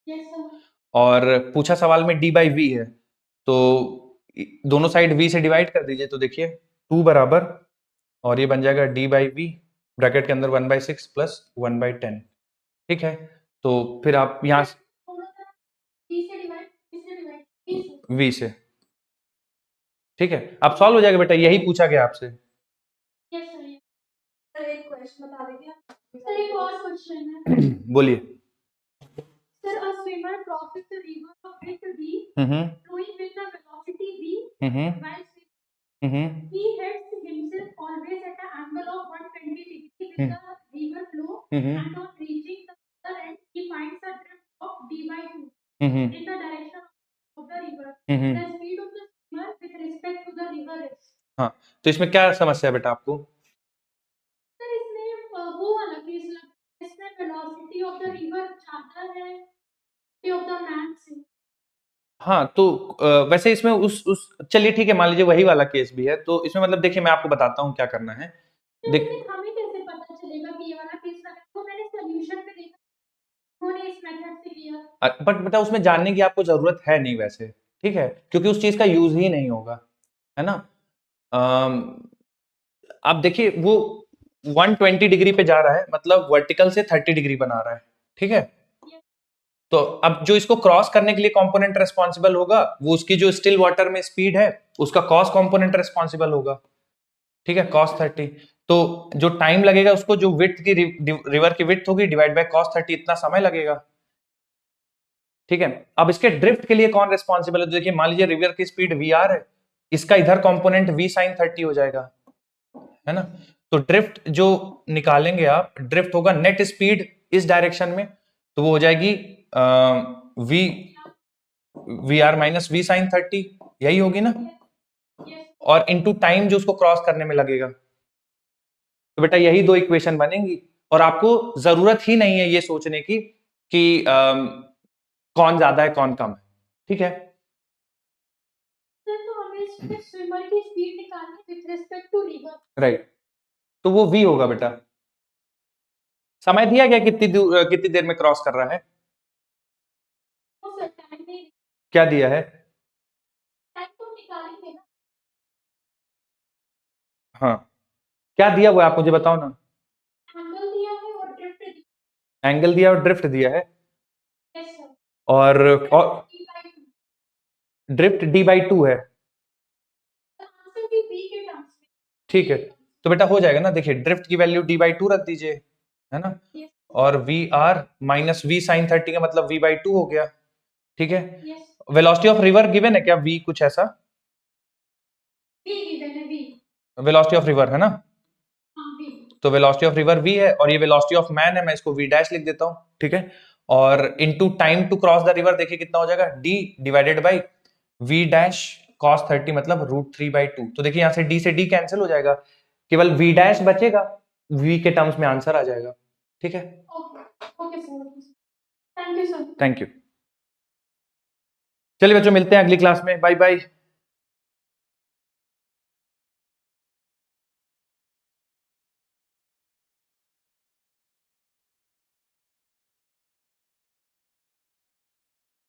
Yes sir. और पूछा सवाल में d बाई वी है, तो दोनों साइड v से डिवाइड कर दीजिए, तो देखिए 2 बराबर और ये बन जाएगा d बाई वी ब्रैकेट के अंदर 1/6 प्लस 1/10, ठीक है। तो फिर आप यहाँ v से, ठीक है, अब सॉल्व हो जाएगा बेटा, यही पूछा गया आपसे। Yes sir. सर एक क्वेश्चन बता दीजिए। सर एक और क्वेश्चन है। बोलिए। Sir, a swimmer crosses the river of width v, flowing with the velocity v, while swimming. He heads himself always at an angle of 120 degrees with the river flow, and on reaching the other end, he finds a drift of d by 2 in the direction of the river. The speed of the swimmer with respect to the river is. हाँ, तो इसमें क्या समस्या है बेटा आपको? Sir इसमें वो वाला केस लग, इसमें वेलोसिटी ऑफ द रिवर ज्यादा है ऑफ द मैन से। हाँ, तो वैसे इसमें उस चलिए ठीक है, मान लीजिए वही वाला केस भी है, तो इसमें मतलब देखिए मैं आपको बताता हूँ क्या करना है। हमें कैसे पता चलेगा कि ये वाला केस लगा, तो मैंने सॉल्यूशन पे देखा, उन्होंने इस मेथड से लिया। बट बेटा उसमें जानने की आपको जरूरत है नहीं वैसे, ठीक है, क्योंकि उस चीज का यूज ही नहीं होगा, है ना। आप देखिए वो 120 डिग्री पे जा रहा है, मतलब वर्टिकल से 30 डिग्री बना रहा है, ठीक है। तो अब जो इसको क्रॉस करने के लिए कंपोनेंट रिस्पॉन्सिबल होगा वो उसकी जो स्टिल वाटर में स्पीड है उसका कॉस कंपोनेंट रिस्पॉन्सिबल होगा, ठीक है, cos 30। तो जो टाइम लगेगा उसको जो विड्थ की रिवर की विड्थ होगी डिवाइड बाय cos 30 इतना समय लगेगा। ठीक है, अब इसके ड्रिफ्ट के लिए कौन रिस्पॉन्सिबल है? तो देखिए मान लीजिए रिवर की स्पीड वीआर है, इसका इधर कंपोनेंट v sin 30 हो जाएगा, है ना। तो ड्रिफ्ट जो निकालेंगे आप, ड्रिफ्ट होगा नेट स्पीड इस डायरेक्शन में, तो वो हो जाएगी V R minus V sine 30, यही होगी ना, और इनटू टाइम जो उसको क्रॉस करने में लगेगा। तो बेटा यही दो इक्वेशन बनेंगी, और आपको जरूरत ही नहीं है ये सोचने की कि कौन ज्यादा है कौन कम है। ठीक है, सर तो हमें इसमें स्विमर की स्पीड निकालनी with respect to river. Right, तो वो v होगा बेटा। समय दिया गया कितनी देर में क्रॉस कर रहा है, तो सर टाइम नहीं, क्या दिया है? टाइम तो निकालेंगे ना। हाँ, क्या दिया हुआ है आप मुझे बताओ ना। एंगल दिया है और ड्रिफ्ट दिया। एंगल दिया और ड्रिफ्ट दिया है, यस सर। और T by 2। ड्रिफ्ट d/2 है। आंसर भी v के टर्म्स में। ठीक है, तो बेटा हो जाएगा ना, देखिए ड्रिफ्ट की वैल्यू d/2 रख दीजिए, है ना, Yes, और V R minus V sine 30 का मतलब v/2 हो गया। ठीक है, yes. Velocity of river given है क्या, v कुछ ऐसा, v given है v। वेलोसिटी ऑफ रिवर है ना, हाँ v। तो वेलोसिटी ऑफ रिवर v है, और ये वेलोसिटी ऑफ मैन है, मैं इसको v डैश लिख देता हूँ। ठीक है, और into time to cross the river देखिए कितना हो जाएगा, d divided by v dash cos 30 मतलब √3/2। तो देखिए यहाँ से d कैंसिल हो जाएगा, केवल v डैश बचेगा, v के टर्म्स में आंसर आ जाएगा। ठीक है, okay sir, thank you sir. Thank you. चलिए बच्चों मिलते हैं अगली क्लास में, बाय बाय।